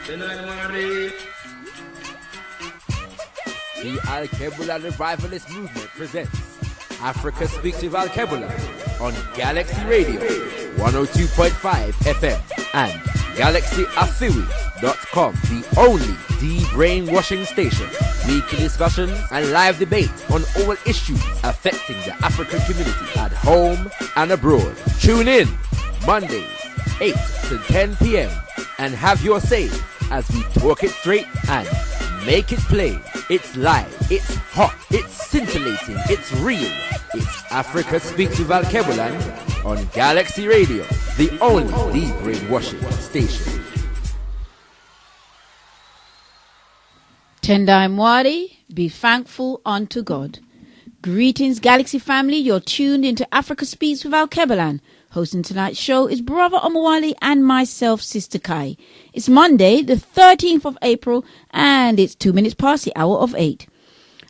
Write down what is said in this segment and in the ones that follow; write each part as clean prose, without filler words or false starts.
The Alkebu-Lan Revivalist Movement presents Africa Speaks with Alkebu-Lan on Galaxy Radio 102.5 FM and GalaxyAfriwi.com, the only de-brainwashing station. Weekly discussions and live debate on all issues affecting the African community at home and abroad. Tune in Mondays 8 to 10 p.m. and have your say as we talk it straight and make it plain. It's live, it's hot, it's scintillating, it's real. It's Africa Speaks with Alkebu-Lan on Galaxy Radio, the only de-brainwashing station. Tendai Mwari, be thankful unto God. Greetings, Galaxy family. You're tuned into Africa Speaks with Alkebu-Lan. Hosting tonight's show is Brother Omawale and myself, Sister Kai. It's Monday, the 13th of April, and it's 2 minutes past the hour of 8.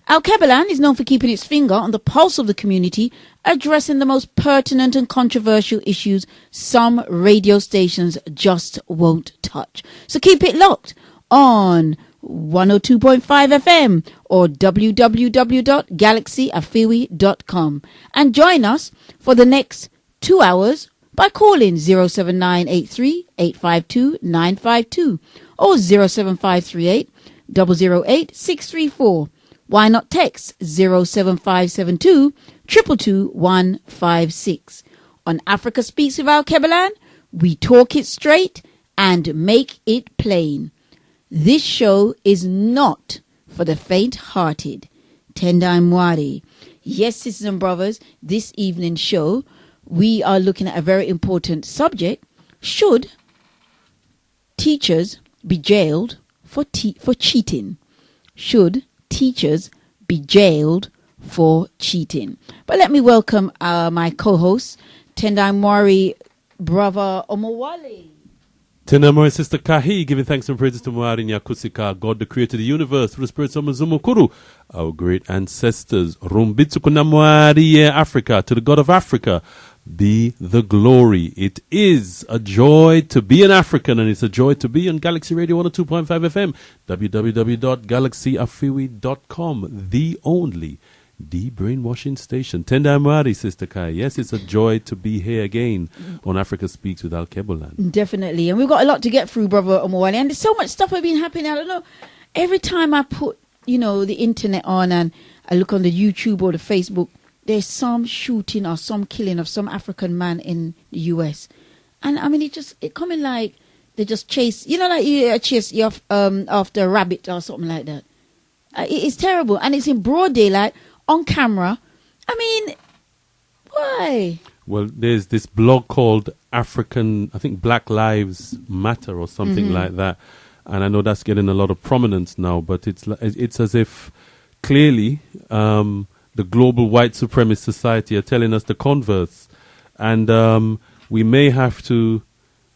Alkebu-Lan is known for keeping its finger on the pulse of the community, addressing the most pertinent and controversial issues some radio stations just won't touch. So keep it locked on 102.5 FM or www.galaxyafiwi.com and join us for the next 2 hours by calling 07983 852 952 or 07538 008 634. Why not text 07572 222 156. On Africa Speaks with Alkebu-Lan, we talk it straight and make it plain. This show is not for the faint-hearted. Tendai Mwari. Yes, sisters and brothers, this evening's show, we are looking at a very important subject. Should teachers be jailed for cheating? Should teachers be jailed for cheating? But let me welcome my co-host, Tendai Mwari, Brother Omawale. Tenamori Sister Kahi, giving thanks and praises to Mwari Nyakusika, God the creator of the universe, through the spirits of Mzumukuru, our great ancestors. Rumbitsu kunamwari Africa, to the God of Africa be the glory. It is a joy to be an African, and it's a joy to be on Galaxy Radio 102.5 FM, www.galaxyafiwi.com, the only de-brainwashing station. Tendai Mwari, Sister Kai. Yes, it's a joy to be here again on Africa Speaks with Alkebu-Lan. Definitely. And we've got a lot to get through, Brother Omawale. And there's so much stuff that's been happening. I don't know. Every time I put, the internet on and I look on the YouTube or the Facebook, there's some shooting or some killing of some African man in the US. And I mean, it coming like they just chase, like you chase you after a rabbit or something like that. It's terrible. And it's in broad daylight, on camera. I mean, why? Well, there's this blog called Black Lives Matter or something like that. And I know that's getting a lot of prominence now, but it's as if clearly the global white supremacist society are telling us the converse. And we may have to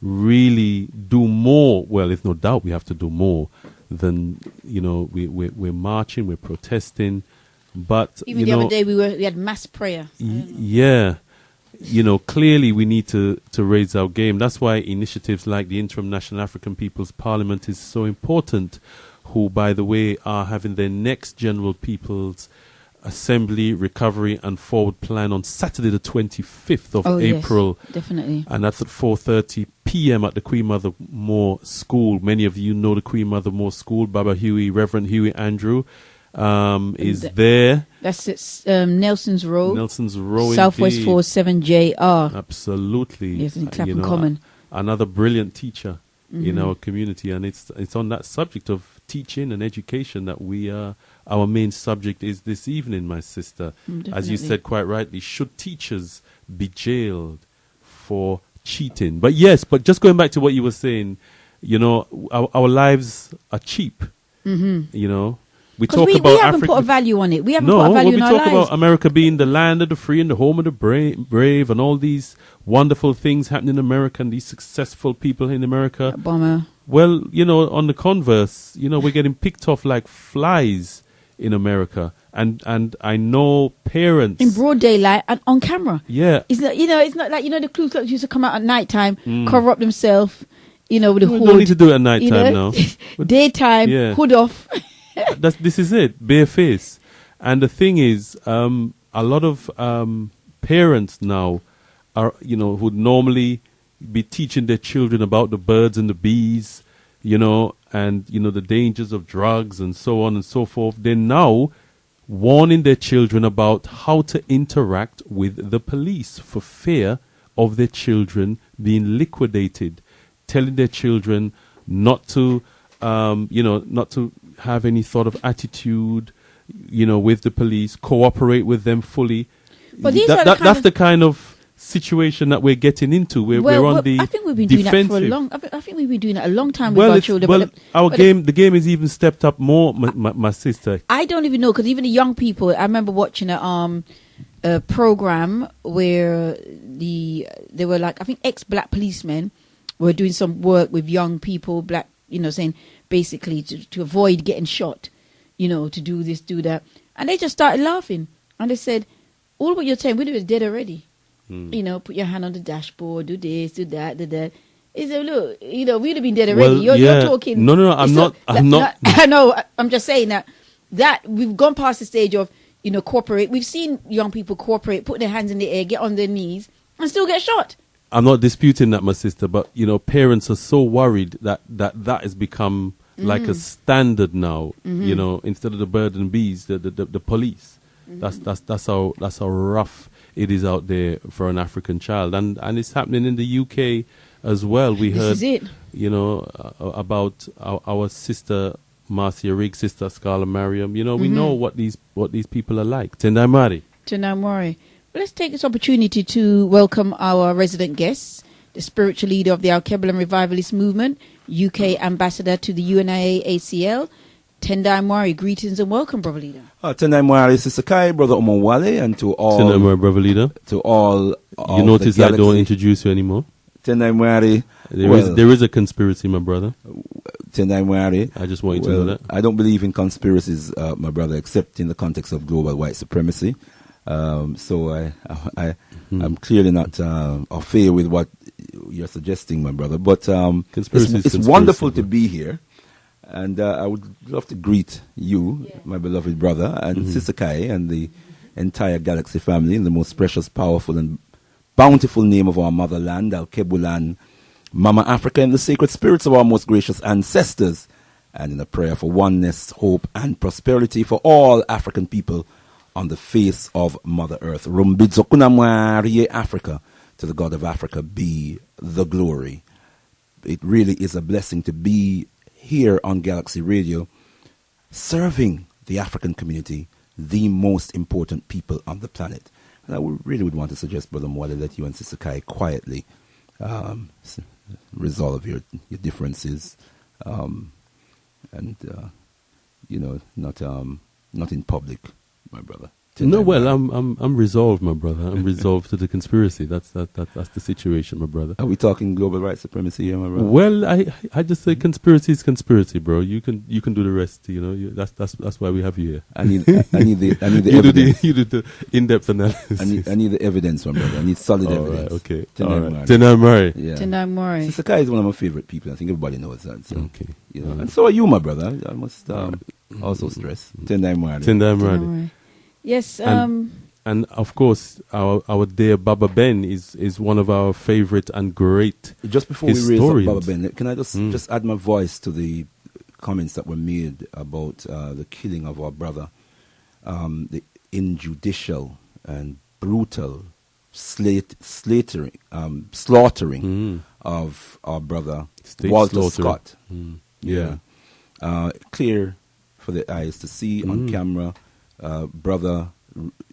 really do more. Well, there's no doubt we have to do more than, we're marching, we're protesting. But even the other day we had mass prayer. Yeah. Clearly we need to raise our game. That's why initiatives like the Interim National African People's Parliament is so important, who, by the way, are having their next General People's Assembly Recovery and Forward Plan on Saturday the 25th of April. Yes, definitely. And that's at 4:30 p.m. at the Queen Mother Moore School. Many of you know the Queen Mother Moore School. Baba Huey, Reverend Huey Andrew is there. That's it, Nelson's Row. Nelson's Row, Southwest indeed. 47JR. Absolutely. Yes, in Clapham Common. Another brilliant teacher in our community, and it's on that subject of teaching and education that our main subject is this evening, my sister. As you said quite rightly, should teachers be jailed for cheating? But just going back to what you were saying, our lives are cheap. We talk about we haven't put a value on it. We haven't put a value in our lives. We talk about America being the land of the free and the home of the brave and all these wonderful things happening in America and these successful people in America. Bummer. Well, on the converse, we're getting picked off like flies in America. And I know parents... In broad daylight and on camera. Yeah. It's not like, the Ku Klux used to come out at night time, cover up themselves with the We hood. don't need to do it at night time now. Daytime, Yeah. hood off. This is it, bare face. And the thing is, a lot of parents now are, would normally be teaching their children about the birds and the bees, and, the dangers of drugs and so on and so forth. They're now warning their children about how to interact with the police for fear of their children being liquidated, telling their children not to, not to have any sort of attitude, with the police, cooperate with them fully. But these That's the kind of situation that we're getting into. We're on the I think we've been doing defensive. that for a long. I think we've been doing it a long time with our children. The game is even stepped up more, my sister. I don't even know, because even the young people. I remember watching a program where they were like, I think ex-black policemen were doing some work with young people, black, saying basically to avoid getting shot, to do this, do that, and they just started laughing, and they said, all what you're saying, we'd be dead already. Put your hand on the dashboard, do this, do that, do that. He said, look, we'd have been dead already. You're talking. No, I'm not. I know. I'm just saying that we've gone past the stage of, cooperate. We've seen young people cooperate, put their hands in the air, get on their knees, and still get shot. I'm not disputing that, my sister, but, parents are so worried that has become like a standard now, instead of the bird and bees, the police. That's how rough it is out there for an African child, and it's happening in the UK as well. We heard, about our sister Marcia Riggs, sister Scarla Mariam. We know what these people are like. Tendai Mari. Well, let's take this opportunity to welcome our resident guests, the spiritual leader of the Alkebu-Lan Revivalist Movement, UK ambassador to the UNIA ACL, Tendai Mwari. Greetings and welcome, brother leader. Tendai Mwari, Sister Kai, brother Omowale, and to all. Tendai Mwari, brother leader. To all. You notice I don't introduce you anymore. Tendai Mwari. There is a conspiracy, my brother. Tendai Mwari. I just want you to know that. I don't believe in conspiracies, my brother, except in the context of global white supremacy. So I'm clearly not au fait with what you're suggesting, my brother. But it's wonderful to be here. And I would love to greet you, my beloved brother, and Sister Kai, and the entire Galaxy family, in the most precious, powerful, and bountiful name of our motherland, Alkebu-Lan, Mama Africa, and the sacred spirits of our most gracious ancestors, and in a prayer for oneness, hope, and prosperity for all African people on the face of Mother Earth. Rumbidzo kunamwarie Africa, to the God of Africa be the glory. It really is a blessing to be here on Galaxy Radio, serving the African community, the most important people on the planet. And I really would want to suggest, Brother Mwale, that you and Sister Kai quietly resolve your differences, and not in public, my brother. No, well, I'm resolved, my brother. I'm resolved to the conspiracy. That's the situation, my brother. Are we talking global white supremacy here, my brother? Well, I just say conspiracy is conspiracy, bro. You can do the rest. That's why we have you here. I need the evidence. You do the in-depth analysis. I need the evidence, my brother. I need solid evidence. Right, okay. Tendai Mari. Yeah. Tendai Mari. Sister Kai is one of my favorite people. I think everybody knows that. So, okay. And so are you, my brother. I must also stress. Tendai Mari. Yes, and of course our dear Baba Ben is one of our favorite and great Just before historians. we raise up Baba Ben, can I just add my voice to the comments that were made about the killing of our brother, the injudicial and brutal slaughtering of our brother Walter Scott. Clear for the eyes to see on camera. Brother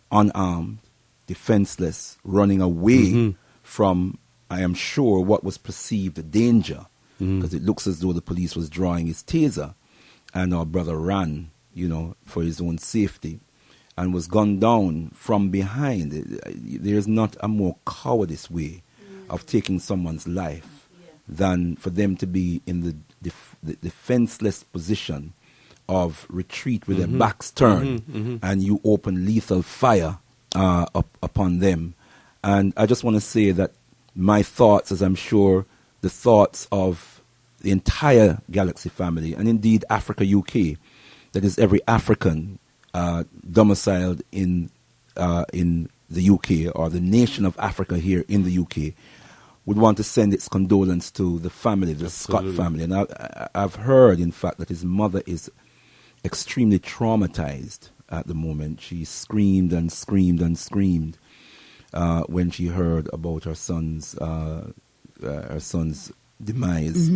unarmed, defenseless, running away from, I am sure, what was perceived danger, because it looks as though the police was drawing his taser, and our brother ran, for his own safety, and was gunned down from behind. There is not a more cowardice way of taking someone's life than for them to be in the defenseless position of retreat with their backs turned, and you open lethal fire upon them. And I just want to say that my thoughts, as I'm sure the thoughts of the entire Galaxy family, and indeed Africa UK, that is every African domiciled in the UK, or the nation of Africa here in the UK, would want to send its condolence to the family, the Scott family. And I've heard, in fact, that his mother is extremely traumatized at the moment. She screamed and screamed and screamed when she heard about her son's demise.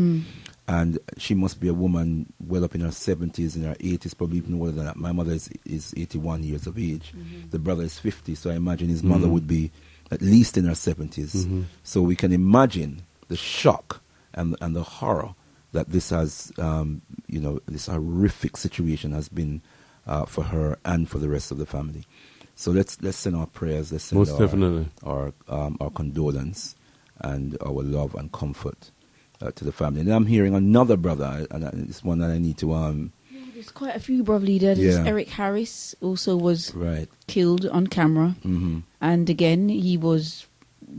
And she must be a woman well up in her 70s, in her 80s, probably even older than that. My mother is 81 years of age. The brother is 50, so I imagine his mother would be at least in her 70s. So we can imagine the shock and the horror that this has, this horrific situation has been for her and for the rest of the family. So let's send our prayers, let's send Most definitely. our condolence and our love and comfort to the family. And I'm hearing another brother, and it's one that I need to... there's quite a few brother leaders. Yeah. Eric Harris also was Right. killed on camera. And again, he was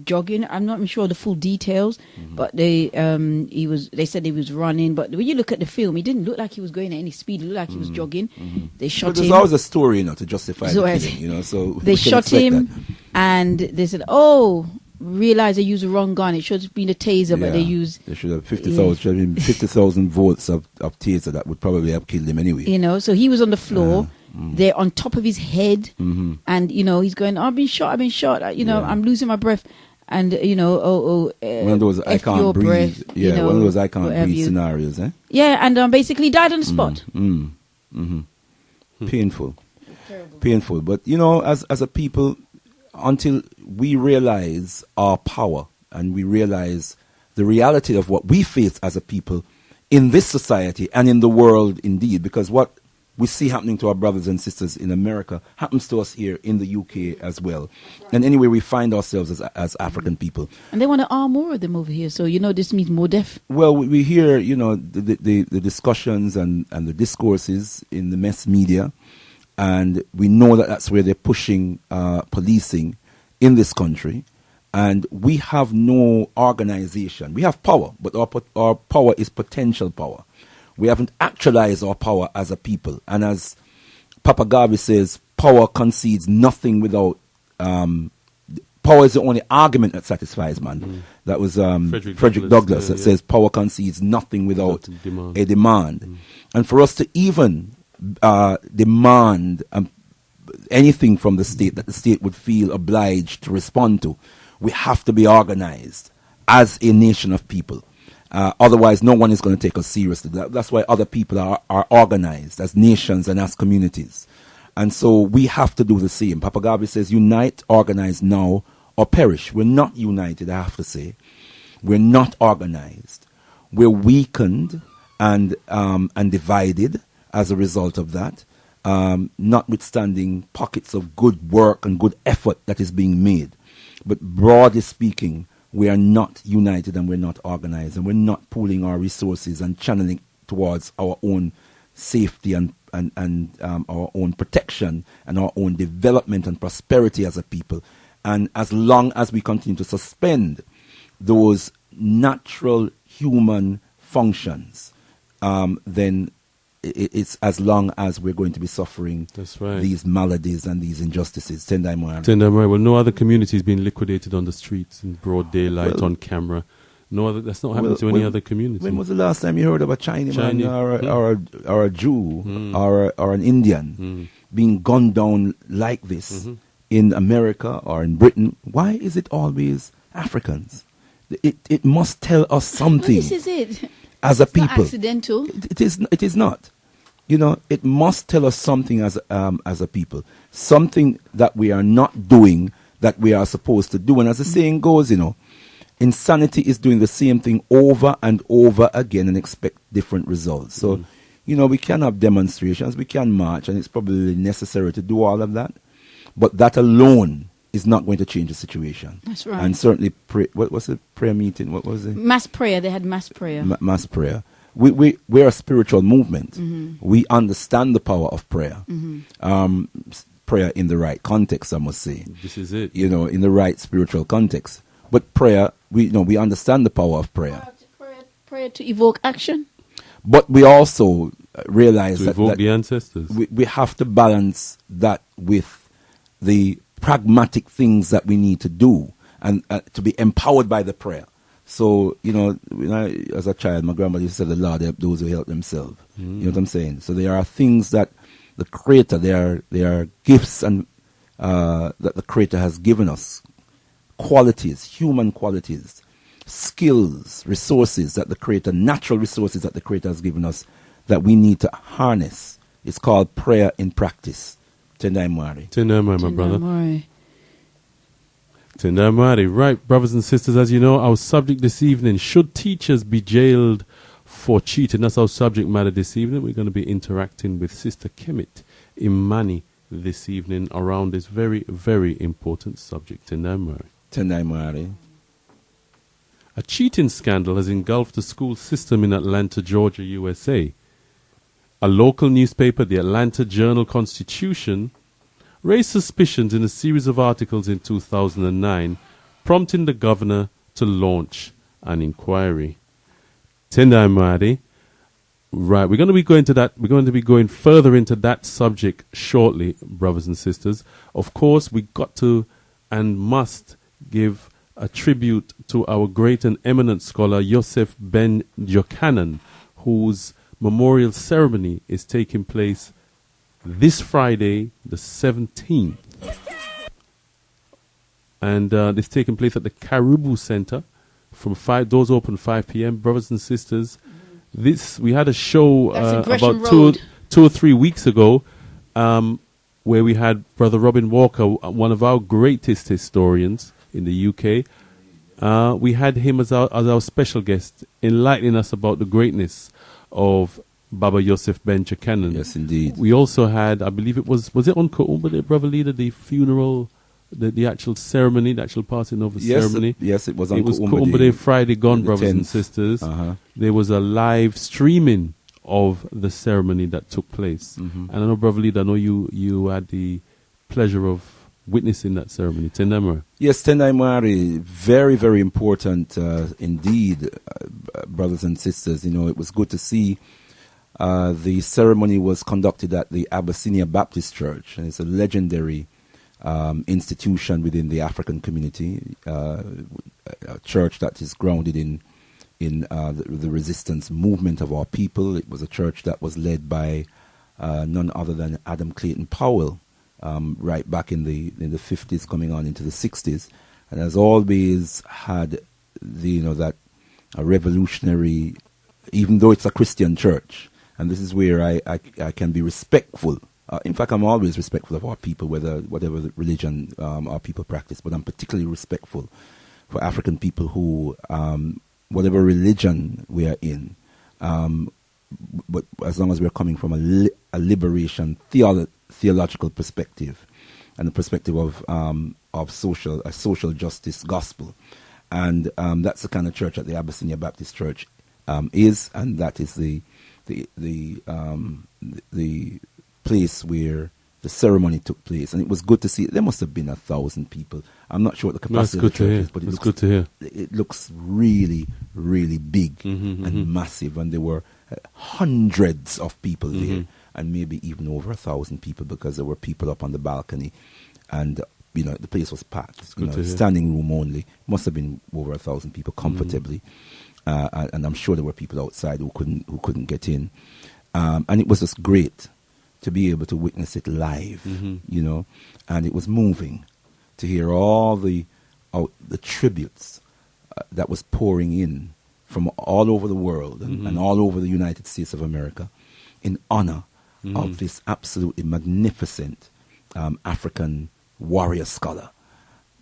jogging. I'm not sure the full details, but they said he was running. But when you look at the film, he didn't look like he was going at any speed. He looked like he was jogging. They shot But there's him. always a story, to justify the killing, so... They we can shot expect him, that. and they said, "Oh, realize they used the wrong gun. It should have been a taser, but they used." They should have 50,000 volts of taser that would probably have killed him anyway. So he was on the floor. They're on top of his head, and he's going, "I've been shot. I'm losing my breath." And one of those I F can't your breathe. breath, One of those I can't what have breathe you. scenarios. Yeah, and basically died on the spot. Painful. Painful. But as a people, until we realize our power and we realize the reality of what we face as a people in this society and in the world indeed, because what we see happening to our brothers and sisters in America happens to us here in the UK as well. And anyway, we find ourselves as African people. And they want to arm more of them over here. So, this means more death. Well, we hear, the discussions and the discourses in the mass media, and we know that that's where they're pushing policing in this country. And we have no organization. We have power, but our power is potential power. We haven't actualized our power as a people. And as Papa Garvey says, power concedes nothing without... power is the only argument that satisfies man. That was Frederick Douglass that says power concedes nothing without a demand. And for us to even demand anything from the state that the state would feel obliged to respond to, we have to be organized as a nation of people. Otherwise, no one is going to take us seriously. That's why other people are organized as nations and as communities. And so we have to do the same. Papa Garvey says, unite, organize now, or perish. We're not united, I have to say. We're not organized. We're weakened and divided as a result of that, notwithstanding pockets of good work and good effort that is being made. But broadly speaking, we are not united and we're not organized, and we're not pooling our resources and channeling towards our own safety and our own protection and our own development and prosperity as a people. And as long as we continue to suspend those natural human functions, then it's as long as we're going to be suffering these maladies and these injustices. Tendai Moran. Well, no other community is being liquidated on the streets in broad daylight on camera. No other. That's not happening to any other community. When was the last time you heard of a Chinese or a Jew or an Indian being gunned down like this in America or in Britain? Why is it always Africans? It must tell us something. This is it. As a people, not accidental. It is not. It must tell us something as a people, something that we are not doing that we are supposed to do. And as the saying goes, insanity is doing the same thing over and over again and expect different results. So, we can have demonstrations, we can march, and it's probably necessary to do all of that. But that alone is not going to change the situation. That's right. And certainly, what was the prayer meeting? What was it? Mass prayer. They had mass prayer. Mass prayer. We're a spiritual movement. We understand the power of prayer. Prayer in the right context, I must say. This is it. In the right spiritual context. But prayer, we understand the power of prayer. Prayer to evoke action. But we also realize To that, evoke that the ancestors. we have to balance that with the pragmatic things that we need to do and to be empowered by the prayer. So, when as a child, my grandmother used to say, the Lord help those who help themselves. You know what I'm saying? So there are things that the Creator, there are gifts and that the Creator has given us, qualities, human qualities, skills, resources that the Creator, natural resources that the Creator has given us that we need to harness. It's called prayer in practice. Tendai Mwari. Tendai Mwari, my brother. Mwari. Tendai Mwari. Right, brothers and sisters, as you know, our subject this evening, should teachers be jailed for cheating? That's our subject matter this evening. We're going to be interacting with Sister Kemet Imani this evening around this very, very important subject. Tendai Mwari. Tendai Mwari. A cheating scandal has engulfed the school system in Atlanta, Georgia, USA. A local newspaper, the Atlanta Journal-Constitution, raised suspicions in a series of articles in 2009, prompting the governor to launch an inquiry. Tendai Mwari. Right, we're going to be going to that. We're going to be going further into that subject shortly, brothers and sisters. Of course, we got to and must give a tribute to our great and eminent scholar Yosef Ben Jochanan, whose memorial ceremony is taking place this Friday, the 17th. And it's taking place at the Caribou Center from 5, doors open 5 p.m. Brothers and sisters, we had a show about 2 or 3 weeks ago where we had Brother Robin Walker, one of our greatest historians in the UK. We had him as our special guest, enlightening us about the greatness of Baba Yosef Ben Jochanan. Yes, indeed. We also had, I believe it was it on Kuumba, Brother Leader, the funeral, the actual ceremony, the actual passing over ceremony. Yes, it was on It was Kuumba Kuumba Friday gone, brothers 10th. and sisters. Uh-huh. There was a live streaming of the ceremony that took place. Mm-hmm. And I know, Brother Leader, I know you had the pleasure of witnessing that ceremony. Tendai Mwari. Yes, Tendai Mwari, very, very important indeed, brothers and sisters. It was good to see. The ceremony was conducted at the Abyssinia Baptist Church, and it's a legendary institution within the African community, a church that is grounded in the resistance movement of our people. It was a church that was led by none other than Adam Clayton Powell, right back in the 50s, coming on into the 60s, and has always had that a revolutionary, even though it's a Christian church. And this is where I can be respectful. In fact, I'm always respectful of our people, whatever the religion our people practice. But I'm particularly respectful for African people who, whatever religion we are in, but as long as we're coming from a liberation theological perspective, and the perspective of social justice gospel, and that's the kind of church that the Abyssinia Baptist Church is, and that is the place where the ceremony took place. And it was good to see. There must have been 1,000 people. I'm not sure what the capacity of the church is, but good to hear. It looks really, really big and massive. And there were hundreds of people there, and maybe even over 1,000 people, because there were people up on the balcony, and the place was packed. Standing room only. Must have been over 1,000 people comfortably. And I'm sure there were people outside who couldn't get in, and it was just great to be able to witness it live, and it was moving to hear all the tributes that was pouring in from all over the world and all over the United States of America in honor of this absolutely magnificent African warrior scholar.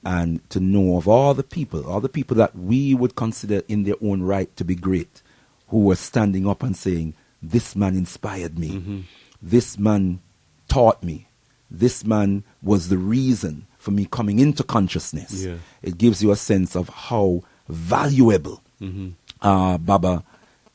And to know of all the people that we would consider in their own right to be great, who were standing up and saying, this man inspired me, this man taught me, this man was the reason for me coming into consciousness. Yeah. It gives you a sense of how valuable Baba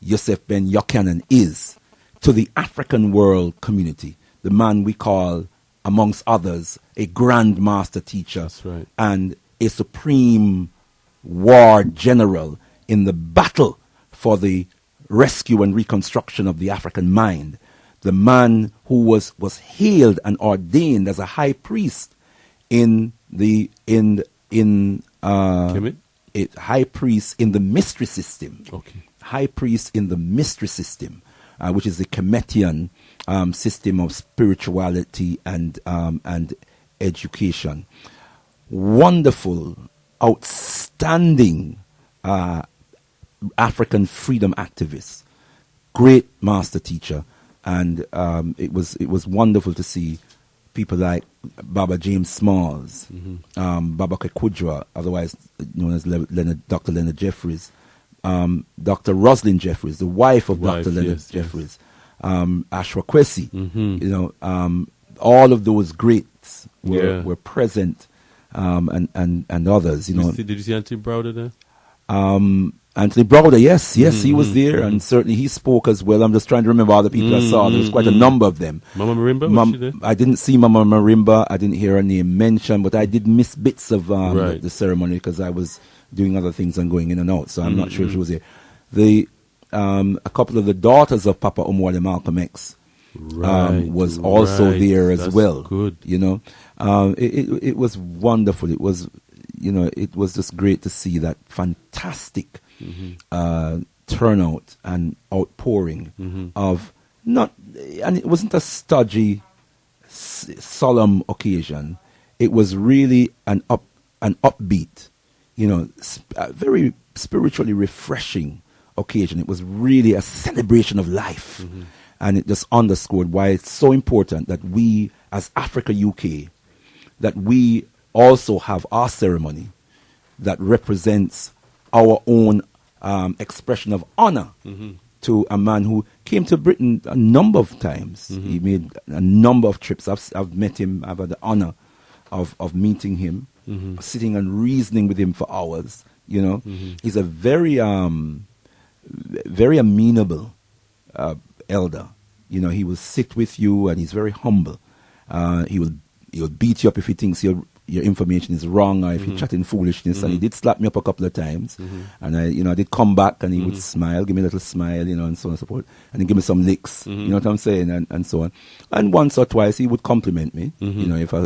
Yosef Ben Jochanan is to the African world community, the man we call, amongst others, a grand master teacher. That's right. And a supreme war general in the battle for the rescue and reconstruction of the African mind. The man who was hailed and ordained as a high priest high priest in the mystery system. Okay. High priest in the mystery system, which is the Kemetian system of spirituality and education. Wonderful, outstanding African freedom activist, great master teacher, and it was wonderful to see people like Baba James Smalls, Baba Kekudra, otherwise known as Dr. Leonard Jeffries, Dr. Rosalind Jeffries, the wife of Dr. Leonard Jeffries, Ashra Kwesi, all of those greats were present, and others. Did you see Anthony Browder there? Anthony Browder, yes, he was there, and certainly he spoke as well. I'm just trying to remember all the people I saw. There was quite a number of them. Mama Marimba, was she there? I didn't see Mama Marimba. I didn't hear her name mentioned, but I did miss bits of the ceremony because I was doing other things and going in and out. So I'm not sure if she was there. A couple of the daughters of Papa Omwale Malcolm X was also there as well. Good. It was wonderful. It was just great to see that fantastic turnout and outpouring of and it wasn't a stodgy, solemn occasion. It was really an upbeat, a very spiritually refreshing occasion. It was really a celebration of life, and it just underscored why it's so important that we, as Africa UK, that we also have our ceremony that represents our own expression of honor to a man who came to Britain a number of times. He made a number of trips. I've met him. I've had the honor of meeting him, sitting and reasoning with him for hours. He's a very very amenable elder. He will sit with you, and he's very humble. He'll beat you up if he thinks your information is wrong, or if you're chatting foolishness. And he did slap me up a couple of times, and I did come back, and he would smile, give me a little smile, and so on and so forth, and then give me some licks, you know what I'm saying, and so on. And once or twice he would compliment me, if I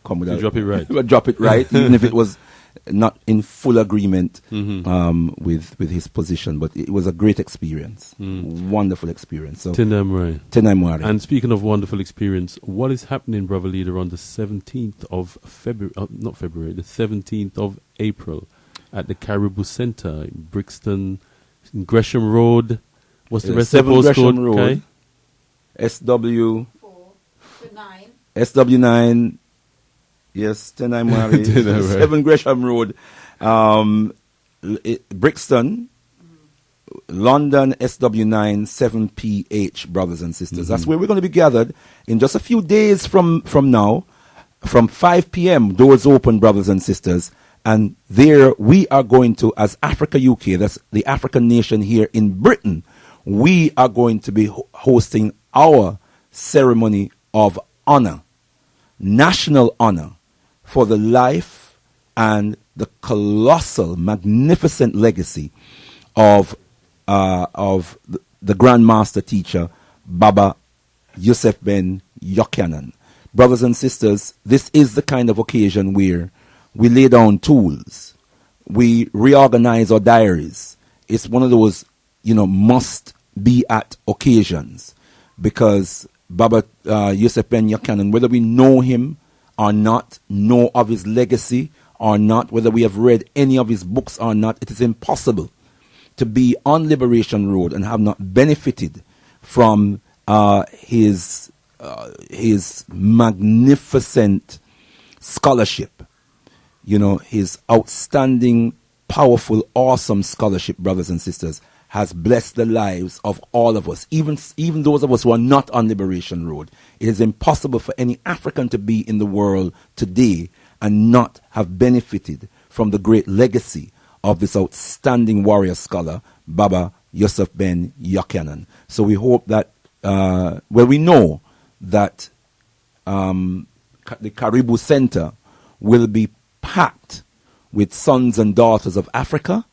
come with drop it right, if I drop it right, even if it was not in full agreement with his position, but it was a great experience, wonderful experience. So Tenai. And speaking of wonderful experience, what is happening, brother leader, on the 17th of February? Not February, the 17th of April, at the Caribou Centre in Brixton, in Gresham Road. What's the rest of the postcode? Road, SW9. Yes, 10 Mari, 7 Gresham Road, Brixton, London, SW9, 7PH, brothers and sisters. That's where we're going to be gathered in just a few days from now, from 5 p.m., doors open, brothers and sisters. And there we are going to, as Africa UK, that's the African nation here in Britain, we are going to be hosting our ceremony of honor, national honor, for the life and the colossal, magnificent legacy of the Grand Master Teacher, Baba Yusuf Ben Yokyanan. Brothers and sisters, this is the kind of occasion where we lay down tools, we reorganize our diaries. It's one of those, must be at occasions, because Baba Yusuf Ben Yokyanan, whether we know him or not, know of his legacy or not, whether we have read any of his books or not, it is impossible to be on Liberation Road and have not benefited from his magnificent scholarship, his outstanding, powerful, awesome scholarship, brothers and sisters, has blessed the lives of all of us, even those of us who are not on Liberation Road. It is impossible for any African to be in the world today and not have benefited from the great legacy of this outstanding warrior scholar, Baba Yusuf Ben Yokyanan. So we hope that, we know that the Caribou Centre will be packed with sons and daughters of Africa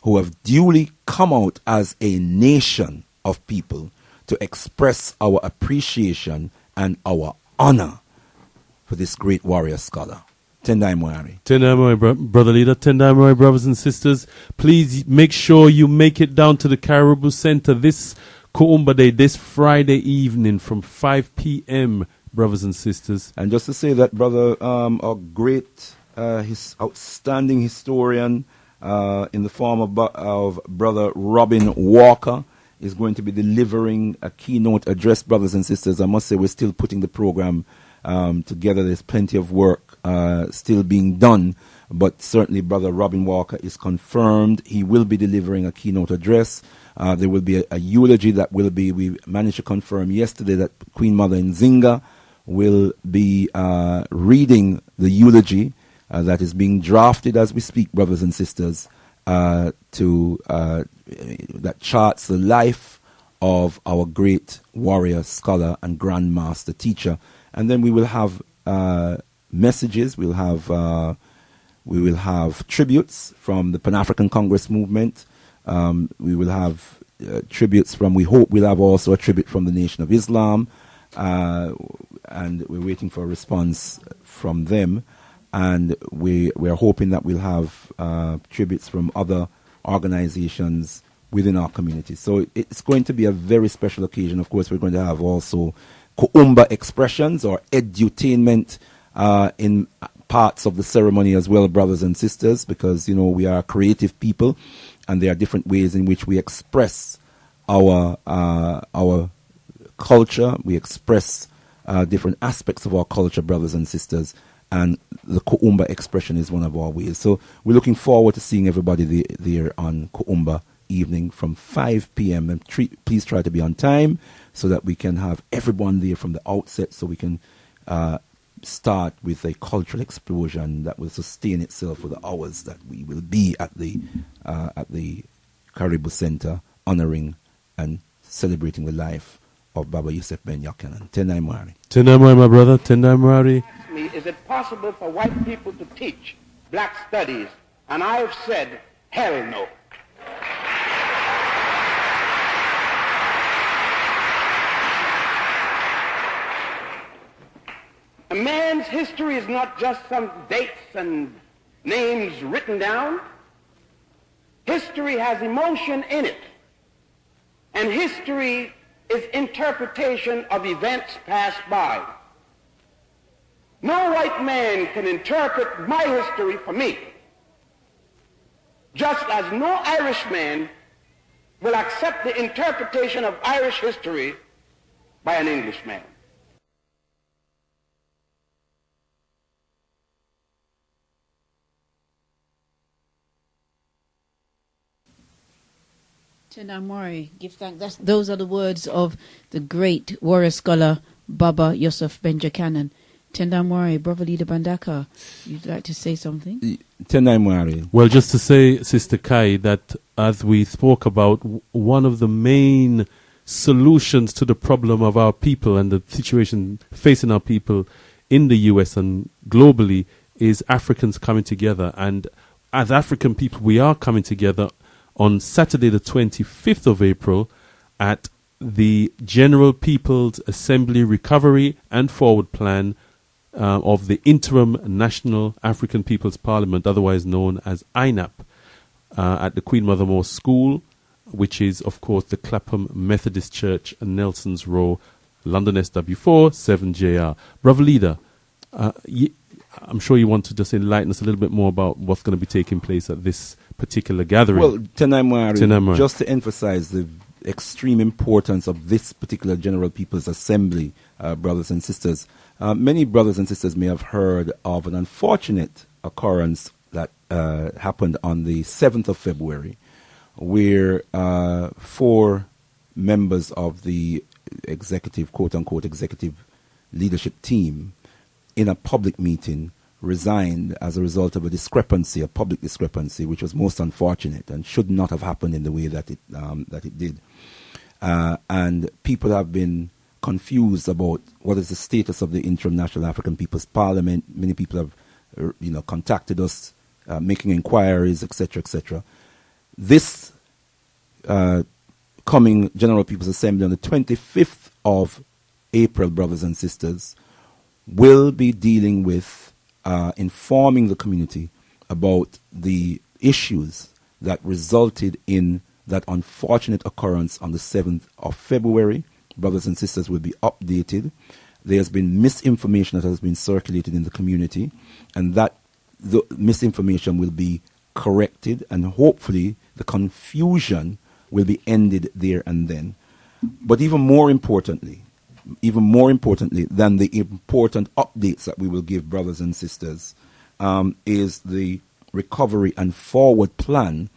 who have duly come out as a nation of people to express our appreciation and our honor for this great warrior scholar. Tendai Moari. Tendai Moari, brother leader. Tendai Moari, brothers and sisters. Please make sure you make it down to the Caribou Center this Kuumba Day, this Friday evening from 5 p.m., brothers and sisters. And just to say that, brother, a great, outstanding historian in the form of brother Robin Walker is going to be delivering a keynote address, brothers and sisters. I must say we're still putting the program together. There's plenty of work still being done, but certainly brother Robin Walker is confirmed. He will be delivering a keynote address. There will be a eulogy that will be, we managed to confirm yesterday that Queen Mother Nzinga will be reading the eulogy that is being drafted as we speak, brothers and sisters, that charts the life of our great warrior, scholar, and Grand Master teacher. And then we will have messages. We will have tributes from the Pan-African Congress movement. We will have tributes from. We hope we'll have also a tribute from the Nation of Islam, and we're waiting for a response from them. And we are hoping that we'll have tributes from other organizations within our community. So it's going to be a very special occasion. Of course, we're going to have also Kuumba expressions or edutainment in parts of the ceremony as well, brothers and sisters, because, you know, we are creative people and there are different ways in which we express our culture. We express different aspects of our culture, brothers and sisters, and the Kuumba expression is one of our ways. So we're looking forward to seeing everybody there on Kuumba evening from 5 p.m. And please try to be on time so that we can have everyone there from the outset, so we can start with a cultural explosion that will sustain itself for the hours that we will be at the Caribou Center, honoring and celebrating the life of Baba Yusuf Ben Yakanan. Tendai Moari. Tendai Moari, my brother. Tendai Moari. Is it possible for white people to teach black studies? And I've said, hell no. A man's history is not just some dates and names written down. History has emotion in it. And history is interpretation of events passed by. No white man can interpret my history for me, just as no Irishman will accept the interpretation of Irish history by an Englishman. Tendai Moari, give thanks. Those are the words of the great warrior scholar Baba Yusuf Ben Jakanan. Tendai Moari, brother leader Bandaka, you'd like to say something? Tendai Moari. Well, just to say, Sister Kai, that as we spoke about, one of the main solutions to the problem of our people and the situation facing our people in the US and globally is Africans coming together. And as African people, we are coming together on Saturday the 25th of April at the General People's Assembly Recovery and Forward Plan of the Interim National African People's Parliament, otherwise known as INAP, at the Queen Mother Moore School, which is, of course, the Clapham Methodist Church, Nelson's Row, London SW4 7JR. Brother Leader, I'm sure you want to just enlighten us a little bit more about what's going to be taking place at this particular gathering. Well, Tendai Moari, just to emphasize the extreme importance of this particular General People's Assembly, brothers and sisters. Many brothers and sisters may have heard of an unfortunate occurrence that happened on the 7th of February, where 4 members of the executive, quote-unquote, executive leadership team in a public meeting resigned as a result of a public discrepancy, which was most unfortunate and should not have happened in the way that it did. And people have been confused about what is the status of the Interim National African People's Parliament. Many people have, contacted us, making inquiries, etc., etc. This coming General People's Assembly on the 25th of April, brothers and sisters, will be dealing with informing the community about the issues that resulted in that unfortunate occurrence on the 7th of February. Brothers and sisters will be updated. There has been misinformation that has been circulated in the community, and that the misinformation will be corrected, and hopefully the confusion will be ended there and then. But even more importantly than the important updates that we will give, brothers and sisters, is the recovery and forward plan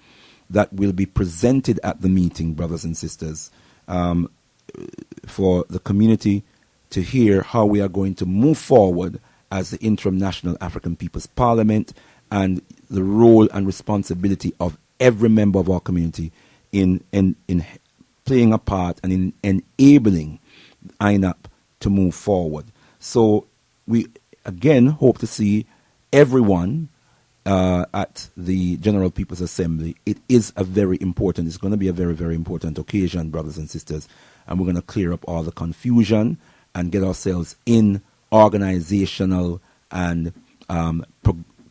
that will be presented at the meeting, brothers and sisters, for the community to hear how we are going to move forward as the interim National African People's Parliament, and the role and responsibility of every member of our community in playing a part and in enabling INAP to move forward. So we again hope to see everyone at the General People's Assembly. It is a very important, it's going to be a very, very important occasion, brothers and sisters, and we're going to clear up all the confusion and get ourselves in organizational and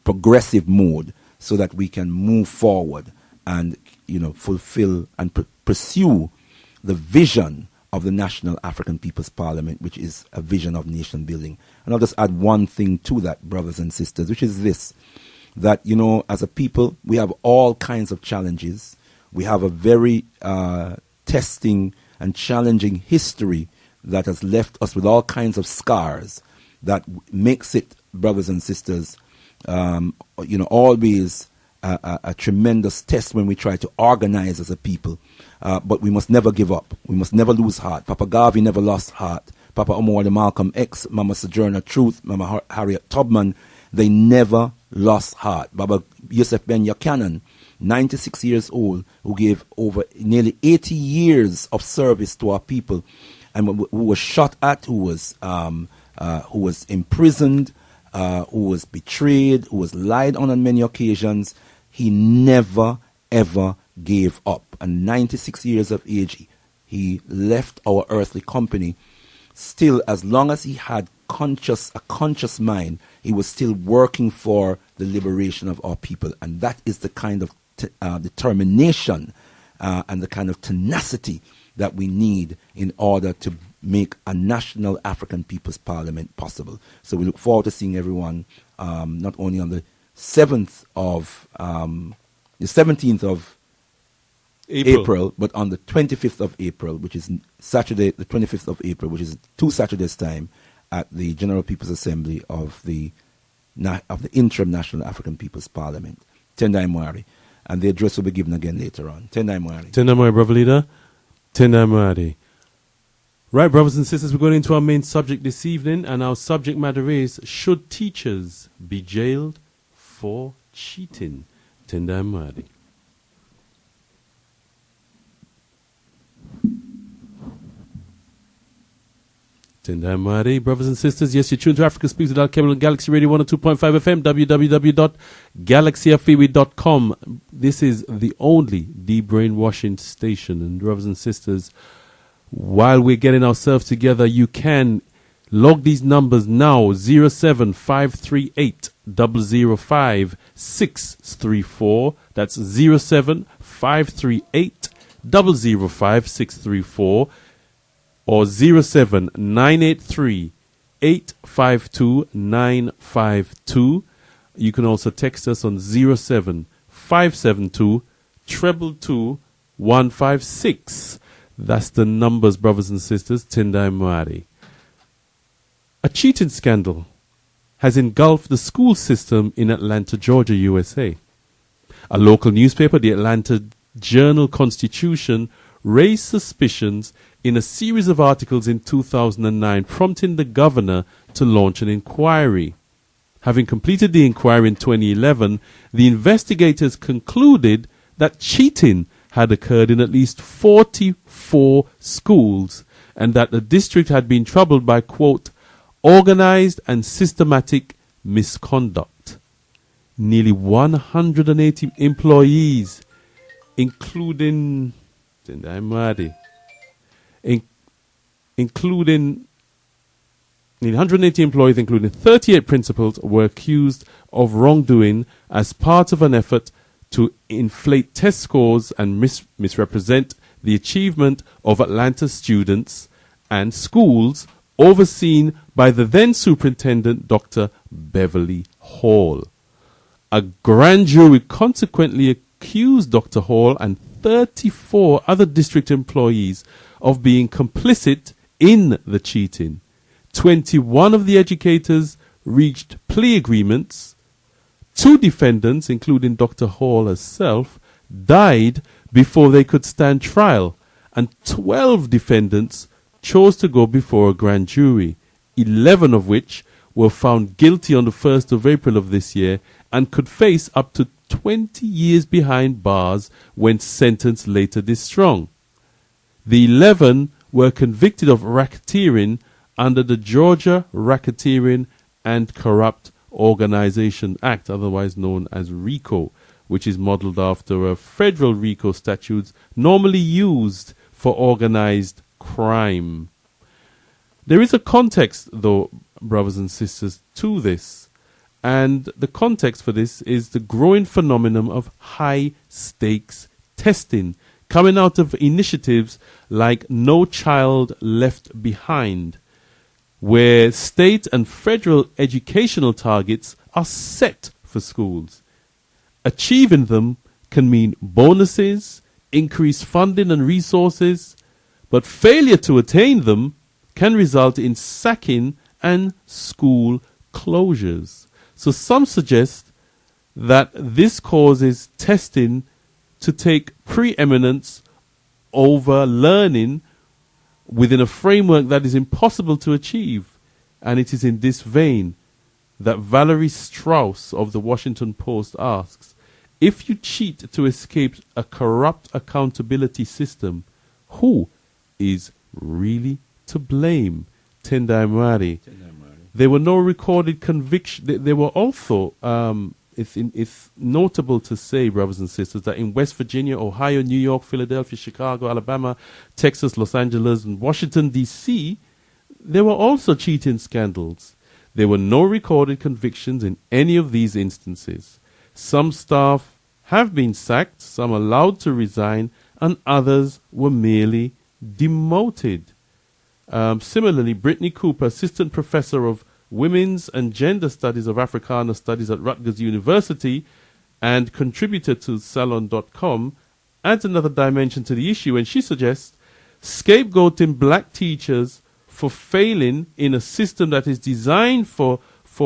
progressive mode so that we can move forward and, fulfill and pursue the vision of the National African People's Parliament, which is a vision of nation building. And I'll just add one thing to that, brothers and sisters, which is this, that, as a people, we have all kinds of challenges. We have a very testing and challenging history that has left us with all kinds of scars that makes it, brothers and sisters, always a tremendous test when we try to organize as a people. But we must never give up. We must never lose heart. Papa Garvey never lost heart. Papa Omowale Malcolm X, Mama Sojourner Truth, Mama Harriet Tubman, they never lost heart. Baba Yosef Ben Buchanan, 96 years old, who gave over nearly 80 years of service to our people, and who was shot at, who was imprisoned, who was betrayed, who was lied on many occasions. He never, ever gave up. At 96 years of age, he left our earthly company. Still, as long as he had a conscious mind, he was still working for the liberation of our people. And that is the kind of determination and the kind of tenacity that we need in order to make a National African People's Parliament possible. So we look forward to seeing everyone not only on the 17th of April, but on the 25th of April, which is Saturday, the 25th of April, which is 2 Saturdays' time, at the General People's Assembly of the Interim National African People's Parliament, Tendai Mwari. And the address will be given again later on. Tendai Mwari. Tendai Mwari, brother leader. Tendai Mwari. Right, brothers and sisters, we're going into our main subject this evening, and our subject matter is, should teachers be jailed for cheating? Tendai Mwari. Tendai Mwari, brothers and sisters, yes, you're tuned to Africa Speaks with Alkebu-Lan Galaxy Radio 102.5 FM, www.galaxyfewe.com. This is the only de-brainwashing station. And brothers and sisters, while we're getting ourselves together, you can log these numbers now, 07538 005 634. That's 07538 005 634. Or 07983 852 952. You can also text us on 07572 222 156. That's the numbers, brothers and sisters. Tendai Mwari. A cheating scandal has engulfed the school system in Atlanta, Georgia, USA. A local newspaper, the Atlanta Journal-Constitution, raised suspicions in a series of articles in 2009, prompting the governor to launch an inquiry. Having completed the inquiry in 2011, the investigators concluded that cheating had occurred in at least 44 schools, and that the district had been troubled by, quote, organized and systematic misconduct. Nearly 180 employees, including Including 180 employees, including 38 principals, were accused of wrongdoing as part of an effort to inflate test scores and misrepresent the achievement of Atlanta students and schools, overseen by the then superintendent, Dr. Beverly Hall. A grand jury consequently accused Dr. Hall and 34 other district employees of being complicit in the cheating. 21 of the educators reached plea agreements. 2 defendants, including Dr. Hall herself, died before they could stand trial, and 12 defendants chose to go before a grand jury, 11 of which were found guilty on the 1st of April of this year and could face up to 20 years behind bars when sentenced later this strong. The 11 were convicted of racketeering under the Georgia Racketeering and Corrupt Organization Act, otherwise known as RICO, which is modeled after a federal RICO statutes normally used for organized crime. There is a context, though, brothers and sisters, to this. And the context for this is the growing phenomenon of high-stakes testing coming out of initiatives like No Child Left Behind, where state and federal educational targets are set for schools. Achieving them can mean bonuses, increased funding and resources, but failure to attain them can result in sacking and school closures. So some suggest that this causes testing to take preeminence over learning within a framework that is impossible to achieve. And it is in this vein that Valerie Strauss of the Washington Post asks, if you cheat to escape a corrupt accountability system, who is really to blame? Tendai Mari. There were no recorded convictions. There were also, it's notable to say, brothers and sisters, that in West Virginia, Ohio, New York, Philadelphia, Chicago, Alabama, Texas, Los Angeles, and Washington, D.C., there were also cheating scandals. There were no recorded convictions in any of these instances. Some staff have been sacked, some allowed to resign, and others were merely demoted. Similarly, Brittany Cooper, assistant professor of Women's and Gender Studies of Africana Studies at Rutgers University and contributor to Salon.com, adds another dimension to the issue, and she suggests scapegoating black teachers for failing in a system that is designed for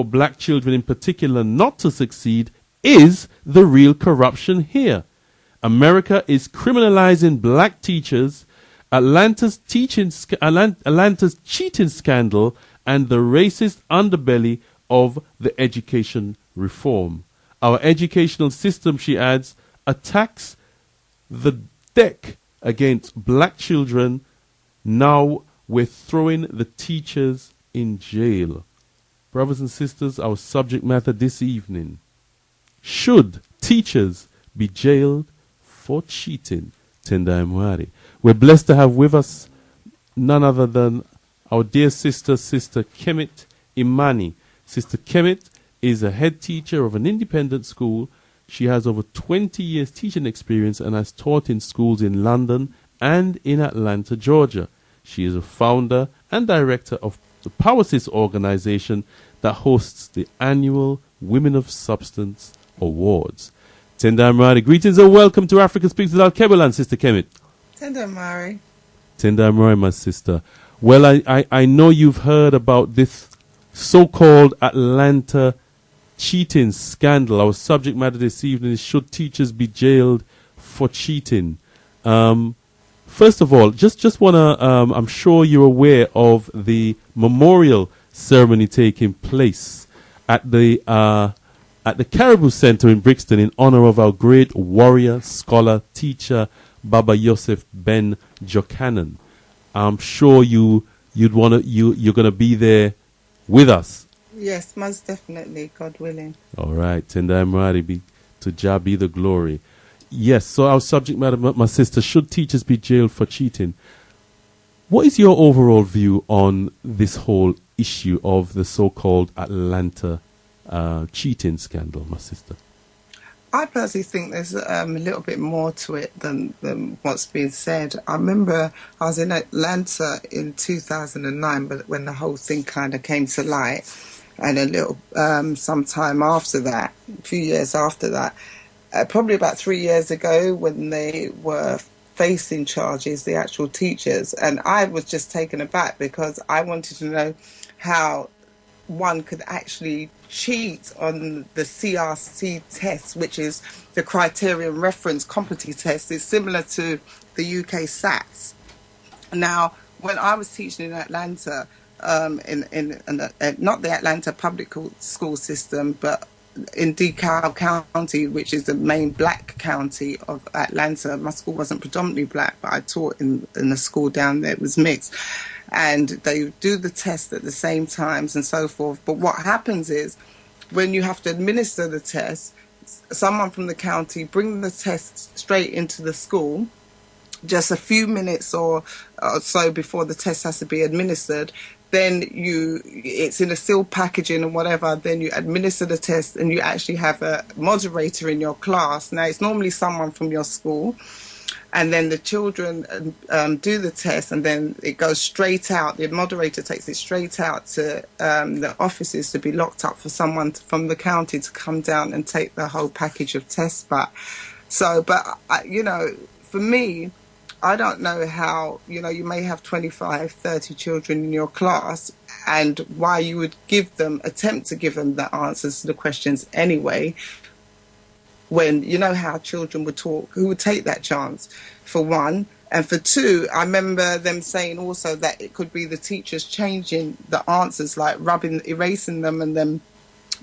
black children in particular not to succeed is the real corruption here. America is criminalizing black teachers. Atlanta's cheating scandal and the racist underbelly of the education reform. Our educational system, she adds, attacks the deck against black children. Now we're throwing the teachers in jail. Brothers and sisters, our subject matter this evening: should teachers be jailed for cheating? Tendai Mwari. We're blessed to have with us none other than our dear sister, Sister Kemet Imani. Sister Kemet is a head teacher of an independent school. She has over 20 years teaching experience and has taught in schools in London and in Atlanta, Georgia. She is a founder and director of the PowerSys organization that hosts the annual Women of Substance Awards. Tendai Mwari, greetings and welcome to Africa Speaks with Alkebu-Lan, Sister Kemet. Tendai Mwari. Tendai Mwari, my sister. Well, I know you've heard about this so-called Atlanta cheating scandal. Our subject matter this evening is, should teachers be jailed for cheating? First of all, just want to, I'm sure you're aware of the memorial ceremony taking place at the Caribou Center in Brixton in honor of our great warrior, scholar, teacher, Baba Yosef Ben Jokanan. I'm sure you're going to be there with us. Yes, most definitely, God willing. All right, Tendai Mwari, to Jah be the glory. Yes, so our subject matter, my sister, should teachers be jailed for cheating? What is your overall view on this whole issue of the so-called Atlanta cheating scandal, my sister? I personally think there's a little bit more to it than what's been said. I remember I was in Atlanta in 2009, but when the whole thing kind of came to light, and a little sometime after that, a few years after that, probably about 3 years ago, when they were facing charges, the actual teachers, and I was just taken aback because I wanted to know how one could actually cheat on the CRC test, which is the Criterion Reference Competency Test. It's similar to the UK SATs. Now, when I was teaching in Atlanta, in not the Atlanta public school system, but in DeKalb County, which is the main black county of Atlanta, my school wasn't predominantly black, but I taught in a school down there. It was mixed. And they do the test at the same times and so forth. But what happens is, when you have to administer the test, someone from the county bring the test straight into the school, just a few minutes or so before the test has to be administered. Then it's in a sealed packaging and whatever, then you administer the test and you actually have a moderator in your class. Now, it's normally someone from your school. And then the children do the test, and then it goes straight out. The moderator takes it straight out to the offices to be locked up for someone from the county to come down and take the whole package of tests back. So, but, for me, I don't know how, you may have 25, 30 children in your class, and why you would attempt to give them the answers to the questions anyway, when you know how children would talk, who would take that chance, for one. And for two, I remember them saying also that it could be the teachers changing the answers, like erasing them and then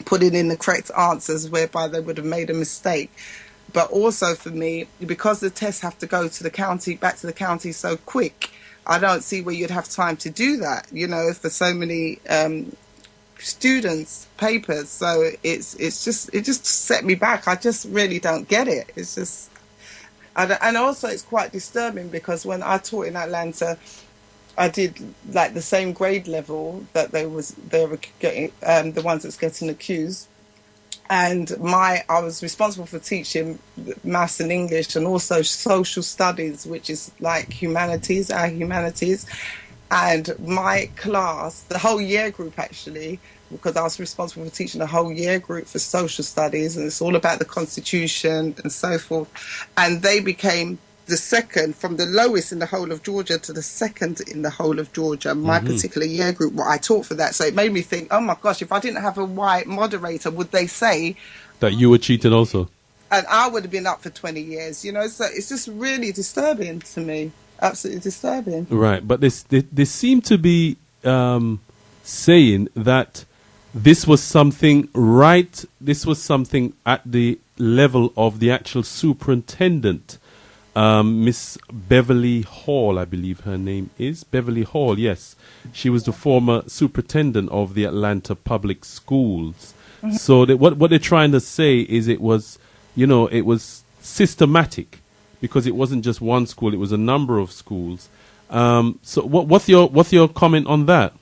putting in the correct answers, whereby they would have made a mistake. But also for me, because the tests have to go to the county, back to the county so quick, I don't see where you'd have time to do that, for so many students' papers. So it just set me back. I just really don't get it. It's just, and also it's quite disturbing because when I taught in Atlanta, I did like the same grade level that they were getting, the ones that's getting accused. And I was responsible for teaching maths and English and also social studies, which is like our humanities. And my class, the whole year group actually, because I was responsible for teaching the whole year group for social studies, and it's all about the Constitution and so forth. And they became the second, from the lowest in the whole of Georgia to the second in the whole of Georgia, my particular year group, what I taught for that. So it made me think, oh my gosh, if I didn't have a white moderator, would they say that you were cheating also? And I would have been up for 20 years, so it's just really disturbing to me. Absolutely disturbing. Right, but they seem to be saying that this was something at the level of the actual superintendent, Miss Beverly Hall, I believe her name is. Beverly Hall, yes. She was the former superintendent of the Atlanta public schools. Mm-hmm. So what they're trying to say is it was systematic, because it wasn't just one school, it was a number of schools. So what's your comment on that?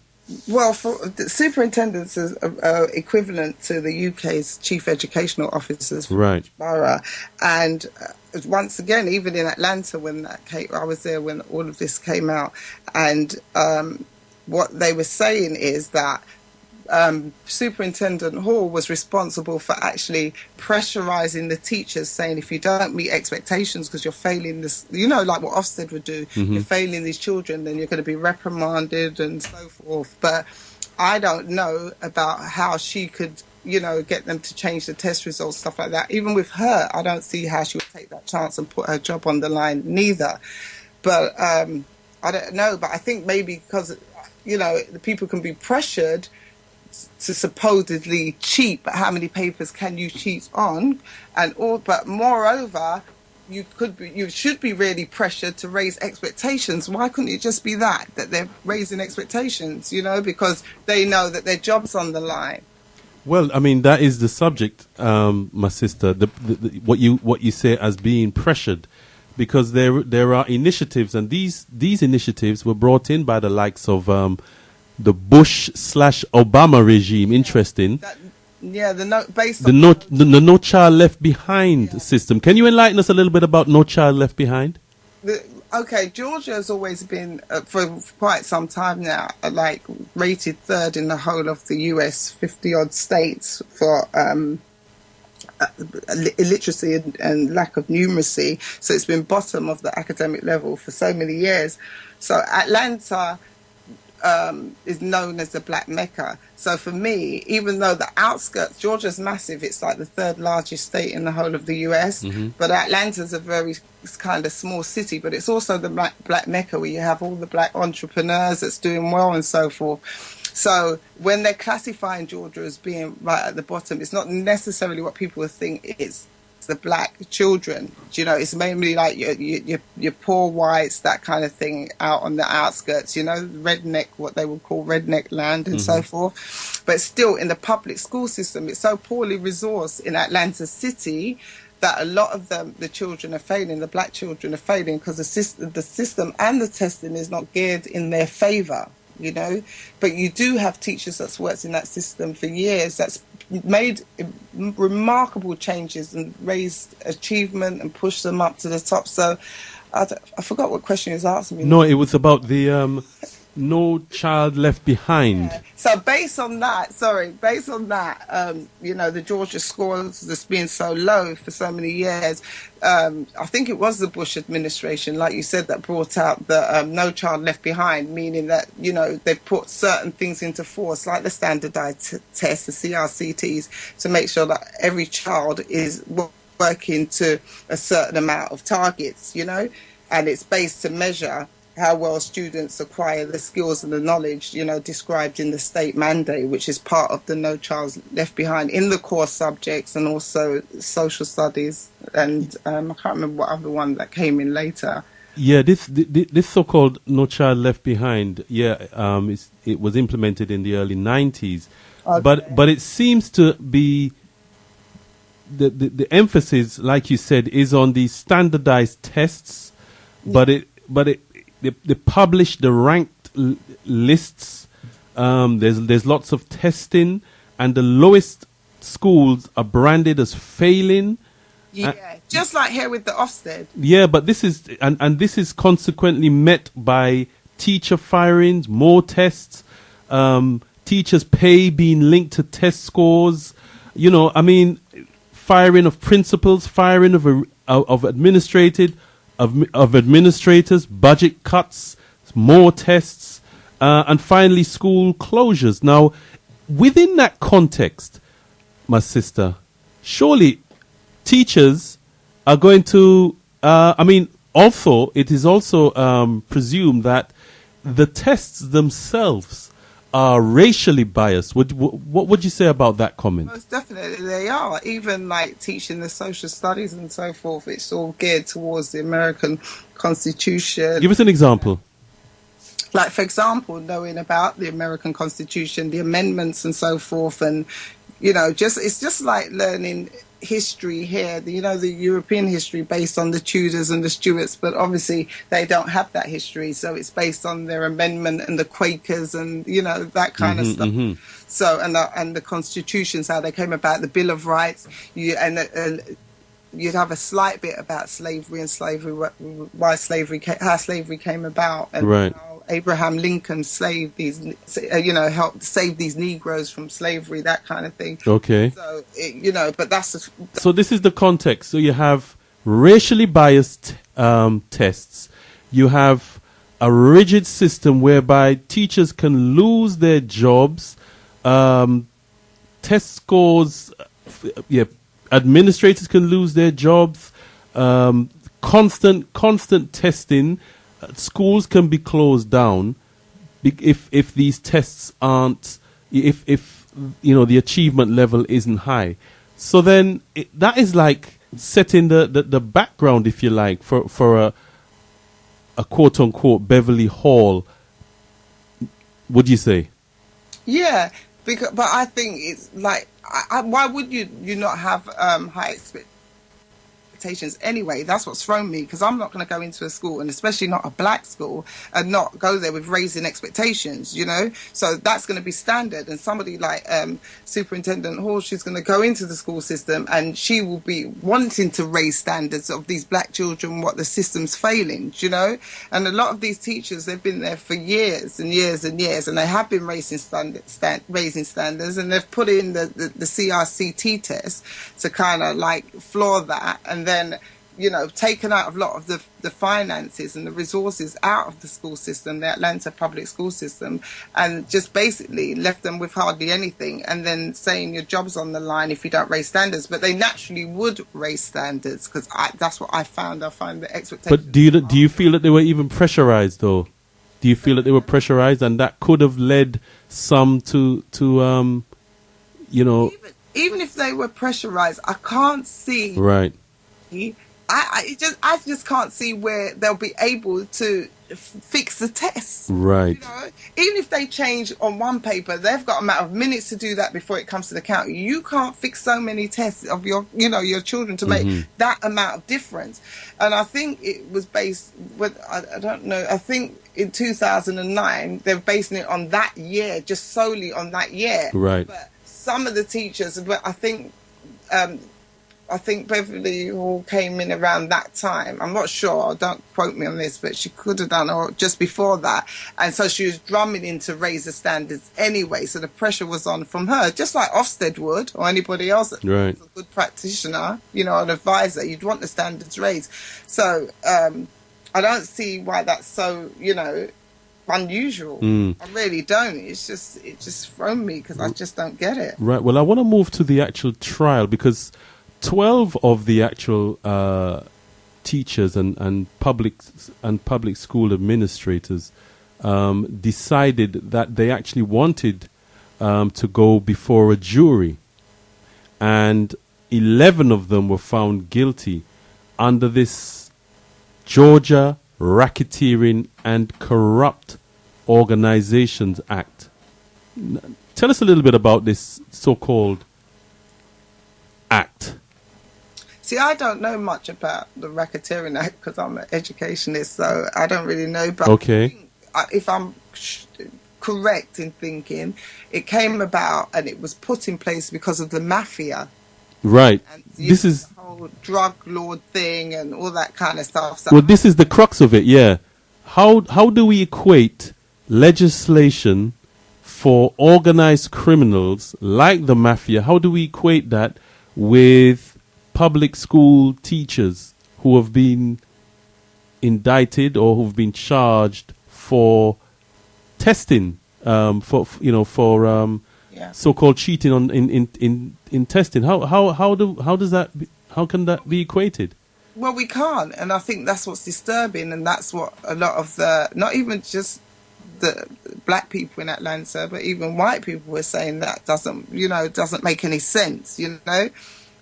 Well, the superintendents is equivalent to the UK's chief educational officers for each borough. And once again, even in Atlanta, when that came, I was there when all of this came out. And what they were saying is that Superintendent Hall was responsible for actually pressurizing the teachers, saying if you don't meet expectations because you're failing this, like what Ofsted would do, you're failing these children, then you're going to be reprimanded and so forth. But I don't know about how she could, get them to change the test results, stuff like that. Even with her, I don't see how she would take that chance and put her job on the line neither. But I don't know. But I think maybe because, the people can be pressured to supposedly cheat, but how many papers can you cheat on? But moreover, you should be really pressured to raise expectations. Why couldn't it just be that they're raising expectations? Because they know that their job's on the line. Well, I mean, that is the subject, my sister. What you say as being pressured, because there are initiatives, and these initiatives were brought in by the likes of the Bush/Obama regime. Interesting. The No Child Left Behind system. Can you enlighten us a little bit about No Child Left Behind? Okay, Georgia has always been, for quite some time now, like rated third in the whole of the US, 50-odd states for illiteracy and lack of numeracy. So it's been bottom of the academic level for so many years. So Atlanta is known as the Black Mecca. So for me, even though the outskirts, Georgia's massive, it's like the third largest state in the whole of the US, but Atlanta's a very kind of small city, but it's also the Black Mecca where you have all the black entrepreneurs that's doing well and so forth. So when they're classifying Georgia as being right at the bottom, it's not necessarily what people would think it's the black children. You know, it's mainly like your poor whites, that kind of thing, out on the outskirts, you know, redneck, what they would call redneck land and so forth. But still, in the public school system, it's so poorly resourced in Atlanta City that a lot of the children are failing, the black children are failing, because the system and the testing is not geared in their favour, you know. But you do have teachers that's worked in that system for years, that's made remarkable changes and raised achievement and pushed them up to the top. So I forgot what question you was asking me. No, it was about the No Child Left Behind. Yeah. So based on that, you know, the Georgia scores that's been so low for so many years, I think it was the Bush administration, like you said, that brought out the No Child Left Behind, meaning that, you know, they put certain things into force, like the standardized tests, the CRCTs, to make sure that every child is working to a certain amount of targets, you know, and it's based to measure how well students acquire the skills and the knowledge, you know, described in the state mandate, which is part of the No Child Left Behind in the core subjects, and also social studies, and I can't remember what other one that came in later. Yeah, this so-called No Child Left Behind, it was implemented in the early 90s, okay. But it seems to be the emphasis, like you said, is on the standardized tests, yeah. but they publish the ranked lists. There's lots of testing, and the lowest schools are branded as failing. Yeah, just like here with the Ofsted. Yeah, but this is and this is consequently met by teacher firings, more tests, teachers' pay being linked to test scores. You know, I mean, firing of principals, firing of administrators, budget cuts, more tests, and finally school closures. Now, within that context, my sister, surely teachers are going to, also, it is also presumed that the tests themselves are racially biased. What would you say about that comment? Most definitely they are. Even like teaching the social studies and so forth, it's all geared towards the American Constitution. Give us an example. Like, for example, knowing about the American Constitution, the amendments and so forth, and, you know, it's just like learning history here, you know, the European history based on the Tudors and the Stuarts, but obviously they don't have that history, so it's based on their amendment and the Quakers and, you know, that kind of stuff. So and the constitutions, how they came about, the Bill of Rights, you'd have a slight bit about slavery and how slavery came about, and right. Abraham Lincoln slaved these, helped save these Negroes from slavery, that kind of thing. Okay. So, but that's... So this is the context. So you have racially biased tests. You have a rigid system whereby teachers can lose their jobs. Test scores, administrators can lose their jobs. Constant testing. Schools can be closed down if these tests aren't, if the achievement level isn't high. So then that is like setting the background, if you like, for a quote unquote Beverly Hall. Would you say? Yeah, but I think it's like why would you not have high expectations anyway? That's what's thrown me, because I'm not going to go into a school, and especially not a black school, and not go there with raising expectations, you know. So that's going to be standard. And somebody like Superintendent Hall, she's going to go into the school system and she will be wanting to raise standards of these black children, what the system's failing, you know. And a lot of these teachers, they've been there for years and years and years, and they have been raising standards, and they've put in the CRCT test to kind of like floor that, and then, you know, taken out a lot of the finances and the resources out of the school system, the Atlanta public school system, and just basically left them with hardly anything, and then saying your job's on the line if you don't raise standards. But they naturally would raise standards, because that's what I found. I find the expectation. But do you feel that they were even pressurized, though? Do you feel that they were pressurized, and that could have led some to you know? Even if they were pressurized, I can't see. Right. I just can't see where they'll be able to fix the tests. Right. You know? Even if they change on one paper, they've got a matter of minutes to do that before it comes to the county. You can't fix so many tests of your children to make that amount of difference. And I think it was based with, I don't know, I think in 2009, they're basing it on that year, just solely on that year. Right. But some of the teachers, but I think Beverly Hall came in around that time. I'm not sure, don't quote me on this, but she could have done or just before that. And so she was drumming in to raise the standards anyway. So the pressure was on from her, just like Ofsted would, or anybody else that was a good practitioner, you know, an advisor. You'd want the standards raised. So I don't see why that's so, you know, unusual. I really don't. It just thrown me, because I just don't get it. Right. Well, I want to move to the actual trial, because 12 of the actual teachers and public school administrators decided that they actually wanted to go before a jury, and 11 of them were found guilty under this Georgia Racketeering and Corrupt Organizations Act. Tell us a little bit about this so-called act. See, I don't know much about the Racketeering Act, because I'm an educationist, so I don't really know. But okay. I think, if I'm correct in thinking, it came about and it was put in place because of the mafia. Right. And this is the whole drug lord thing and all that kind of stuff. So well, this is the crux of it, yeah. How do we equate legislation for organized criminals like the mafia? How do we equate that with public school teachers who have been indicted or who've been charged for testing, so-called cheating on in testing? How can that be equated? Well, we can't, and I think that's what's disturbing, and that's what a lot of not even just the black people in Atlanta, but even white people were saying that doesn't make any sense, you know.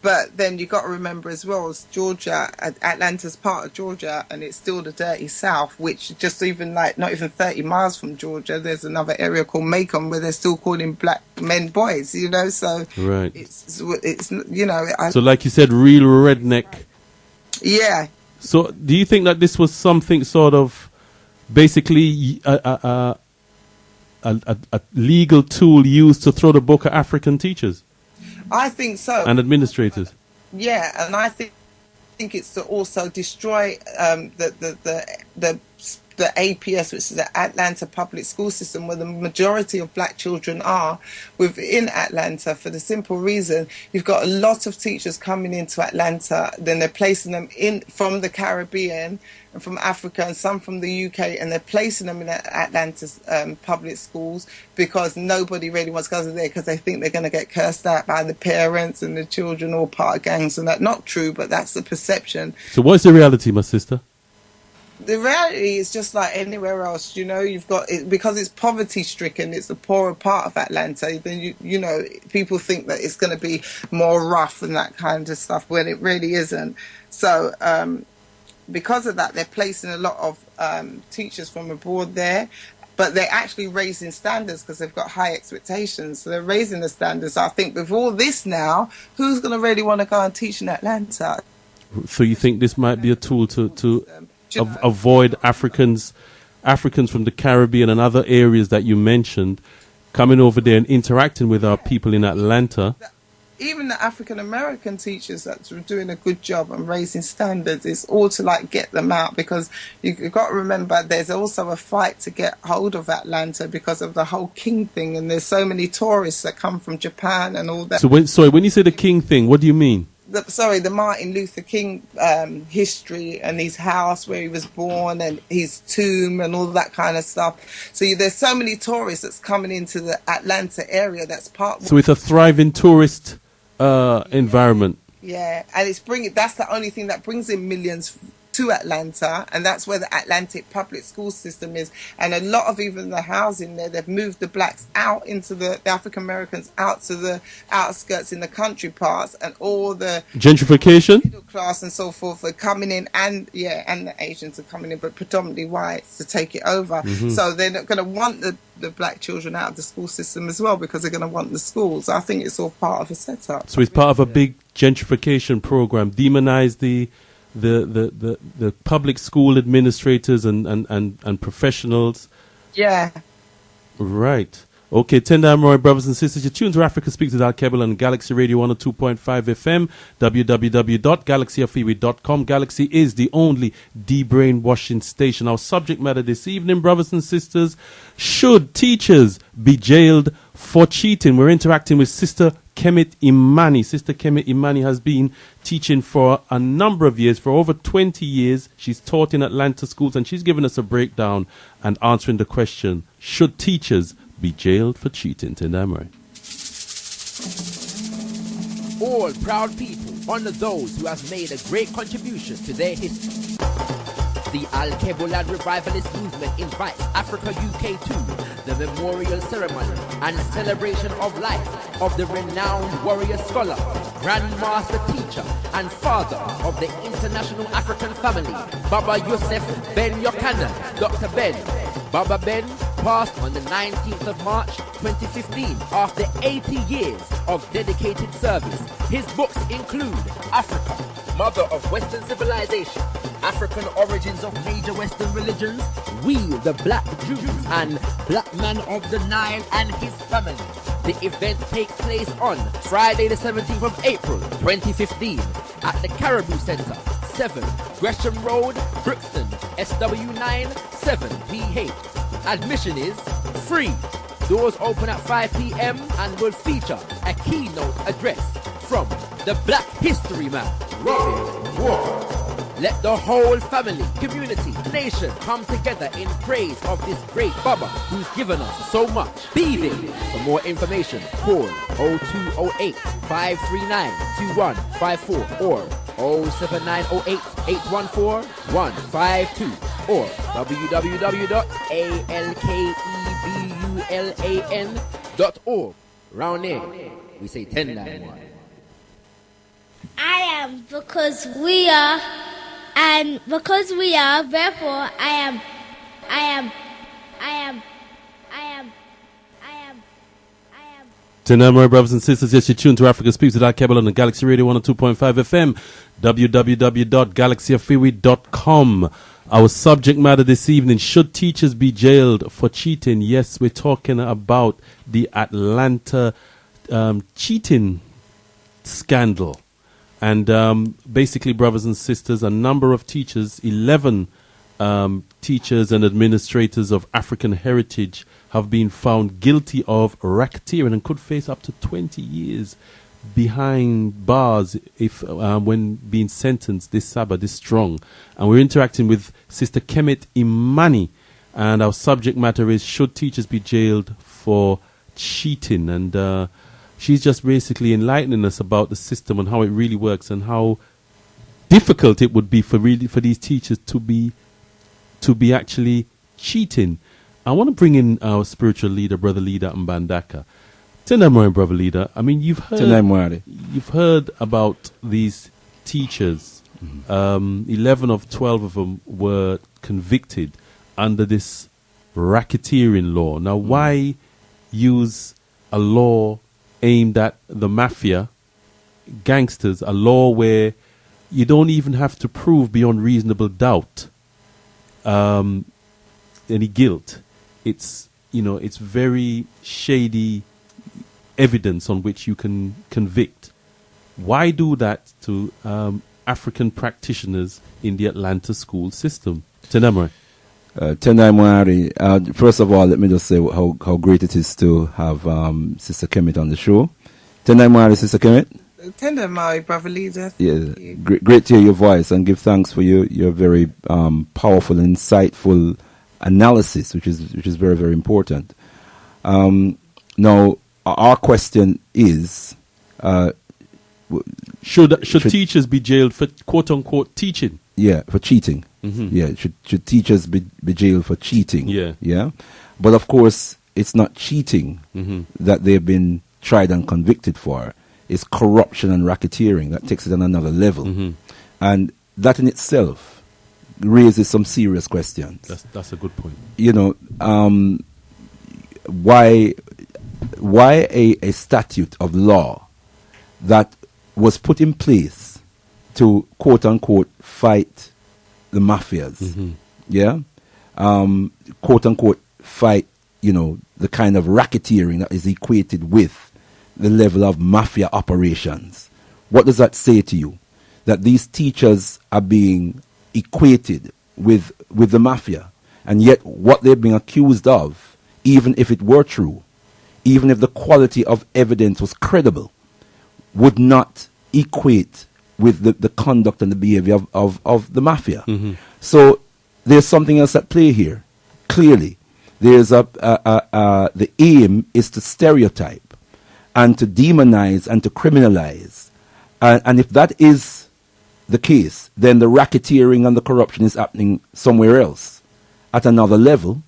But then you got to remember as well, as Georgia, Atlanta's part of Georgia, and it's still the dirty South, which just even not even 30 miles from Georgia, there's another area called Macon where they're still calling black men boys, you know. So right. it's you know. So like you said, real redneck. Yeah. So do you think that this was something sort of basically a legal tool used to throw the book at African teachers? I think so. And administrators. Yeah, and I think it's to also destroy the APS, which is the Atlanta public school system, where the majority of black children are within Atlanta, for the simple reason you've got a lot of teachers coming into Atlanta, then they're placing them in from the Caribbean and from Africa and some from the UK, and they're placing them in Atlanta's public schools because nobody really wants to go there, because they think they're going to get cursed out by the parents and the children, all part of gangs, and that's not true, but that's the perception. So what's the reality, my sister? The reality is just like anywhere else, you know. You've got it, because it's poverty stricken, it's the poorer part of Atlanta, then you know, people think that it's going to be more rough and that kind of stuff, when it really isn't. So because of that, they're placing a lot of teachers from abroad there, but they're actually raising standards because they've got high expectations. So they're raising the standards. I think with all this now, who's going to really want to go and teach in Atlanta? So you think this might be a tool to avoid Africans from the Caribbean and other areas that you mentioned coming over there and interacting with our people in Atlanta? Even the African American teachers that's doing a good job and raising standards, it's all to like get them out, because you've got to remember there's also a fight to get hold of Atlanta because of the whole King thing, and there's so many tourists that come from Japan and all that. So when you say the King thing, what do you mean? The Martin Luther King history and his house where he was born and his tomb and all that kind of stuff. So there's so many tourists that's coming into the Atlanta area. That's part. So it's a thriving tourist environment. Yeah, and that's the only thing that brings in millions to Atlanta, and that's where the Atlantic public school system is. And a lot of even the housing there, they've moved the blacks out into the African Americans out to the outskirts in the country parts, and all the gentrification, middle class and so forth are coming in, and the Asians are coming in, but predominantly whites to take it over. So they're not going to want the black children out of the school system as well, because they're going to want the schools. I think it's all part of a setup. So it's part of a big gentrification program. Demonize the public school administrators and professionals. Yeah. Right. Okay, Tenda Amroy, brothers and sisters, you're tuned to Africa Speaks with Alkebu-Lan, Galaxy Radio 102.5 FM, www.galaxyafewe.com. Galaxy is the only de-brainwashing station. Our subject matter this evening, brothers and sisters, should teachers be jailed for cheating? We're interacting with Sister Kemet Imani. Sister Kemet Imani has been teaching for a number of years, for over 20 years. She's taught in Atlanta schools, and she's given us a breakdown and answering the question, should teachers be jailed for cheating? Tendamari. All proud people honor those who have made a great contribution to their history. The Alkebu-Lan revivalist movement invites Africa UK to the memorial ceremony and celebration of life of the renowned warrior scholar, grandmaster teacher, and father of the international African family, Baba Yusuf Ben Yokanan, Dr. Ben. Baba Ben passed on the 19th of March 2015 after 80 years of dedicated service. His books include Africa, Mother of Western Civilization, African Origins of Major Western Religions, We the Black Jews, and Black Man of the Nile and His Family. The event takes place on Friday the 17th of April 2015 at the Caribou Center, 7 Gresham Road, Brixton, SW9 7PH. Admission is free. Doors open at 5 p.m. and will feature a keynote address from the Black History Man, Robin Walker. Let the whole family, community, nation come together in praise of this great Baba who's given us so much. Be there. For more information, call 0208 539 2154 or 07908 814 152 or www.alkebulan.org. Round there, we say 1091. I am because we are, and because we are, therefore I am. Tonight, brothers and sisters, yes, you're tuned to Africa Speaks with Alkebu-Lan on Galaxy Radio 102.5 FM, www.galaxyafewe.com. Our subject matter this evening, should teachers be jailed for cheating? Yes, we're talking about the Atlanta cheating scandal. And basically, brothers and sisters, a number of teachers, 11 teachers and administrators of African heritage have been found guilty of racketeering and could face up to 20 years behind bars if when being sentenced this Sabbath, this strong. And we're interacting with Sister Kemet Imani, and our subject matter is, should teachers be jailed for cheating? And she's just basically enlightening us about the system and how it really works and how difficult it would be for these teachers to be actually cheating. I want to bring in our spiritual leader, Brother Leader Mbandaka. Tendamore, Brother Leader. I mean, you've heard about these teachers. 11 of 12 of them were convicted under this racketeering law. Now, why use a law aimed at the mafia, gangsters, a law where you don't even have to prove beyond reasonable doubt any guilt? It's, it's very shady evidence on which you can convict. Why do that to African practitioners in the Atlanta school system? Tenamre. Tendai Moari, first of all, let me just say how great it is to have Sister Kemet on the show. Tendai Moari, Sister Kemet. Tender my brother leader. Yeah, great to hear your voice, and give thanks for your very powerful, insightful analysis, which is very, very important. Now, our question is: should teachers be jailed for quote unquote teaching? Yeah, for cheating. Mm-hmm. Yeah, should teachers be jailed for cheating? Yeah. But of course, it's not cheating that they've been tried and convicted for. It's corruption and racketeering that takes it on another level, and that in itself raises some serious questions. That's a good point. Why a statute of law that was put in place to quote unquote fight the mafias, quote unquote fight, the kind of racketeering that is equated with the level of mafia operations. What does that say to you? That these teachers are being equated with the mafia, and yet what they're being accused of, even if it were true, even if the quality of evidence was credible, would not equate with the conduct and the behavior of the mafia. So there's something else at play here. Clearly, there's the aim is to stereotype and to demonize and to criminalize. And if that is the case, then the racketeering and the corruption is happening somewhere else at another level.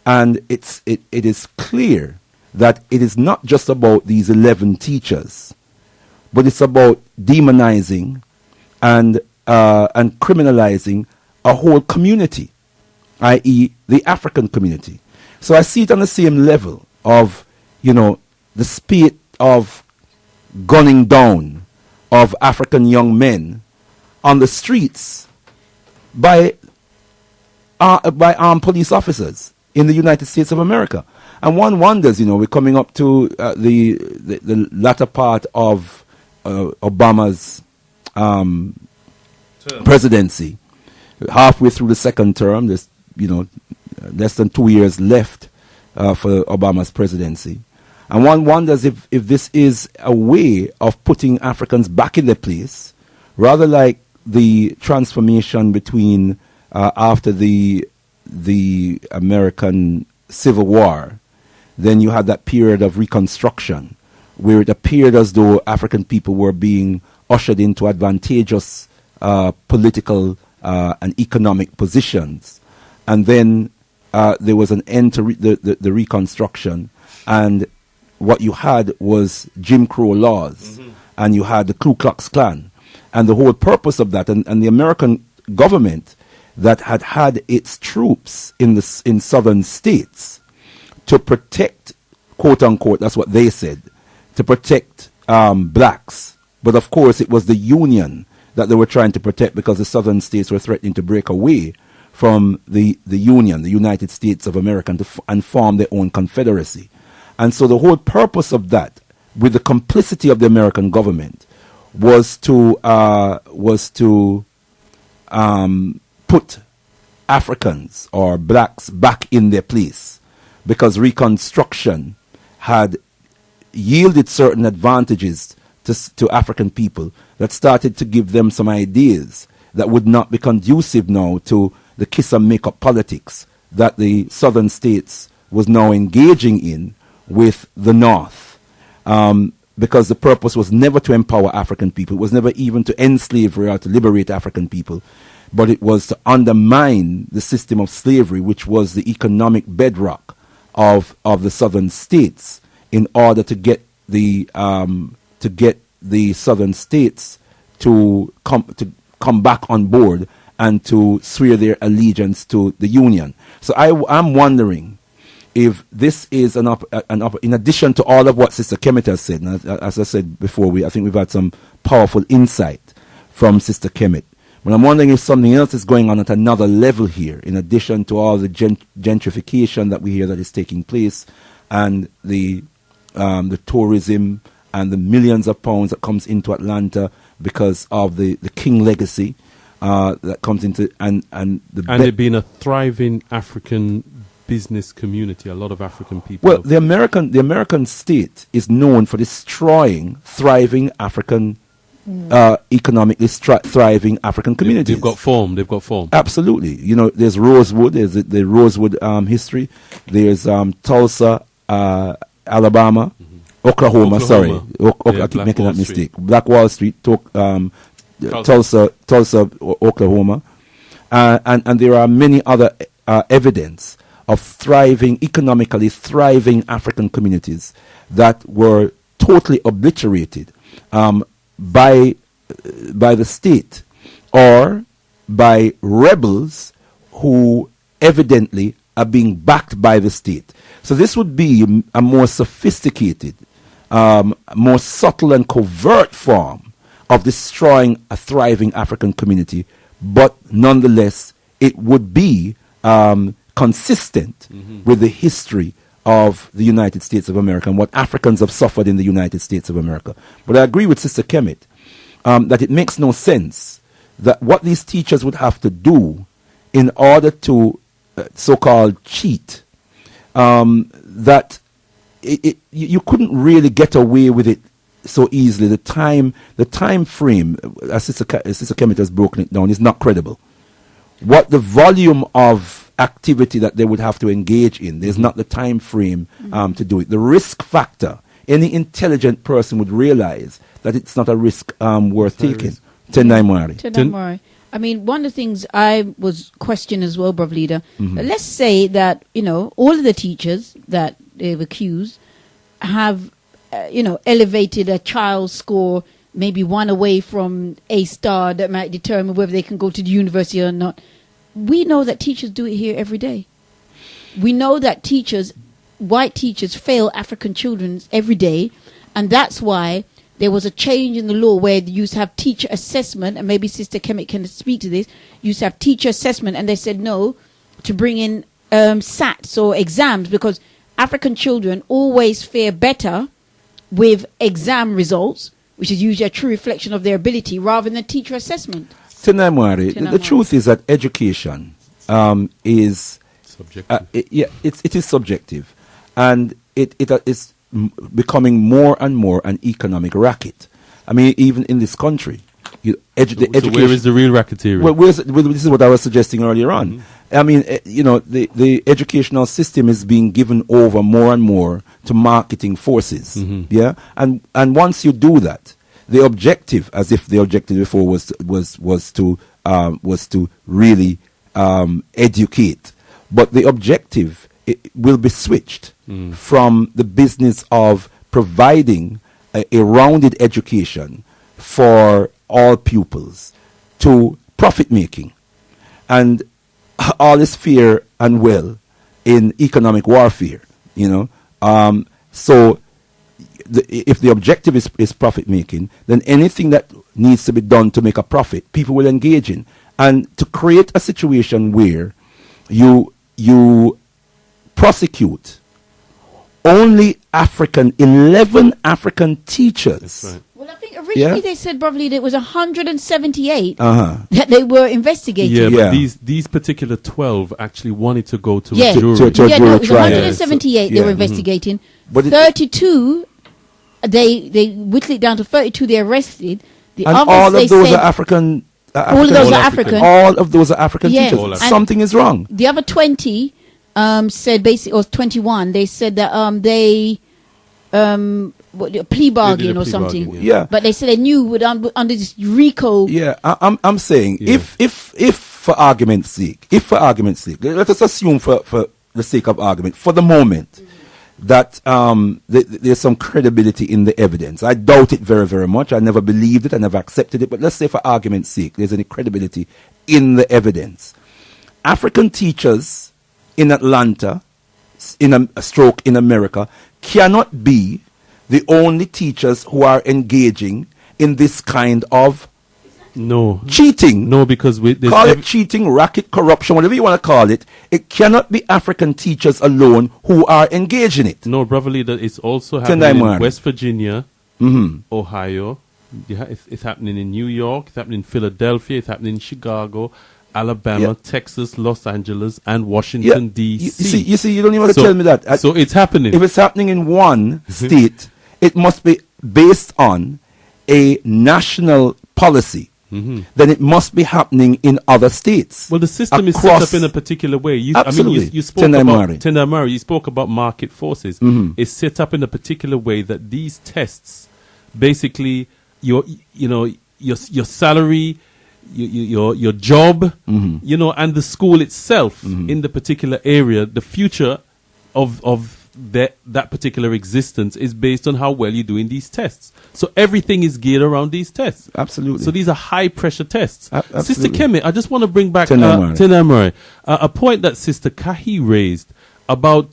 And it is clear that it is not just about these 11 teachers, but it's about demonizing and criminalizing a whole community, i.e. the African community. So I see it on the same level of, the spate of gunning down of African young men on the streets by armed police officers in the United States of America. And one wonders, we're coming up to the latter part of Obama's presidency, halfway through the second term. There's less than 2 years left for Obama's presidency. And one wonders if this is a way of putting Africans back in their place, rather like the transformation between after the American Civil War. Then you had that period of Reconstruction, where it appeared as though African people were being ushered into advantageous political and economic positions. And then there was an end to the Reconstruction, and what you had was Jim Crow laws, and you had the Ku Klux Klan. And the whole purpose of that, and the American government that had its troops in southern states to protect, quote unquote, that's what they said, to protect blacks. But of course it was the Union that they were trying to protect, because the southern states were threatening to break away from the Union, the United States of America, and form their own confederacy. And so the whole purpose of that, with the complicity of the American government, was to put Africans or blacks back in their place, because Reconstruction had yielded certain advantages to African people that started to give them some ideas that would not be conducive now to the kiss and make up politics that the southern states was now engaging in with the North, because the purpose was never to empower African people. It was never even to end slavery or to liberate African people, but it was to undermine the system of slavery, which was the economic bedrock of the southern states, in order to get the southern states to come back on board and to swear their allegiance to the Union. So I'm wondering if this is in addition to all of what Sister Kemet has said, and as I said before, I think we've had some powerful insight from Sister Kemet. But I'm wondering if something else is going on at another level here, in addition to all the gentrification that we hear that is taking place, and the tourism and the millions of pounds that comes into Atlanta because of the King legacy that comes into and it being a thriving African business community, a lot of African people. Well, the American state is known for destroying thriving African, economically thriving African communities. They've got form. Absolutely. You know, there's Rosewood. There's the Rosewood history. There's Tulsa, Alabama, Oklahoma. Sorry, I keep making that mistake. Black Wall Street, Tulsa, Oklahoma, and there are many other evidence of economically thriving African communities that were totally obliterated by the state or by rebels who evidently are being backed by the state. So this would be a more sophisticated, more subtle and covert form of destroying a thriving African community, but nonetheless it would be consistent with the history of the United States of America and what Africans have suffered in the United States of America. But I agree with Sister Kemet that it makes no sense that what these teachers would have to do in order to so-called cheat, that you couldn't really get away with it so easily. The time frame, as Sister Kemet has broken it down, is not credible. What the volume of activity that they would have to engage in, there's not the time frame to do it. The risk factor, any intelligent person would realize that it's not a risk worth taking. Tendai Mwari. I mean, one of the things I was questioning as well, Brother Leader, let's say that, all of the teachers that they've accused have, elevated a child's score maybe one away from a star that might determine whether they can go to the university or not. We know that teachers do it here every day. We know that white teachers fail African children every day, and that's why there was a change in the law where you used to have teacher assessment, and maybe Sister Kemet can speak to this. You used to have teacher assessment, and they said no to bring in SATs or exams, because African children always fare better with exam results, which is usually a true reflection of their ability, rather than teacher assessment. The truth is that education is subjective. It is subjective, and it is becoming more and more an economic racket. I mean, even in this country, the education. Where is the real racketeering? Well, this is what I was suggesting earlier on. I mean, the educational system is being given over more and more to marketing forces. Yeah, and once you do that, the objective, as if the objective before was to really educate, but the objective will be switched from the business of providing a rounded education for all pupils to profit making, and all is fair and well in economic warfare. So if the objective is profit making, then anything that needs to be done to make a profit, people will engage in. And to create a situation where you prosecute only 11 African teachers. That's right. Well, I think originally they said, Brother Leader, it was 178 that they were investigating. Yeah, but these particular 12 actually wanted to go to a jury. It was 178 they were investigating. But 32, they whittled it down to 32 they arrested. The and others, all of those are African. All of those are African. All of those are African Yeah. teachers. Something is wrong. The other 20 said basically, or 21, they said that they plea bargain or something. Bargain, Yeah. But they said they knew under this RICO. Yeah, I'm saying if for argument's sake, let us assume for the sake of argument, for the moment, that there's some credibility in the evidence. I doubt it very, very much. I never believed it. I never accepted it. But let's say for argument's sake, there's any credibility in the evidence. African teachers in Atlanta, in America, cannot be the only teachers who are engaging in this kind of cheating. No, because call it cheating, racket, corruption, whatever you want to call it. It cannot be African teachers alone who are engaged in it. No, brother leader, it's also happening in West Virginia, Ohio. It's happening in New York. It's happening in Philadelphia. It's happening in Chicago, Alabama, Texas, Los Angeles, and Washington, D.C. You see, you don't even have to tell me that. So it's happening. If it's happening in one state, it must be based on a national policy. Then it must be happening in other states. Well, the system is set up in a particular way. Absolutely. You spoke about Tendai Murray. You spoke about market forces. It's set up in a particular way that these tests, basically, your salary, your job, and the school itself in the particular area, the future of that particular existence is based on how well you do in these tests. So everything is geared around these tests. Absolutely. So these are high pressure tests. Absolutely. Sister Kemi, I just want to bring back Tendai Murray, a point that Sister Kahi raised about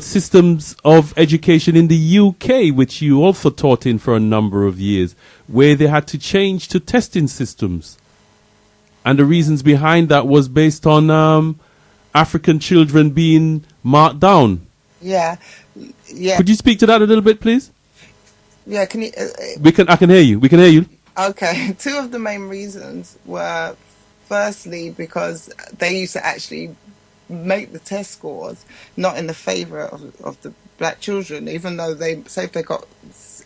systems of education in the UK, which you also taught in for a number of years, where they had to change to testing systems. And the reasons behind that was based on African children being marked down. Yeah. Could you speak to that a little bit, please? Yeah, can you... I can hear you. We can hear you. Okay. Two of the main reasons were, firstly, because they used to actually make the test scores not in the favour of the black children, even though they say if they got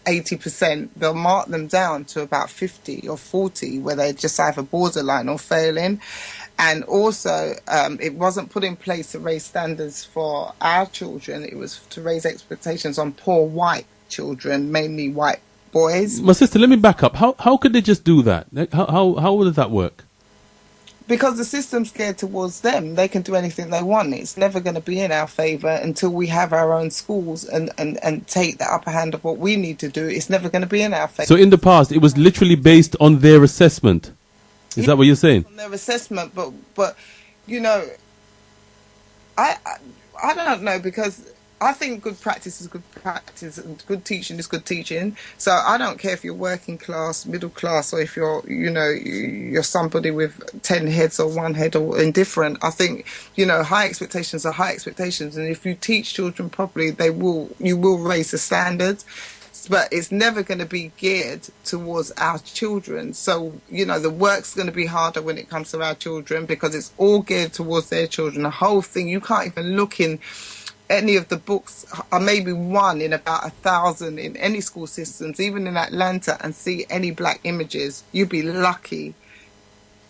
80%, they'll mark them down to about 50 or 40, where they're just either borderline or failing. And also, it wasn't put in place to raise standards for our children. It was to raise expectations on poor white children, mainly white boys. My sister, let me back up. How could they just do that? How would that work? Because the system's geared towards them. They can do anything they want. It's never going to be in our favour until we have our own schools and take the upper hand of what we need to do. It's never going to be in our favour. So in the past, it was literally based on their assessment. Is that what you're saying? On their assessment, but I don't know, because I think good practice is good practice and good teaching is good teaching. So I don't care if you're working class, middle class, or if you're somebody with 10 heads or 1 head or indifferent. I think, high expectations are high expectations. And if you teach children properly, you will raise the standards. But it's never going to be geared towards our children. So, the work's going to be harder when it comes to our children, because it's all geared towards their children. The whole thing, you can't even look in any of the books, or maybe one in about 1,000 in any school systems, even in Atlanta, and see any black images. You'd be lucky.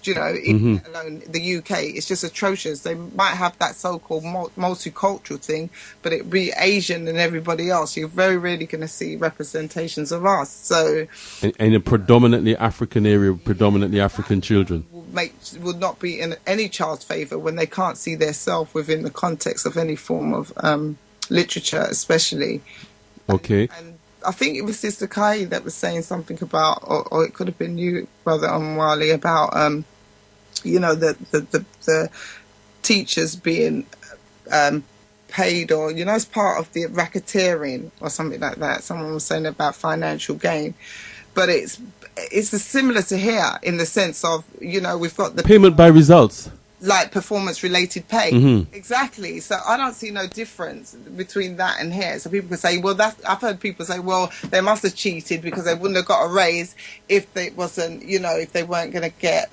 Even alone the UK, it's just atrocious. They might have that so-called multicultural thing, but it'd be Asian and everybody else. You're very rarely going to see representations of us. So, in a predominantly African area, predominantly African children would not be in any child's favour when they can't see their self within the context of any form of literature, especially. Okay. And I think it was Sister Kai that was saying something about, or it could have been you, Brother Omwali, about the teachers being paid, or as part of the racketeering or something like that. Someone was saying about financial gain, but it's similar to here in the sense of we've got the payment by results, like performance-related pay. Exactly. So I don't see no difference between that and here. So people can say, well, I've heard people say, well, they must have cheated because they wouldn't have got a raise if they wasn't, if they weren't going to get,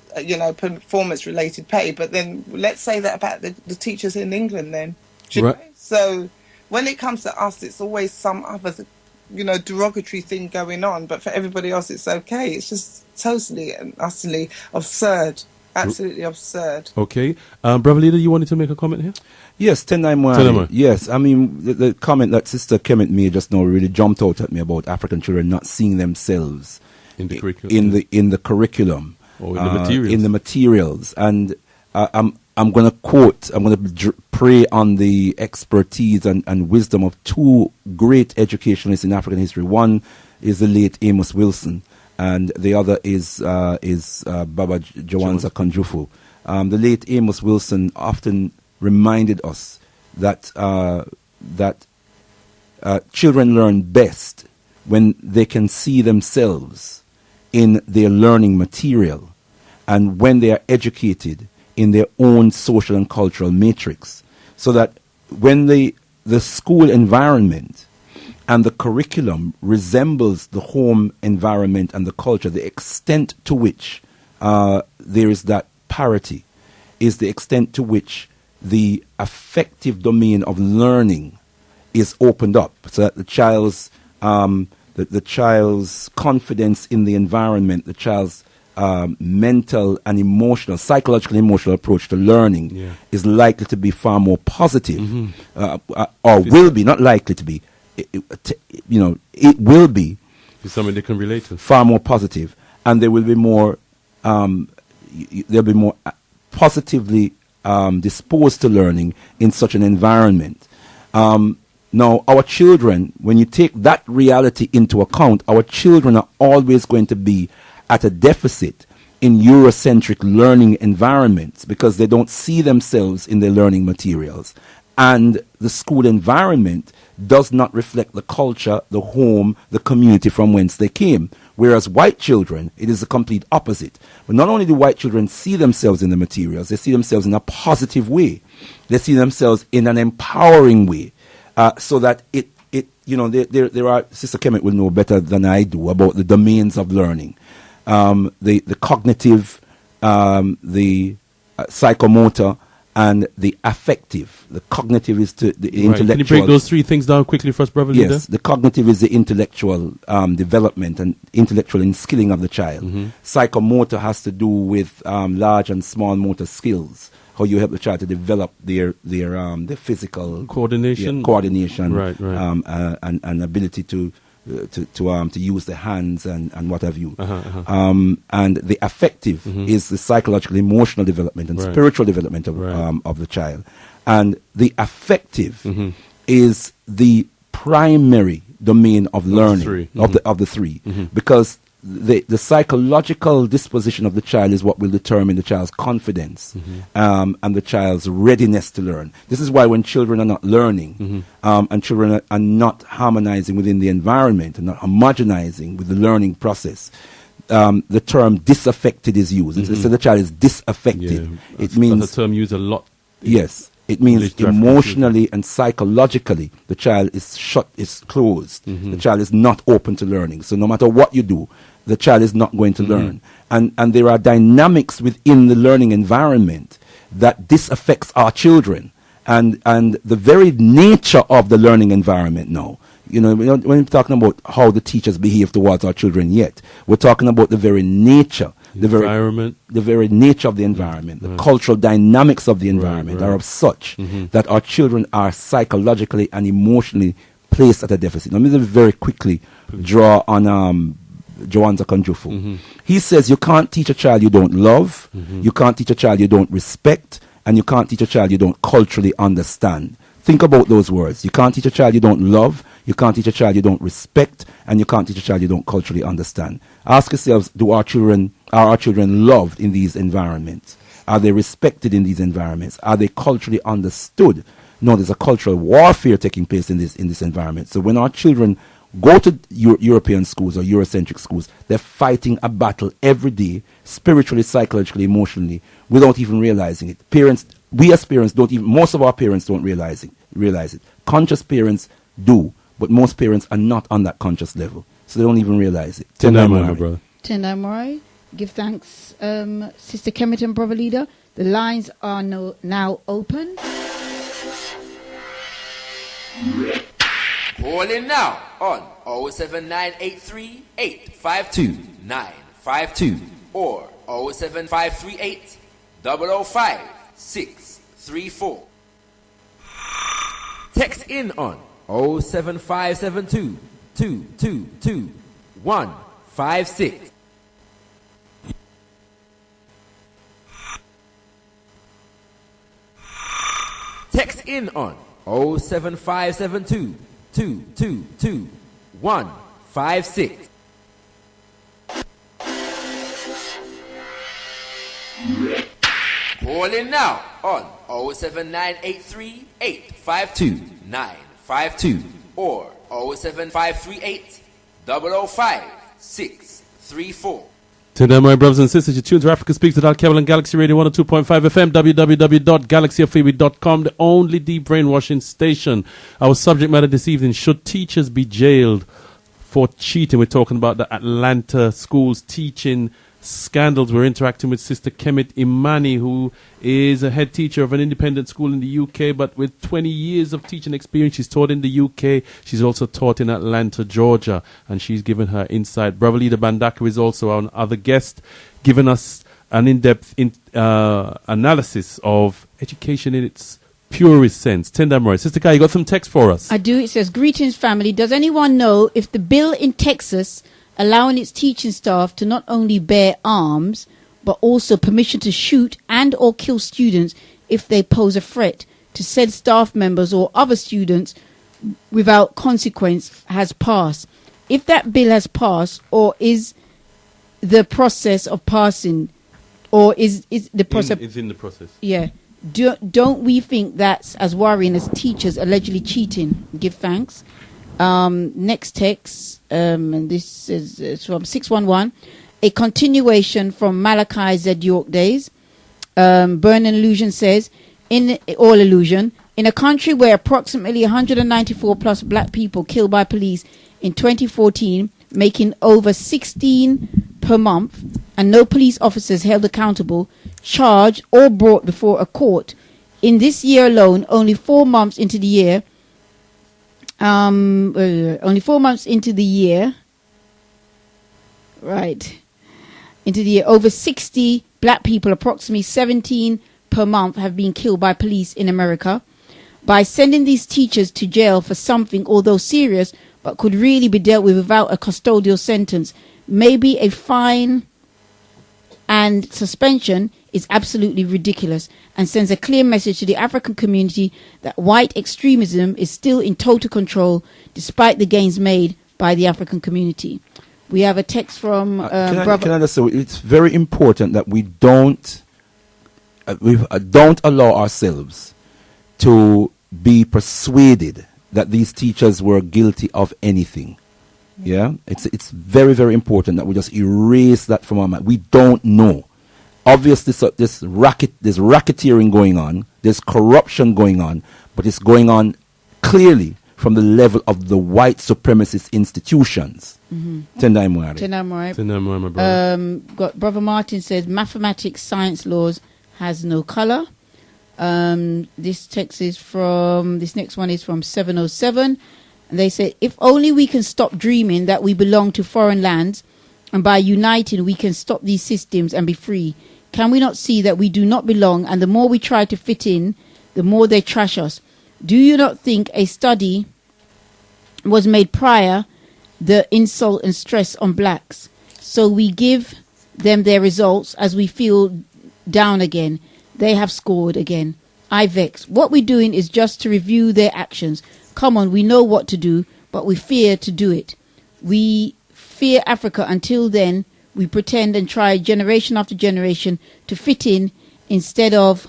performance-related pay. But then let's say that about the teachers in England then. Do you know? So when it comes to us, it's always some other, derogatory thing going on. But for everybody else, it's okay. It's just totally and utterly absurd. Absolutely absurd. Okay. Brother Leader, you wanted to make a comment here? Yes, Tendai Murray. Yes, I mean, the comment that Sister Kemet made just now really jumped out at me about African children not seeing themselves in the curriculum, in the curriculum, or in the materials. In the materials. And I'm going to pray on the expertise and wisdom of two great educationalists in African history. One is the late Amos Wilson, and the other is Baba Jawanza Kanjufu. The late Amos Wilson often reminded us that children learn best when they can see themselves in their learning material and when they are educated in their own social and cultural matrix, so that when the school environment and the curriculum resembles the home environment and the culture, the extent to which there is that parity is the extent to which the affective domain of learning is opened up, so that the child's confidence in the environment, the child's mental and emotional, psychological emotional approach to learning is likely to be far more positive, or will be, not likely to be. It will be. It's something they can relate to. Far more positive, and there will be more. They'll be more positively disposed to learning in such an environment. Now, our children, when you take that reality into account, our children are always going to be at a deficit in Eurocentric learning environments because they don't see themselves in their learning materials. And the school environment does not reflect the culture, the home, the community from whence they came. Whereas white children, it is the complete opposite. But not only do white children see themselves in the materials, they see themselves in a positive way. They see themselves in an empowering way. So that there are, Sister Kemet will know better than I do about the domains of learning. The cognitive, the psychomotor, and the affective. The cognitive is the intellectual. Can you break those three things down quickly for us, Brother Leader? Yes, the cognitive is the intellectual development and intellectual inskilling of the child. Psychomotor has to do with large and small motor skills. How you help the child to develop their physical coordination, right. And ability to use the hands and what have you. And the affective is the psychological, emotional development and spiritual development of the child. And the affective is the primary domain of learning of the three, because the psychological disposition of the child is what will determine the child's confidence and the child's readiness to learn. This is why when children are not learning and children are not harmonizing within the environment and not homogenizing with the learning process, the term disaffected is used. So the child is disaffected. It means that's a term used a lot. Yes. It means emotionally and psychologically the child is shut, is closed. The child is not open to learning. So no matter what you do, the child is not going to learn. And there are dynamics within the learning environment that disaffects our children. And the very nature of the learning environment now, when we're talking about how the teachers behave towards our children yet, we're talking about the very nature. The very nature of the environment, the cultural dynamics of the environment are of such that our children are psychologically and emotionally placed at a deficit. Let me very quickly draw on Jawanza Kanjufu. He says you can't teach a child you don't love, you can't teach a child you don't respect, and you can't teach a child you don't culturally understand. Think about those words. You can't teach a child you don't love, you can't teach a child you don't respect, and you can't teach a child you don't culturally understand. Ask yourselves, are our children loved in these environments? Are they respected in these environments? Are they culturally understood? No, there's a cultural warfare taking place in this environment. So when our children go to European schools or Eurocentric schools, they're fighting a battle every day, spiritually, psychologically, emotionally, without even realizing it. We as parents most of our parents don't realize it. Conscious parents do, but most parents are not on that conscious level. So they don't even realize it. Tendai my brother. Tendai Morai. Give thanks, Sister Kemet and Brother Leader. The lines are now open. Call in now on 07983 852 952 or 07538 005 634. Text in on 07572 222 156. Text in on 07572 222 156. Call in now on 07983 852 952 or 07538 005 634. To them, my brothers and sisters, you tune to Africa Speaks with Alkebu-Lan Galaxy Radio 102.5 FM, www.galaxyfb.com, the only deep brainwashing station. Our subject matter this evening, should teachers be jailed for cheating? We're talking about the Atlanta schools teaching scandals. We're interacting with Sister Kemet Imani, who is a head teacher of an independent school in the UK, but with 20 years of teaching experience. She's taught in the UK. She's also taught in Atlanta, Georgia, and she's given her insight. Brother Leader Bandaka is also our other guest, giving us an in-depth analysis of education in its purest sense. Tenda Morris. Sister Kai, you got some text for us? I do. It says, greetings, family. Does anyone know if the bill in Texas allowing its teaching staff to not only bear arms, but also permission to shoot and or kill students if they pose a threat to said staff members or other students without consequence has passed? If that bill has passed, or is the process of passing, or is the process... It's in the process. Yeah. Don't we think that's as worrying as teachers allegedly cheating? Give thanks. Next text, and this is from 611, a continuation from Malachi Z. York days. Burn Illusion says, in a country where approximately 194 plus black people killed by police in 2014, making over 16 per month, and no police officers held accountable, charged, or brought before a court. In this year alone, only 4 months into the year, over 60 black people, approximately 17 per month, have been killed by police in America. By sending these teachers to jail for something, although serious, but could really be dealt with without a custodial sentence, maybe a fine and suspension, is absolutely ridiculous and sends a clear message to the African community that white extremism is still in total control despite the gains made by the African community. We have a text from Brother... Can I just say, it's very important that we don't allow ourselves to be persuaded that these teachers were guilty of anything. Yeah, it's very, very important that we just erase that from our mind. We don't know. Obviously, there's racketeering going on, there's corruption going on, but it's going on clearly from the level of the white supremacist institutions. Tendai Moare, my brother. Brother Martin says, mathematics, science, laws has no color. This next one is from 707. And they say, if only we can stop dreaming that we belong to foreign lands, and by uniting we can stop these systems and be free. Can we not see that we do not belong, and the more we try to fit in, the more they trash us? Do you not think a study was made prior the insult and stress on blacks? So we give them their results as we feel down again. They have scored again. I vex. What we're doing is just to review their actions. Come on, we know what to do, but we fear to do it. We fear Africa. Until then, we pretend and try generation after generation to fit in instead of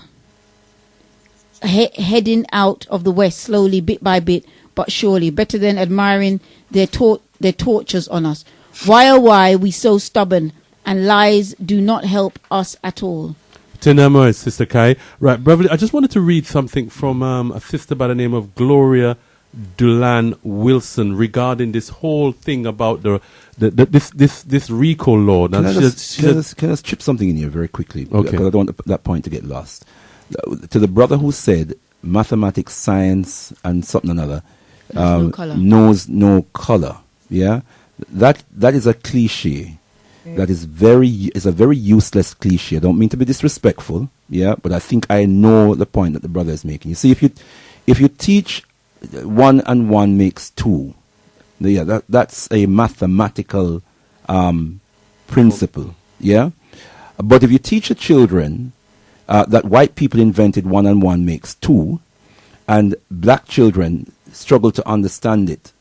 heading out of the West slowly, bit by bit, but surely. Better than admiring their tortures on us. Why are we so stubborn, and lies do not help us at all? Tenamo, Sister Kai. Right, brother, I just wanted to read something from a sister by the name of Gloria Dulan Wilson regarding this whole thing about this recall law. Now, can I just chip something in here very quickly? Okay. Because I don't want that point to get lost. To the brother who said mathematics, science, and something another knows no color. Yeah, that is a cliche. That is a very useless cliche. I don't mean to be disrespectful, yeah, but I think I know the point that the brother is making. You see, if you teach 1 and 1 makes 2, yeah, that's a mathematical principle, yeah. But if you teach the children that white people invented 1 and 1 makes 2, and black children struggle to understand it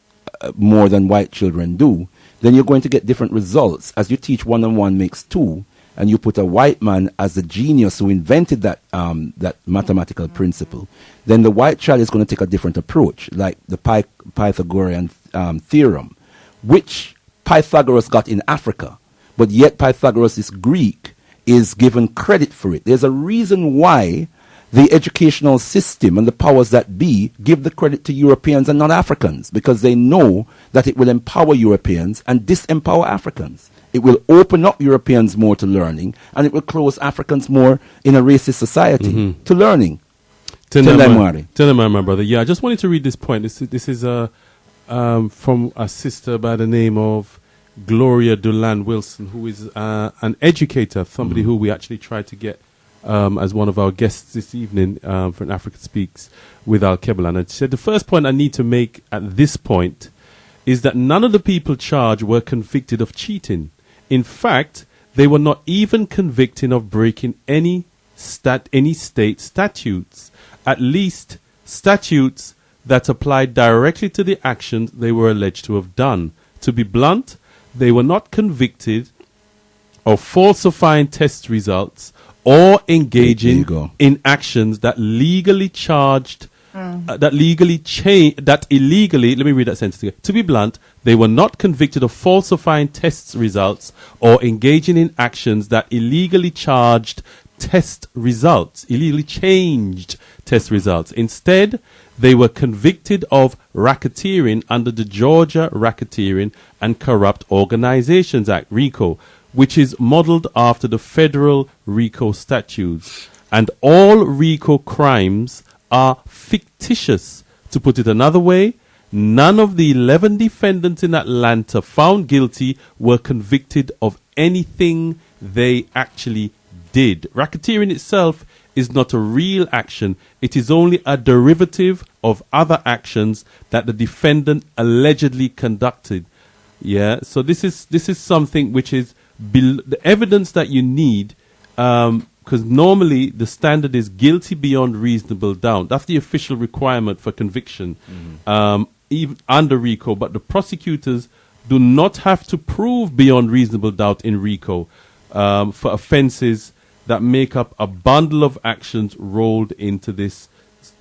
more than white children do, then you're going to get different results as you teach 1 and 1 makes 2, and you put a white man as the genius who invented that that mathematical principle, then the white child is going to take a different approach, like the Pythagorean theorem, which Pythagoras got in Africa, but yet Pythagoras is Greek, is given credit for it. There's a reason why the educational system and the powers that be give the credit to Europeans and not Africans, because they know that it will empower Europeans and disempower Africans. It will open up Europeans more to learning, and it will close Africans more in a racist society to learning. Tendai, my brother. Yeah, I just wanted to read this point. This is from a sister by the name of Gloria Dulan Wilson, who is an educator, somebody who we actually tried to get as one of our guests this evening for an Africa Speaks with Alkebu-Lan. And she said, the first point I need to make at this point is that none of the people charged were convicted of cheating. In fact, they were not even convicted of breaking any state statutes, at least statutes that applied directly to the actions they were alleged to have done. To be blunt, they were not convicted of falsifying test results or engaging in actions that illegally, let me read that sentence again. To be blunt, they were not convicted of falsifying test results or engaging in actions that illegally changed test results. Instead, they were convicted of racketeering under the Georgia Racketeering and Corrupt Organizations Act, RICO, which is modeled after the federal RICO statutes. And all RICO crimes are fictitious. To put it another way, none of the 11 defendants in Atlanta found guilty were convicted of anything they actually did. Racketeering itself is not a real action. It is only a derivative of other actions that the defendant allegedly conducted. Yeah, so this is something which is the evidence that you need, because normally the standard is guilty beyond reasonable doubt. That's the official requirement for conviction, even under RICO. But the prosecutors do not have to prove beyond reasonable doubt in RICO for offences that make up a bundle of actions rolled into this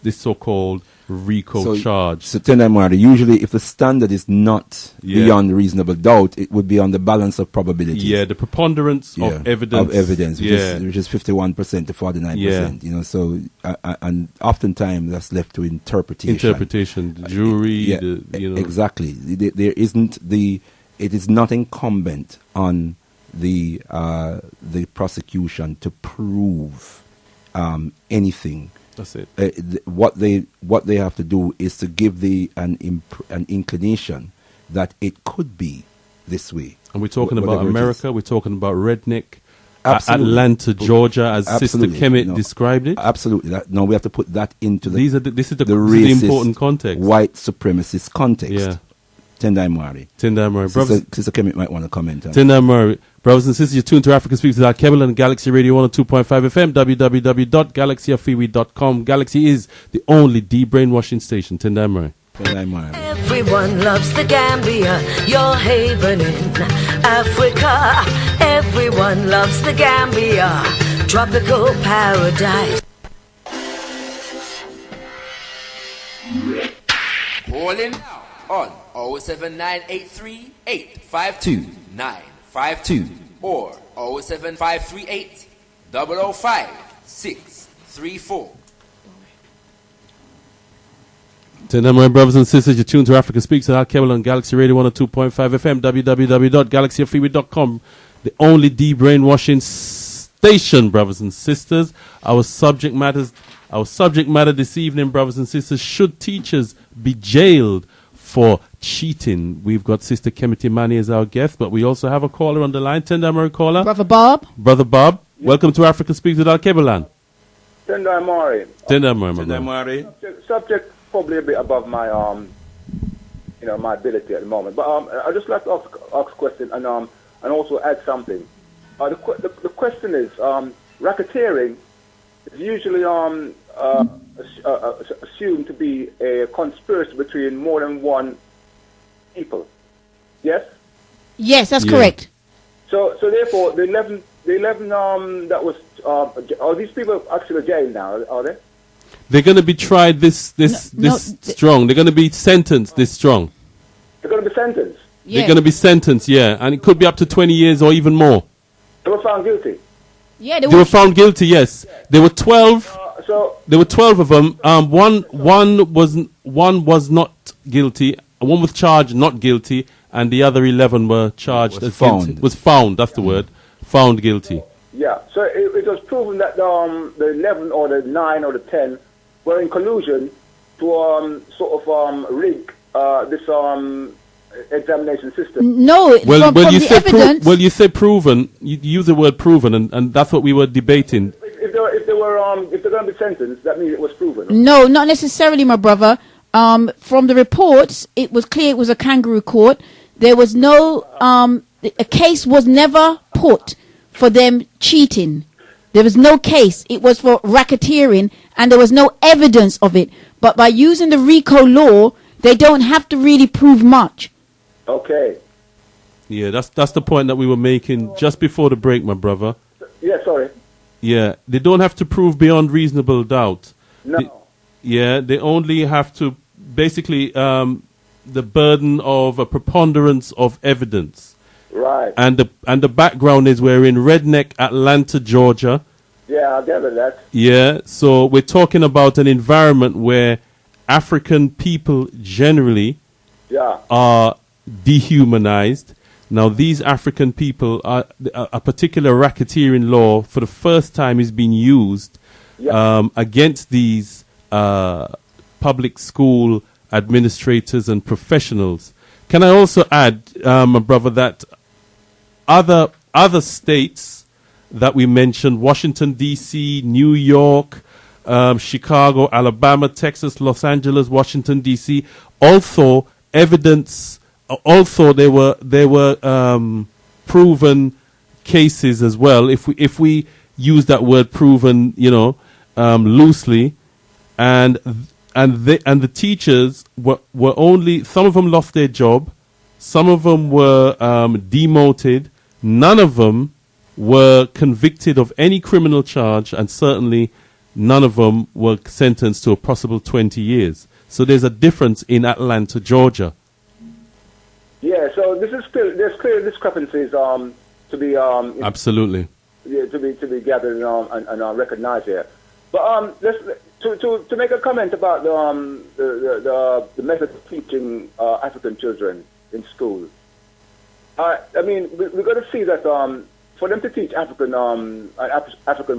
so-called RICO charge. So Tendai, usually if the standard is not beyond reasonable doubt, it would be on the balance of probability. Yeah, the preponderance of evidence. Which is 51% to 49%. You know, so and oftentimes that's left to interpretation. The jury. Exactly. There isn't it is not incumbent on the prosecution to prove anything. That's it. What they have to do is to give an inclination that it could be this way. And we're talking about America. We're talking about redneck, Atlanta, Georgia, as Sister Kemet described it. Absolutely. Now we have to put that into this is the racist, important context, white supremacist context. Yeah. Tendai Murray. Sister Kemet might want to comment on Tendai Murray. Brothers and sisters, you're tuned to Africa Speaks with Alkebu-Lan, Galaxy Radio 102.5 FM, www.galaxyafriwi.com. Galaxy is the only de-brainwashing station. Tendai Murray. Everyone loves the Gambia, your haven in Africa. Everyone loves the Gambia, tropical paradise. Calling on 07983 852 952 or 07538 005 634. Tendai, my brothers and sisters, you're tuned to Africa Speaks at Alkebu-Lan, Galaxy Radio 102.5 FM, www.galaxyafriwi.com, the only de-brainwashing station, brothers and sisters. Our subject matter this evening, brothers and sisters, should teachers be jailed for cheating? We've got Sister Kemet Mani as our guest, but we also have a caller on the line. Tendai Murray caller. Brother Bob. Welcome to Africa Speaks with Alkebu-Lan. Tendai Murray. Tendai Murray. Subject probably a bit above my my ability at the moment, but I'd just like to ask a question and also add something. The question is, racketeering is usually assumed to be a conspiracy between more than one people. Yes? Yes, that's correct. So therefore, the the 11 that was are these people actually jailed now? Are they? They're going to be tried this strong. They're going to be sentenced this strong. They're going to be sentenced. Yeah. They're going to be sentenced, yeah, and it could be up to 20 years or even more. They were found guilty. Yeah, They were found guilty. Yes, there were 12. So There were 12 of them. One was not guilty. One was charged not guilty, and the other 11 were charged as guilty. Was found. That's the word. Found guilty. yeah, so it was proven that the 11 or the 9 or the 10 were in collusion to sort of rig this examination system. No, Well, from you the said evidence. you said proven. You use the word proven, and that's what we were debating. If they're going to be sentenced, that means it was proven. No, not necessarily, my brother. From the reports, it was clear it was a kangaroo court. There was no, a case was never put for them cheating. There was no case. It was for racketeering, and there was no evidence of it. But by using the RICO law, they don't have to really prove much. Okay. Yeah, that's the point that we were making just before the break, my brother. Yeah, sorry. Yeah, they don't have to prove beyond reasonable doubt. No. They only have to basically the burden of a preponderance of evidence. Right. And the background is we're in redneck Atlanta, Georgia. Yeah, I gather that. Yeah, so we're talking about an environment where African people generally are dehumanized. Now, these African people, a particular racketeering law for the first time is being used against these public school administrators and professionals. Can I also add, my brother, that other states that we mentioned, Washington, D.C., New York, Chicago, Alabama, Texas, Los Angeles, Washington, D.C., also evidence, also there were proven cases as well. If we use that word proven, loosely, and the teachers were only, some of them lost their job, some of them were demoted, none of them were convicted of any criminal charge, and certainly none of them were sentenced to a possible 20 years. So there's a difference in Atlanta, Georgia. Yeah, so there's clear discrepancies to be absolutely to be gathered and recognized here. But to make a comment about the method of teaching African children in school. I mean, we're going to see that for them to teach African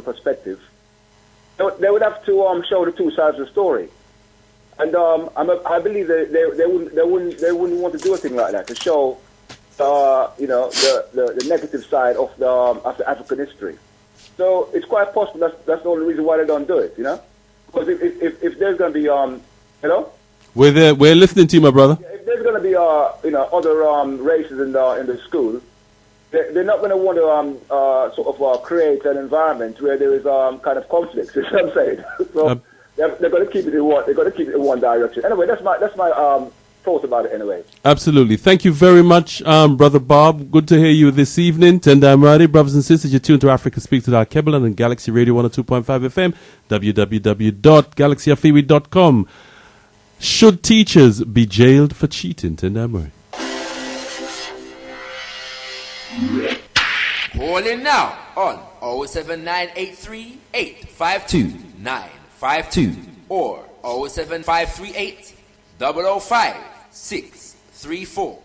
perspective, they would have to show the two sides of the story. And I believe they wouldn't want to do a thing like that, to show the negative side of the African history. So it's quite possible that's the only reason why they don't do it, Because if there's going to be we're listening to you, my brother. If there's going to be other races in the school, they're not going to want to sort of create an environment where there is kind of conflict. You know what I'm saying? So they're going to keep it in one. They're going to keep it in one direction. Anyway, that's my thoughts about it. Anyway. Absolutely. Thank you very much, Brother Bob. Good to hear you this evening. Tendai Muradi, brothers and sisters, you're tuned to Africa Speaks with Alkebu-Lan and Galaxy Radio 102.5 FM, www.galaxyafiwi.com. Should teachers be jailed for cheating? Tendai Muradi. Call in now on 07983 852 952 or 07538 005 634.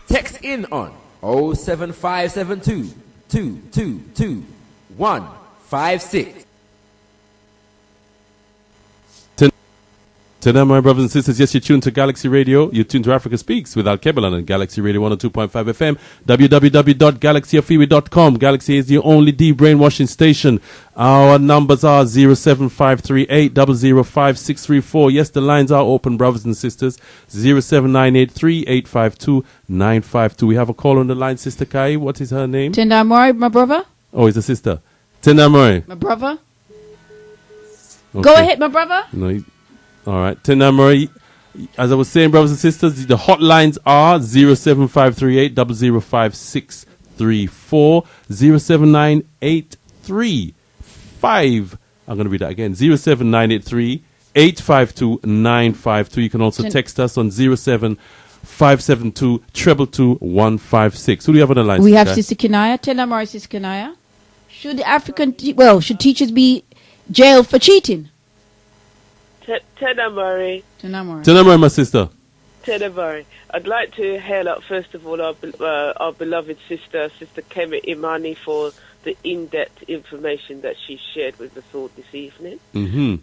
Text in on 07572 222 156. Today, my brothers and sisters, yes, you're tuned to Galaxy Radio. You're tuned to Africa Speaks with Alkebu-Lan and Galaxy Radio 102.5 FM, www.galaxyafiwi.com. Galaxy is the only de-brainwashing station. Our numbers are 07538 005 634. Yes, the lines are open, brothers and sisters. 07983 852 952. We have a call on the line, Sister Kai. What is her name? Tendai Murray, my brother. Oh, it's a sister. Tendai Murray. My brother. Okay. Go ahead, my brother. No, all right. Tendai Murray, as I was saying, brothers and sisters, the hotlines are 07538 005 934 07983 5. I'm going to read that again. 07983 852 952. You can also text us on 07572 222 156. Who do you have on the line? We have Sister Kinaya. Tell them our Sister Kinaya. Should should teachers be jailed for cheating? Tenamari. Tenamari, my sister. Tenamari. I'd like to hail up, first of all, our beloved sister, Sister Kemet Imani, for the in-depth information that she shared with us all this evening. Mm-hmm.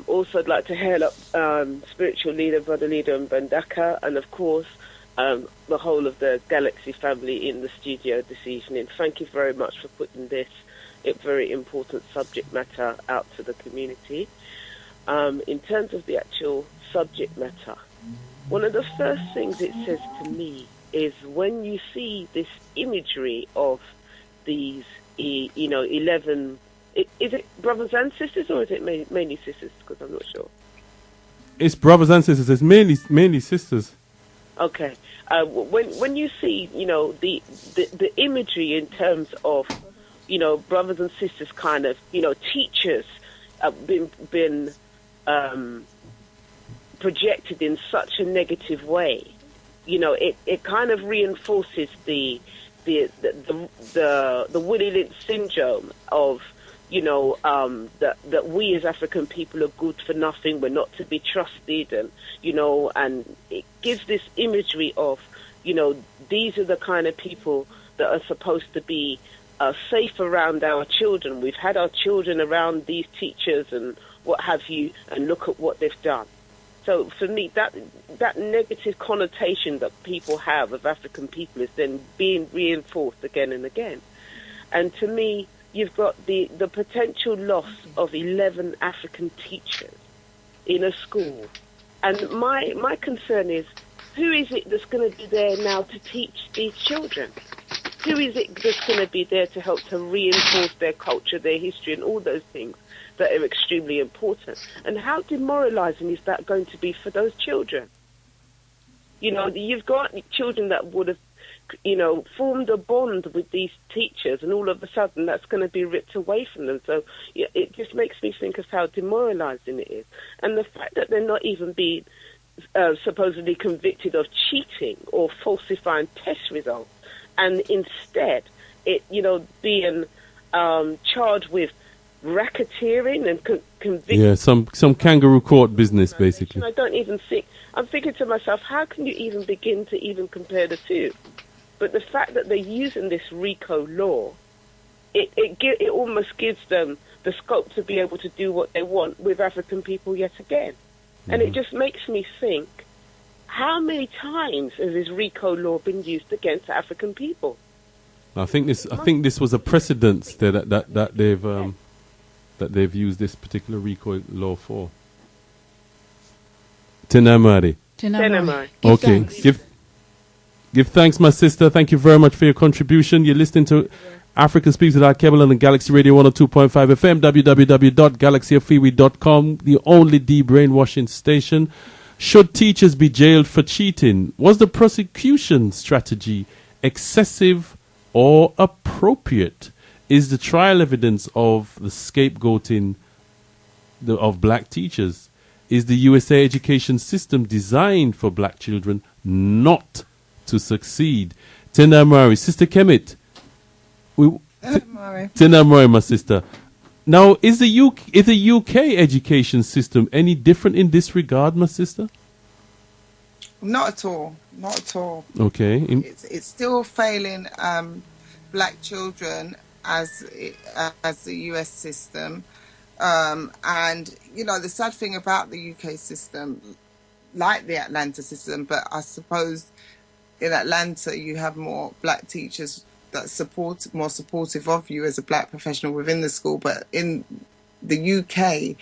Also, I'd like to hail up spiritual leader, Brother Leader Mbandaka, and of course, the whole of the Galaxy family in the studio this evening. Thank you very much for putting this very important subject matter out to the community. In terms of the actual subject matter, one of the first things it says to me is when you see this imagery of these, 11, is it brothers and sisters or is it mainly sisters? Because I'm not sure. It's brothers and sisters. It's mainly sisters. Okay. When you see, the imagery in terms of, brothers and sisters kind of, teachers been projected in such a negative way, it kind of reinforces the Willie Lynch syndrome of, that we as African people are good for nothing, we're not to be trusted, and and it gives this imagery of, these are the kind of people that are supposed to be safe around our children. We've had our children around these teachers and what have you, and look at what they've done. So for me, that negative connotation that people have of African people is then being reinforced again and again. And to me, you've got the potential loss of 11 African teachers in a school. And my concern is, who is it that's going to be there now to teach these children? Who is it that's going to be there to help to reinforce their culture, their history, and all those things that are extremely important? And how demoralizing is that going to be for those children? You've got children that would have, formed a bond with these teachers, and all of a sudden that's going to be ripped away from them. So it just makes me think of how demoralizing it is. And the fact that they're not even being supposedly convicted of cheating or falsifying test results, and instead it, being charged with racketeering and conviction. Yeah, some kangaroo court business, basically. I don't even think. I'm thinking to myself, how can you even begin to even compare the two? But the fact that they're using this RICO law, it almost gives them the scope to be able to do what they want with African people yet again. Mm-hmm. And it just makes me think, how many times has this RICO law been used against African people? I think this was a precedent that they've used this particular RICO law for. Tenamari. Okay. Give thanks, my sister. Thank you very much for your contribution. You're listening to Africa Speaks with Alkebu-Lan and Galaxy Radio 102.5 FM, www.galaxyfreeway.com, the only de-brainwashing station. Should teachers be jailed for cheating? Was the prosecution strategy excessive or appropriate? Is the trial evidence of the scapegoating of black teachers? Is the USA education system designed for black children not to succeed? Tenamari, Sister Kemet. Tenamari, my sister. Now, is the UK education system any different in this regard, my sister? Not at all. Not at all. Okay. It's still failing black children as the US system. And, the sad thing about the UK system, like the Atlanta system, but I suppose in Atlanta you have more black teachers that more supportive of you as a black professional within the school. But in the UK,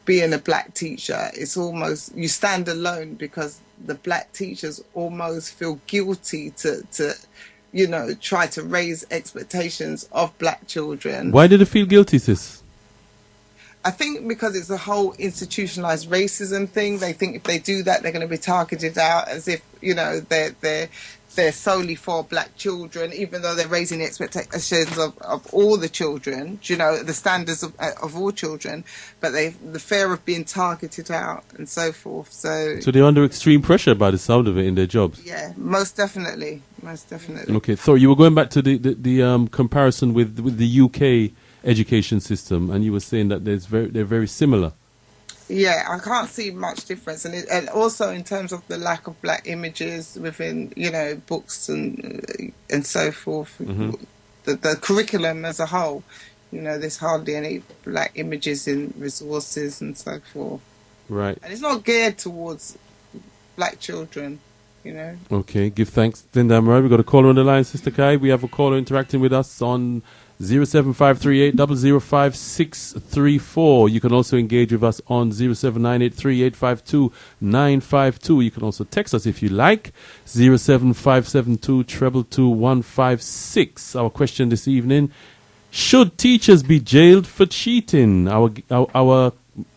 being a black teacher, it's almost, you stand alone because the black teachers almost feel guilty to try to raise expectations of black children. Why did they feel guilty, sis? I think because it's a whole institutionalized racism thing. They think if they do that, they're going to be targeted out as if, they're they're solely for black children, even though they're raising the expectations of all the children, the standards of all children, but the fear of being targeted out and so forth. So they're under extreme pressure by the sound of it in their jobs. Yeah, most definitely. Okay, so you were going back to the comparison with the UK education system, and you were saying that they're very similar. Yeah, I can't see much difference, and also in terms of the lack of black images within, books and so forth, the curriculum as a whole, there's hardly any black images in resources and so forth. Right. And it's not geared towards black children, Okay, give thanks, Linda Amroy. We've got a caller on the line, Sister Kai. We have a caller interacting with us on 07538 005634. You can also engage with us on 07983 952. You can also text us if you like. 07572 222 156. Our question this evening: should teachers be jailed for cheating?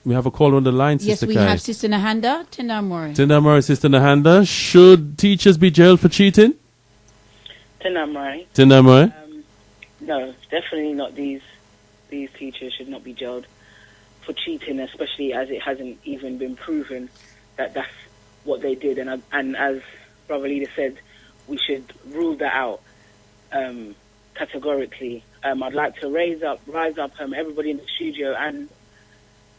We have a caller on the line, Sister Kai. Yes, we have Sister Nahanda Tendamore. Tendamore, Sister Nahanda. Should teachers be jailed for cheating? Tendamore. No, definitely not. These teachers should not be jailed for cheating, especially as it hasn't even been proven that that's what they did. And as Brother Leader said, we should rule that out categorically. I'd like to rise up everybody in the studio and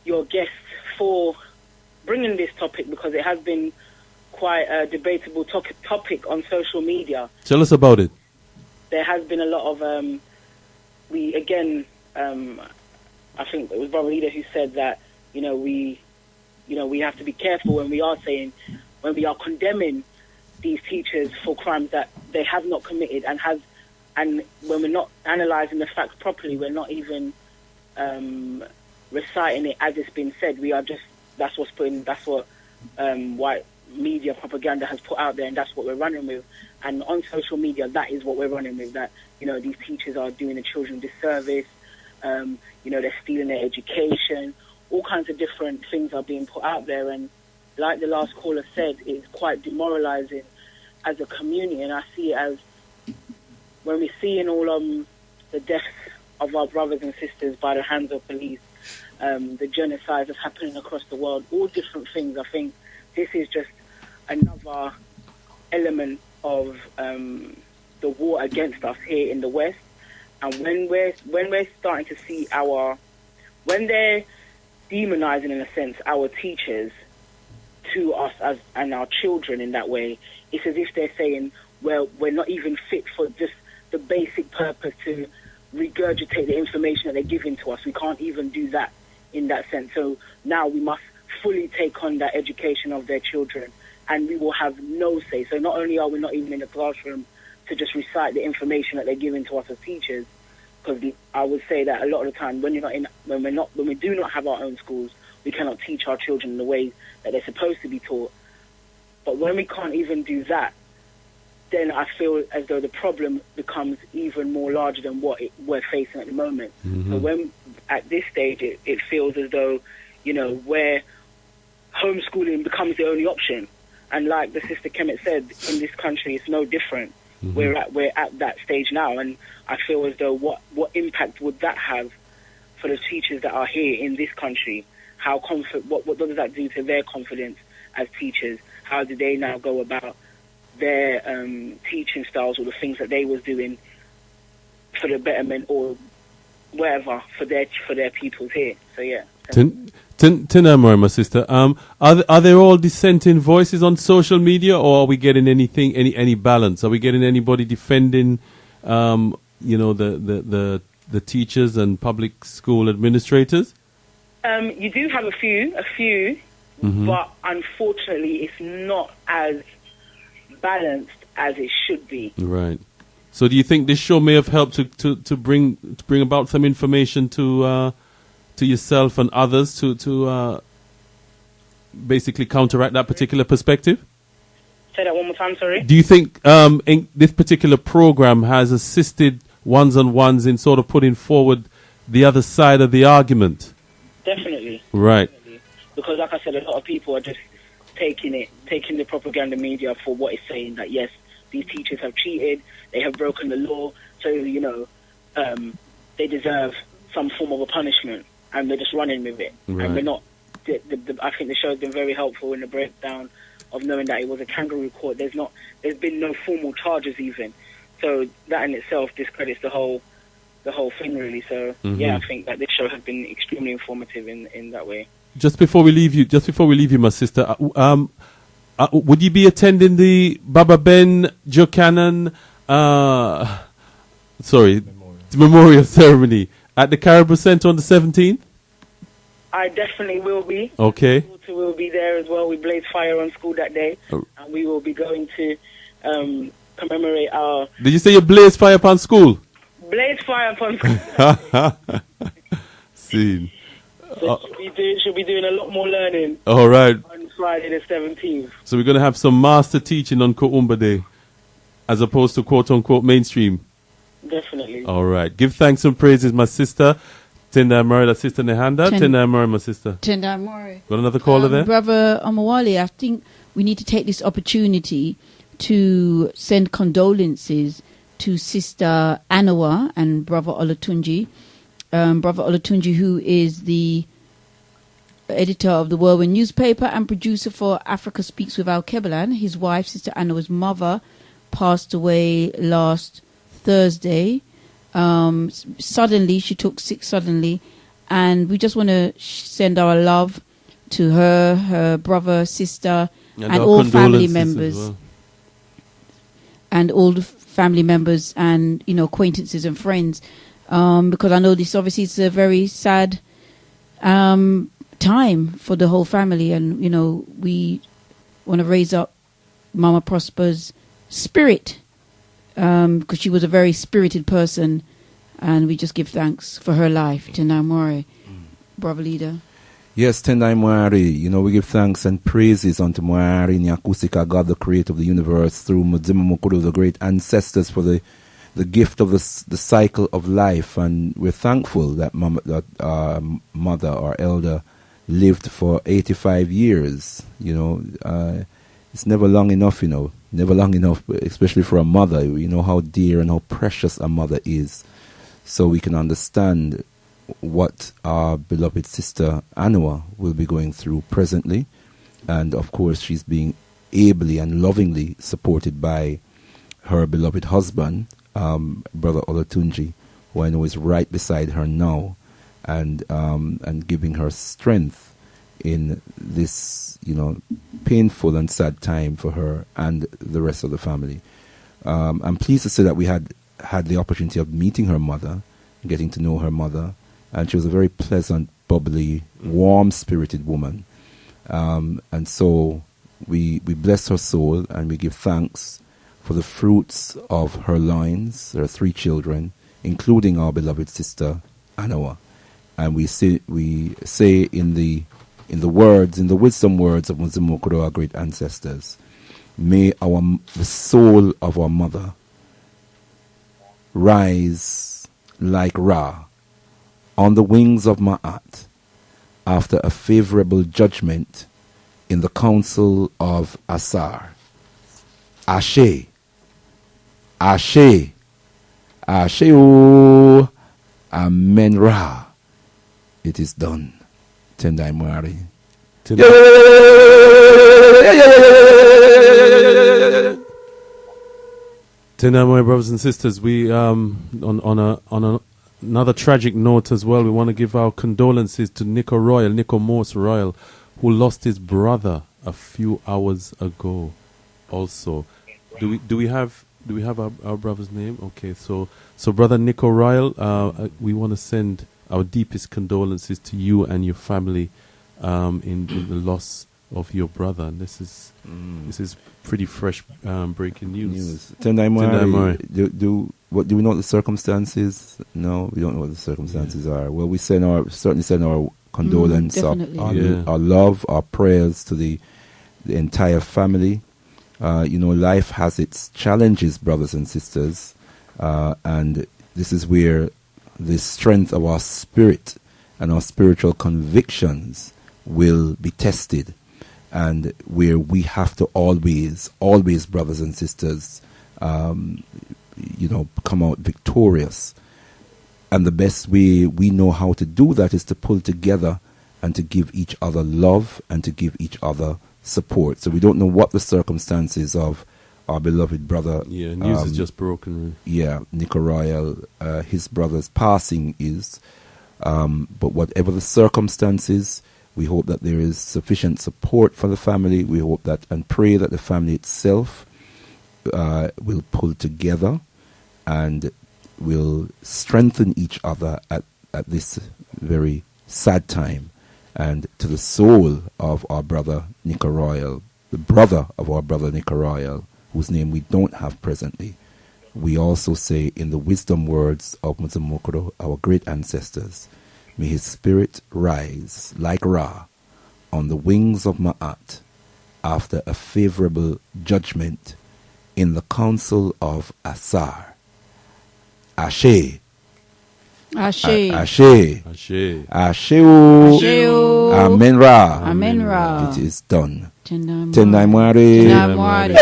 your guests for bringing this topic, because it has been quite a debatable topic on social media. Tell us about it. There has been a lot of I think it was Brother Leader who said that we have to be careful when we are condemning these teachers for crimes that they have not committed, and when we're not analysing the facts properly, we're not even reciting it as it's been said. We are just that's what white media propaganda has put out there, and that's what we're running with. And on social media, that is what we're running with, that these teachers are doing the children disservice, they're stealing their education, all kinds of different things are being put out there. And like the last caller said, it's quite demoralizing as a community. And I see it as, when we're seeing all the deaths of our brothers and sisters by the hands of police, the genocide that's happening across the world, all different things, I think this is just another element of the war against us here in the West. And when we're starting to see when they're demonizing, in a sense, our teachers to us and our children in that way, it's as if they're saying, well, we're not even fit for just the basic purpose to regurgitate the information that they're giving to us. We can't even do that in that sense. So now we must fully take on that education of their children, and we will have no say. So not only are we not even in the classroom to just recite the information that they're giving to us as teachers, because I would say that a lot of the time when we do not have our own schools, we cannot teach our children the way that they're supposed to be taught. But when we can't even do that, then I feel as though the problem becomes even more larger than what we're facing at the moment. Mm-hmm. So when at this stage it feels as though where homeschooling becomes the only option. And like the Sister Kemet said, in this country, it's no different. Mm-hmm. We're at that stage now, and I feel as though what impact would that have for the teachers that are here in this country? What does that do to their confidence as teachers? How do they now go about their teaching styles, or the things that they was doing for the betterment or whatever for their pupils here? So yeah. Tinamor, my sister. Are there all dissenting voices on social media, or are we getting any balance? Are we getting anybody defending, the teachers and public school administrators? You do have a few, mm-hmm. but unfortunately, it's not as balanced as it should be. Right. So, do you think this show may have helped to bring about some information to yourself and others to basically counteract that particular perspective? Say that one more time, sorry. Do you think this particular program has assisted ones-on-ones in sort of putting forward the other side of the argument? Definitely. Right. Definitely. Because like I said, a lot of people are just taking the propaganda media for what it's saying, that yes, these teachers have cheated, they have broken the law, so, you know, they deserve some form of a punishment, and they're just running with it. Right. And we're not, I think the show has been very helpful in the breakdown of knowing that it was a kangaroo court. There's been no formal charges even. So that in itself discredits the whole thing, really. So, yeah, I think that this show has been extremely informative in that way. Just before we leave you, my sister, would you be attending the Baba Ben Jokanan, memorial ceremony at the Caribou Center on the 17th? I definitely will be. Okay. My daughter will be there as well. We blaze fire on school that day, and we will be going to commemorate our... Did you say you blaze fire upon school? Blaze fire upon school. Scene. So she'll be doing a lot more learning. All right. On Friday the 17th. So we're going to have some master teaching on Koumba Day, as opposed to quote-unquote mainstream. Definitely. All right. Give thanks and praises, my sister. Tenda Amari, that sister Nehanda. Tenda Amari, my sister. Tenda Amari. Got another caller there? Brother Omawale, I think we need to take this opportunity to send condolences to Sister Anawa and Brother Olatunji. Brother Olatunji, who is the editor of the Whirlwind newspaper and producer for Africa Speaks with Alkebu-Lan. His wife, Sister Anawa's mother, passed away last Thursday. Suddenly, she took sick suddenly, and we just want to send our love to her brother, sister, and all family members. Well. And all the family members and, you know, acquaintances and friends. Because I know this obviously is a very sad time for the whole family, and, you know, we want to raise up Mama Prosper's spirit, because she was a very spirited person, and we just give thanks for her life. Tendai Mwari, brother leader. Yes, Tendai Mwari, you know, we give thanks and praises unto Mwari Nyakusika, God the creator of the universe, through Mudzima Mukuru, the great ancestors, for the gift of the cycle of life. And we're thankful that mother or elder lived for 85 years. You know, it's never long enough, you know, never long enough, especially for a mother. You know how dear and how precious a mother is. So we can understand what our beloved sister Anua will be going through presently. And of course, she's being ably and lovingly supported by her beloved husband, Brother Olatunji, who I know is right beside her now, and giving her strength in this, you know, painful and sad time for her and the rest of the family. I'm pleased to say that we had the opportunity of meeting her mother, getting to know her mother, and she was a very pleasant, bubbly, warm-spirited woman. And so we bless her soul, and we give thanks for the fruits of her loins, her 3 children, including our beloved sister Anawa. And we say in the wisdom words of Muzimokuro, our great ancestors, may the soul of our mother rise like Ra on the wings of Ma'at after a favorable judgment in the council of Asar. Ashe. Ashe. Ashe. Amen Ra. It is done. Tendai Mwari. Tendai Mwari, brothers and sisters, we on another tragic note as well, we want to give our condolences to Nico Morse Royal, who lost his brother a few hours ago. Also, do we have our brother's name? Okay, so brother Nico Royal, we want to send our deepest condolences to you and your family in the loss of your brother. And this is pretty fresh breaking news. Tendai Mwari, do we know the circumstances? No, we don't know what the circumstances are. Well, we certainly send our condolence, our love, our prayers to the entire family. You know, life has its challenges, brothers and sisters, and this is where the strength of our spirit and our spiritual convictions will be tested, and where we have to always, brothers and sisters, come out victorious. And the best way we know how to do that is to pull together and to give each other love and to give each other support. So we don't know what the circumstances of our beloved brother. Yeah, news is just broken. Really. Yeah, Nico Royal, his brother's passing is. But whatever the circumstances, we hope that there is sufficient support for the family. We hope that and pray that the family itself will pull together and will strengthen each other at this very sad time. And to the soul of our brother Nico Royal, the brother of our brother Nico Royal, whose name we don't have presently, we also say in the wisdom words of Muzamokoro, our great ancestors, may his spirit rise like Ra on the wings of Ma'at after a favorable judgment in the council of Asar. Ashe. Ashe. Ashe. Ashe. Asheu. Asheu. Amen Ra. Amen Ra. It is done. Tendai Tendai Mwari. Tendai Mwari.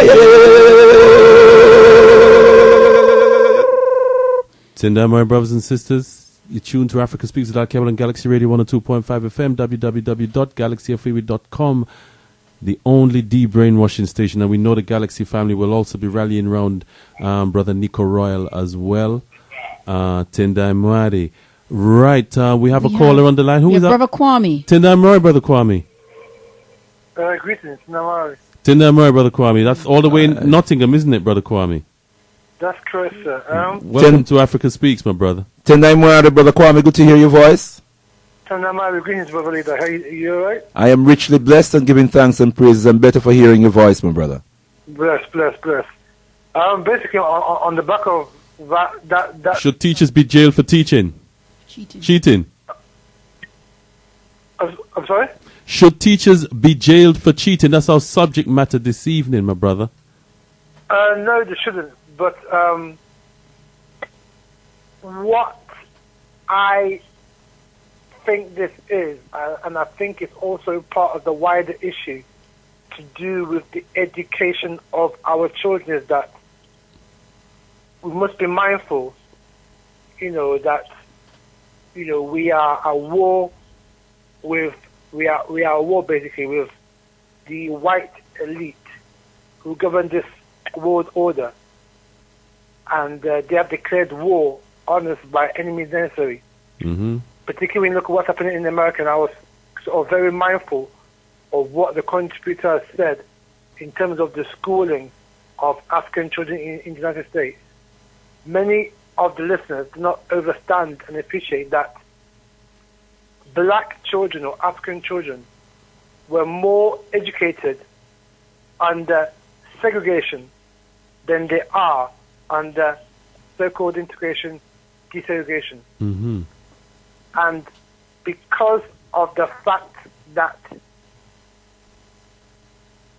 Tendai Mwari, brothers and sisters. You're tuned to Africa Speaks with Alkebu-Lan Galaxy Radio 102.5 FM, www.galaxyfreeway.com, the only de-brainwashing station. And we know the Galaxy family will also be rallying around Brother Nico Royal as well. Tendai Mwari. Right, we have a caller on the line. Who is that? Brother Kwame. Tendai Mwari, Brother Kwame. Greetings, Nawari. Tendai Mwari, Brother Kwame. That's all the way in Nottingham, isn't it, Brother Kwame? That's correct, sir. Welcome to Africa Speaks, my brother. Tendai Mwari, Brother Kwame. Good to hear your voice. Nawari, greetings, brother leader. How you all right? I am richly blessed and giving thanks and praises, and better for hearing your voice, my brother. Bless. Basically, on the back of that. Should teachers be jailed for teaching? Cheating. I'm sorry? Should teachers be jailed for cheating? That's our subject matter this evening, my brother. No, they shouldn't. But what I think this is, and I think it's also part of the wider issue to do with the education of our children, is that we must be mindful, that, we are at war with, we are at war basically with the white elite who govern this world order, and they have declared war on us by any means necessary. Mm-hmm. Particularly when you look at what's happening in America, and I was sort of very mindful of what the contributor has said in terms of the schooling of African children in the United States. Many of the listeners do not understand and appreciate that black children or African children were more educated under segregation than they are under so-called integration, desegregation. Mm-hmm. And because of the fact that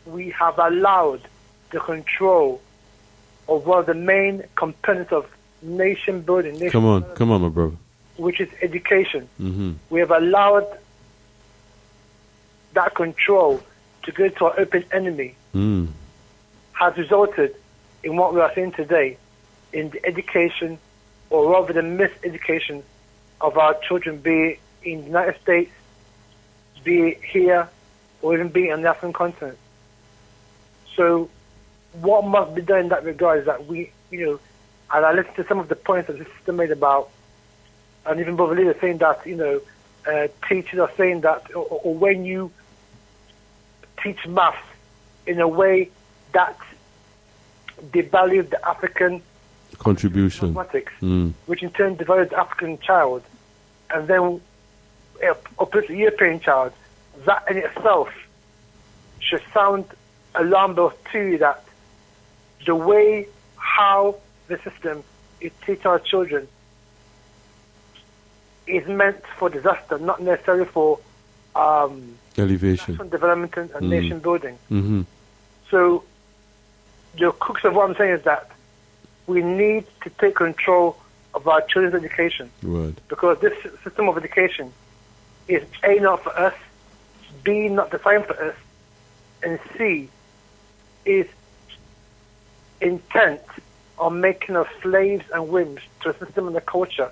we have allowed the control of one of the main components of nation building, Come on, my brother. which is education. Mm-hmm. We have allowed that control to go to our open enemy, has resulted in what we are seeing today, in the education, or rather the miseducation of our children, be it in the United States, be it here, or even be it on the African continent. So what must be done in that regard is that we, and I listened to some of the points that the sister made about, and even Brother Leader saying that, teachers are saying that, or when you teach maths in a way that devalues the African contribution, mathematics, which in turn devalues the African child, and then uplifts the European child, that in itself should sound alarm bells to you that the way how the system is teaching our children is meant for disaster, not necessarily for elevation, national development and nation building. Mm-hmm. So the crux of what I'm saying is that we need to take control of our children's education. Right. Because this system of education is A, not for us, B, not designed for us, and C, is intent are making us slaves and whims to a system and a culture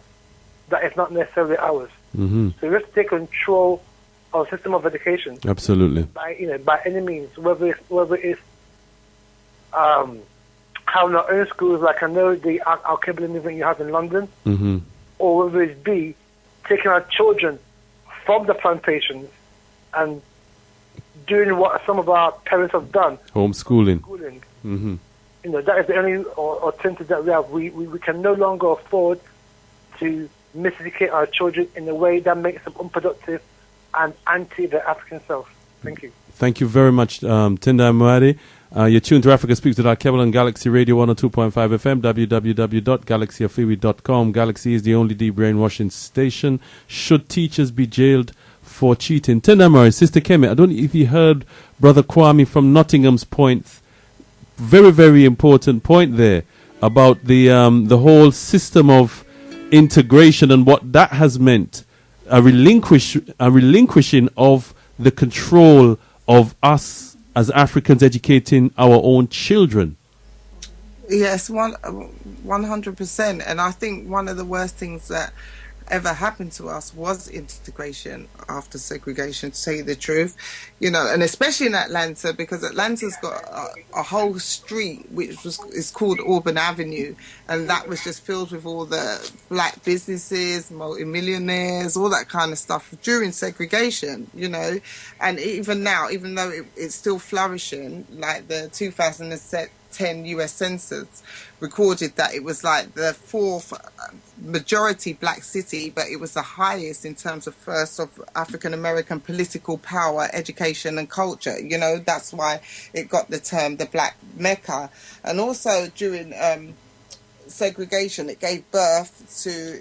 that is not necessarily ours. Mm-hmm. So we have to take control of the system of education. Absolutely. By any means, whether it's having our own schools, like I know the Alkebu-Lan movement you have in London, Mm-hmm. or whether it's B, taking our children from the plantations and doing what some of our parents have done. Homeschooling. Mm-hmm. That is the only alternative that we have. We can no longer afford to miseducate our children in a way that makes them unproductive and anti their African self. Thank you. Thank you very much, Tendai Mwari. You're tuned to Africa Speaks with Alkebu-Lan Galaxy Radio 102.5 FM, www.galaxyafewi.com. Galaxy is the only de-brainwashing station. Should teachers be jailed for cheating? Tendai Mwari, Sister Kemi, I don't know if you heard Brother Kwame from Nottingham's point. Very, very important point there about the whole system of integration and what that has meant. A relinquishing of the control of us as Africans educating our own children. Yes, 100%. And I think one of the worst things that ever happened to us was integration after segregation, to tell you the truth. And especially in Atlanta, because Atlanta's got a whole street which is called Auburn Avenue, and that was just filled with all the black businesses, multimillionaires, all that kind of stuff during segregation, and even now, even though it's still flourishing, like the 2010 US Census recorded that it was like the fourth majority black city, but it was the highest in terms of first of African American political power, education and culture. That's why it got the term the Black Mecca. And also during segregation, it gave birth to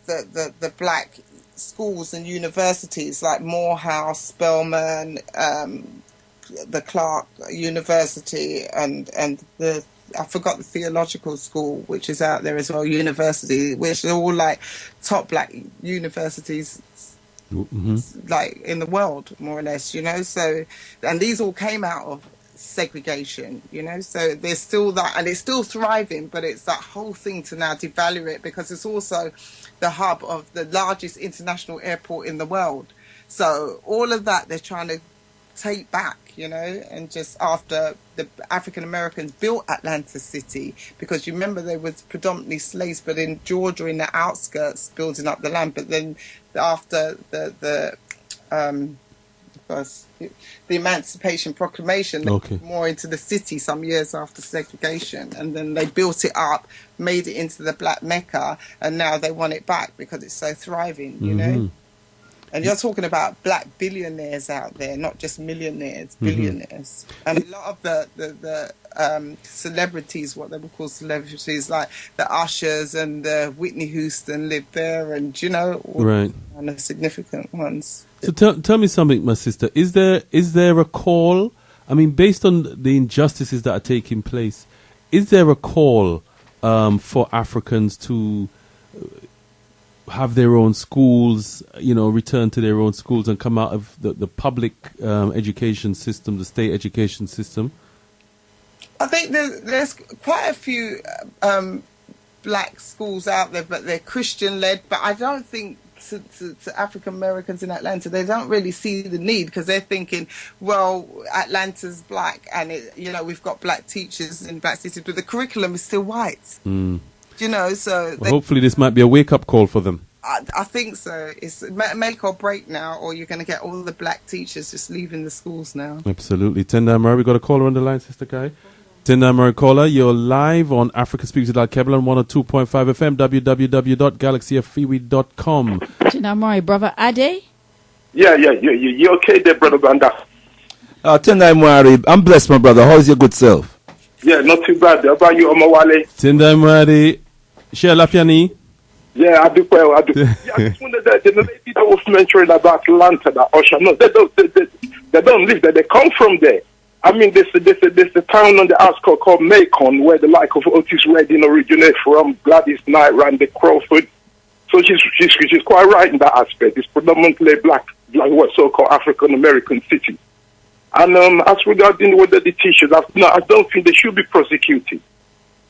the black schools and universities like Morehouse, Spelman, the Clark University, and the I forgot the theological school, which is out there as well, university, which are all like top black universities, like in the world, more or less, So, and these all came out of segregation, So there's still that, and it's still thriving, but it's that whole thing to now devalue it, because it's also the hub of the largest international airport in the world. So all of that they're trying to take back, and just after the African Americans built Atlanta City, because you remember there was predominantly slaves, but in Georgia, in the outskirts, building up the land. But then after the Emancipation Proclamation, they moved more into the city some years after segregation, and then they built it up, made it into the Black Mecca, and now they want it back because it's so thriving, And you're talking about black billionaires out there, not just millionaires, billionaires. And a lot of the celebrities, what they would call celebrities, like the Ushers and the Whitney Houston live there, and all right, kind of significant ones. So tell me something, my sister. Is there a call? I mean, based on the injustices that are taking place, is there a call for Africans to have their own schools, return to their own schools and come out of the public education system, the state education system? I think there's quite a few black schools out there, but they're Christian-led. But I don't think to African Americans in Atlanta, they don't really see the need, because they're thinking, well, Atlanta's black, and we've got black teachers in black cities, but the curriculum is still white. So hopefully this might be a wake-up call for them. I think so. It's make or break now, or you're going to get all the black teachers just leaving the schools now. Absolutely. Tendai Murray, we got a caller on the line, Sister Kai. Tendai Murray caller, you're live on Africa Speaks with Alkebu-Lan 102.5 FM, www.galaxyafewi.com. Tendai Murray, Brother Ade? Yeah. You okay there, Brother Banda? Tendai Murray, I'm blessed, my brother. How's your good self? Yeah, not too bad. How about you, Omawale? Tendai Murray, Share Lafiani? Yeah, I do well. I do. Yeah, I just wondered the lady that was mentioning about Atlanta, that Usher. No, they don't live there. They come from there. I mean, there's a town on the outskirts called Macon, where the like of Otis Redding originated from, Gladys Knight, Randy Crawford. So she's quite right in that aspect. It's predominantly black what so-called African American city. And as regarding whether the teachers, I don't think they should be prosecuted.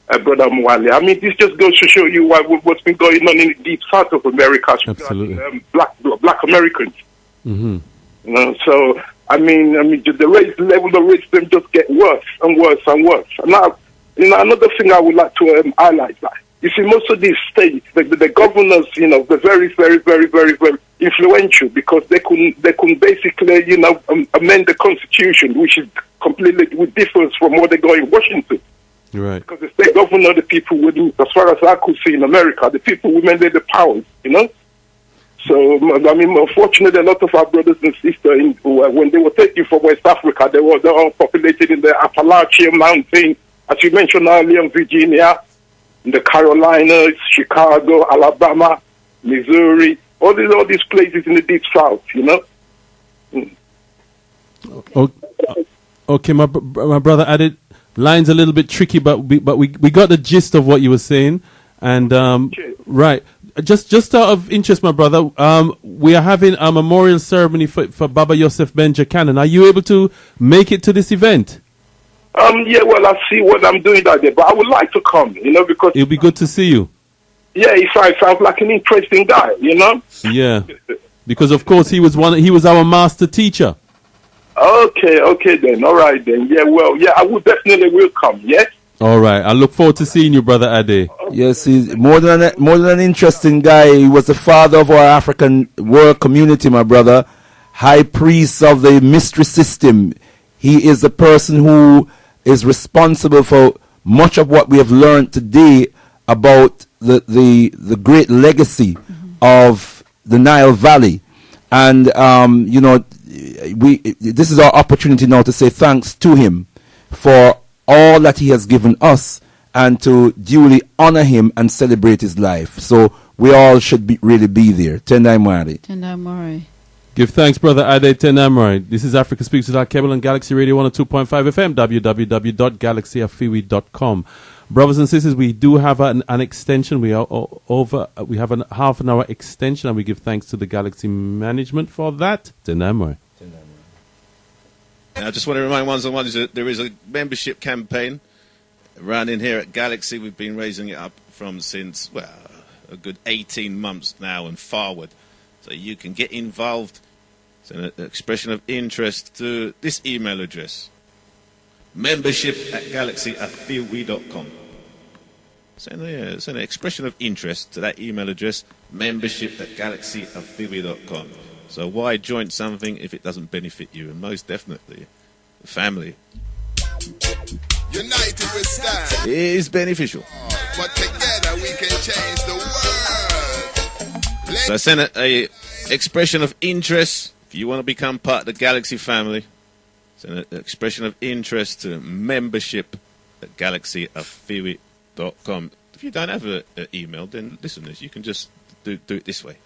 Brother Mwale. I mean, this just goes to show you what's been going on in the deep south of America. Absolutely. Black Americans. Mm-hmm. You know, so I mean, the level of racism just get worse and worse and worse. And now, another thing I would like to highlight that you see, most of these states, the governors, they're very, very, very, very, very influential because they can basically, amend the constitution, which is completely differs from what they got in Washington. Right. Because the state governor, the people wouldn't, as far as I could see in America, the people women had the powers, So, I mean, unfortunately, a lot of our brothers and sisters, when they were taken from West Africa, they were all populated in the Appalachian Mountain, as you mentioned earlier, in Virginia, in the Carolinas, Chicago, Alabama, Missouri, all these places in the deep south, Okay, my brother added, line's a little bit tricky, but we got the gist of what you were saying, and right. Just out of interest, my brother, we are having a memorial ceremony for Baba Yosef Benja Cannon. Are you able to make it to this event? Yeah, well, I see what I'm doing that day, but I would like to come, because it'll be good to see you. Yeah, he sounds like an interesting guy, Yeah, because of course he was our master teacher. Okay, then, all right then. Yeah, well, yeah, I would definitely will come. Yes. All right, I look forward to seeing you, brother Ade. Yes, he's more than an interesting guy. He was the father of our African world community, my brother. High priest of the mystery system. He is the person who is responsible for much of what we have learned today about the great legacy of the Nile Valley. And, this is our opportunity now to say thanks to him for all that he has given us and to duly honor him and celebrate his life. So we all should really be there. Tendai Mari. Give thanks, brother Ade Tenamrai. This is Africa Speaks with Alkebu-Lan Galaxy Radio 102.5 FM, www.galaxyafewi.com. Brothers and sisters, we do have an extension. We have a half an hour extension, and we give thanks to the Galaxy management for that. Tenamrai. I just want to remind ones and ones that there is a membership campaign running here at Galaxy. We've been raising it up since a good 18 months now and forward. So you can get involved. It's an expression of interest to this email address. membership@galaxyafewi.com. It's an expression of interest to that email address, membership@galaxyafewi.com. So why join something if it doesn't benefit you? And most definitely, the family. United we stand. It is beneficial. But together we can change the world. So send a expression of interest if you want to become part of the Galaxy family. Send an expression of interest to membership@galaxyafewi.com. If you don't have an email, then listeners, you can just do it this way.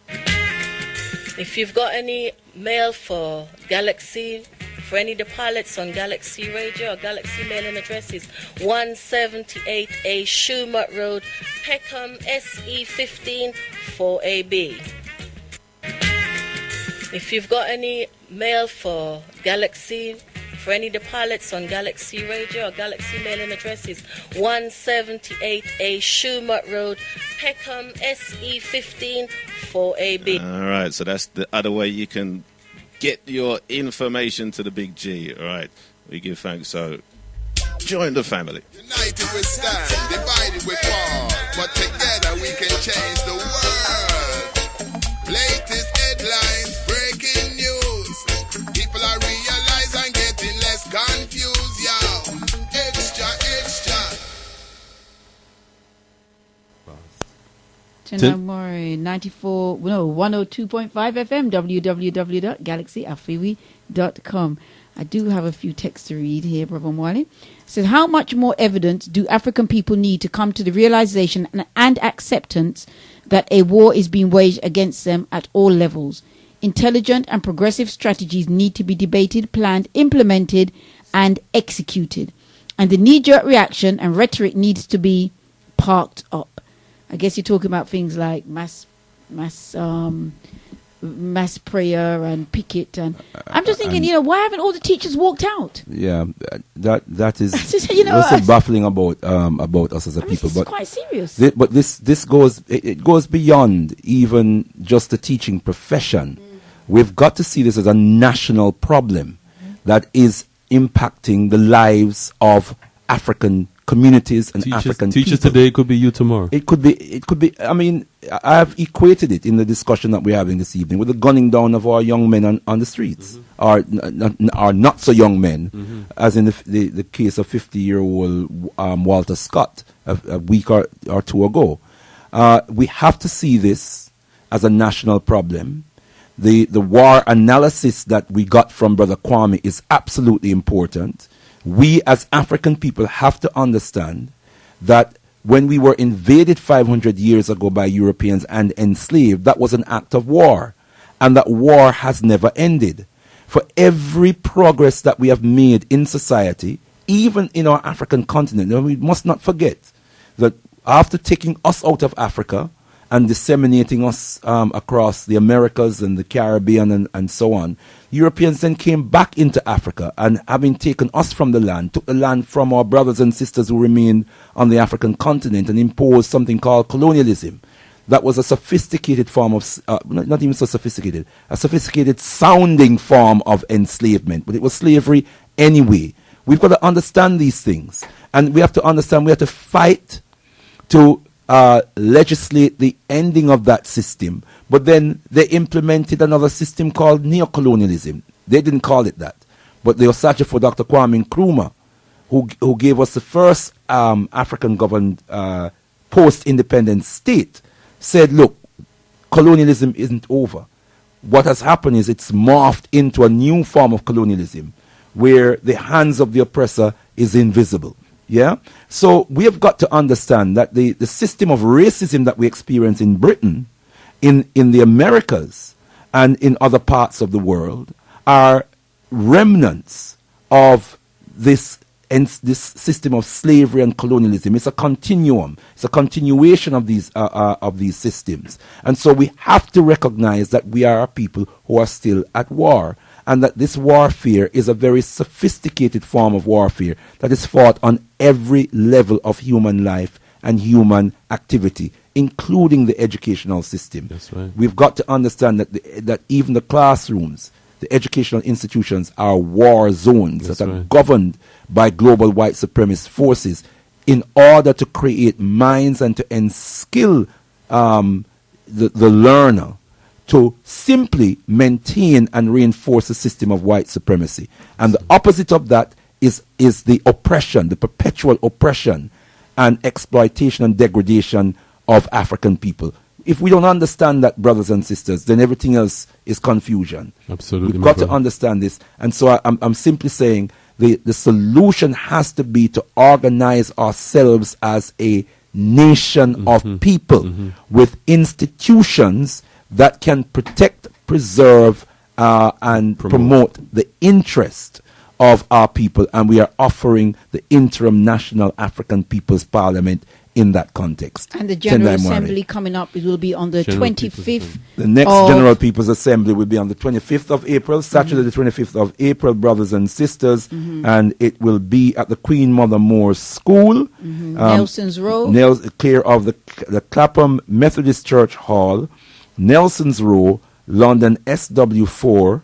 If you've got any mail for Galaxy, for any of the pilots on Galaxy Radio or Galaxy mailing address is 178A Schumert Road, Peckham, SE15 4AB. If you've got any mail for Galaxy, for any of the pilots on Galaxy Radio or Galaxy mailing address is 178A Schumert Road, Peckham, SE15 4AB. All right, so that's the other way you can get your information to the big G. All right, we give thanks. So join the family. United we stand, divided we fall, but together we can change the world. Latest headlines, breaking news. People are realizing and getting less confused, yo. Extra. 102.5 FM, www.galaxyafewi.com. I do have a few texts to read here, Brother Mwale. It says, how much more evidence do African people need to come to the realization and acceptance that a war is being waged against them at all levels? Intelligent and progressive strategies need to be debated, planned, implemented, and executed. And the knee-jerk reaction and rhetoric needs to be parked up. I guess you're talking about things like mass mass prayer and picket, and I'm just thinking, why haven't all the teachers walked out? Yeah, that is That's baffling about us as a people. This is quite serious. But this goes beyond even just the teaching profession. We've got to see this as a national problem that is impacting the lives of African communities and African teachers people. Today could be you tomorrow. It could be. I mean, I've equated it in the discussion that we're having this evening with the gunning down of our young men on the streets, our not so young men, as in the case of 50-year-old Walter Scott a week or two ago. We have to see this as a national problem. The war analysis that we got from Brother Kwame is absolutely important. We as African people have to understand that when we were invaded 500 years ago by Europeans and enslaved, that was an act of war. And that war has never ended. For every progress that we have made in society, even in our African continent, we must not forget that after taking us out of Africa and disseminating us across the Americas and the Caribbean and so on, Europeans then came back into Africa, and having taken us from the land, took the land from our brothers and sisters who remained on the African continent and imposed something called colonialism. That was a sophisticated form of, not even so sophisticated, a sophisticated sounding form of enslavement, but it was slavery anyway. We've got to understand these things, and we have to understand we have to fight to legislate the ending of that system. But then they implemented another system called neocolonialism. They didn't call it that, but the Osage for Dr. Kwame Nkrumah, who gave us the first African-governed post-independent state, said, look, colonialism isn't over. What has happened is it's morphed into a new form of colonialism where the hands of the oppressor is invisible. Yeah? So we have got to understand that the system of racism that we experience in Britain, in the Americas, and in other parts of the world are remnants of this system of slavery and colonialism. It's a continuum. It's a continuation of these systems. And so we have to recognize that we are a people who are still at war, and that this warfare is a very sophisticated form of warfare that is fought on every level of human life and human activity, including the educational system. That's right. We've got to understand that even the classrooms, the educational institutions are war zones that are governed by global white supremacist forces in order to create minds and to instill the learner to simply maintain and reinforce a system of white supremacy. And the opposite of that is the oppression, the perpetual oppression and exploitation and degradation of African people. If we don't understand that, brothers and sisters, then everything else is confusion. Absolutely. We've got to understand this. And so I'm simply saying the solution has to be to organize ourselves as a nation of people with institutions that can protect, preserve, and promote the interest of our people. And we are offering the interim National African People's Parliament in that context. And the General Assembly coming up, it will be on the 25th. The next General People's Assembly will be on the 25th of April, Saturday the 25th of April, brothers and sisters. And it will be at the Queen Mother Moore School. Nelson's Row. Clear of the Clapham Methodist Church Hall. Nelson's Row, London SW4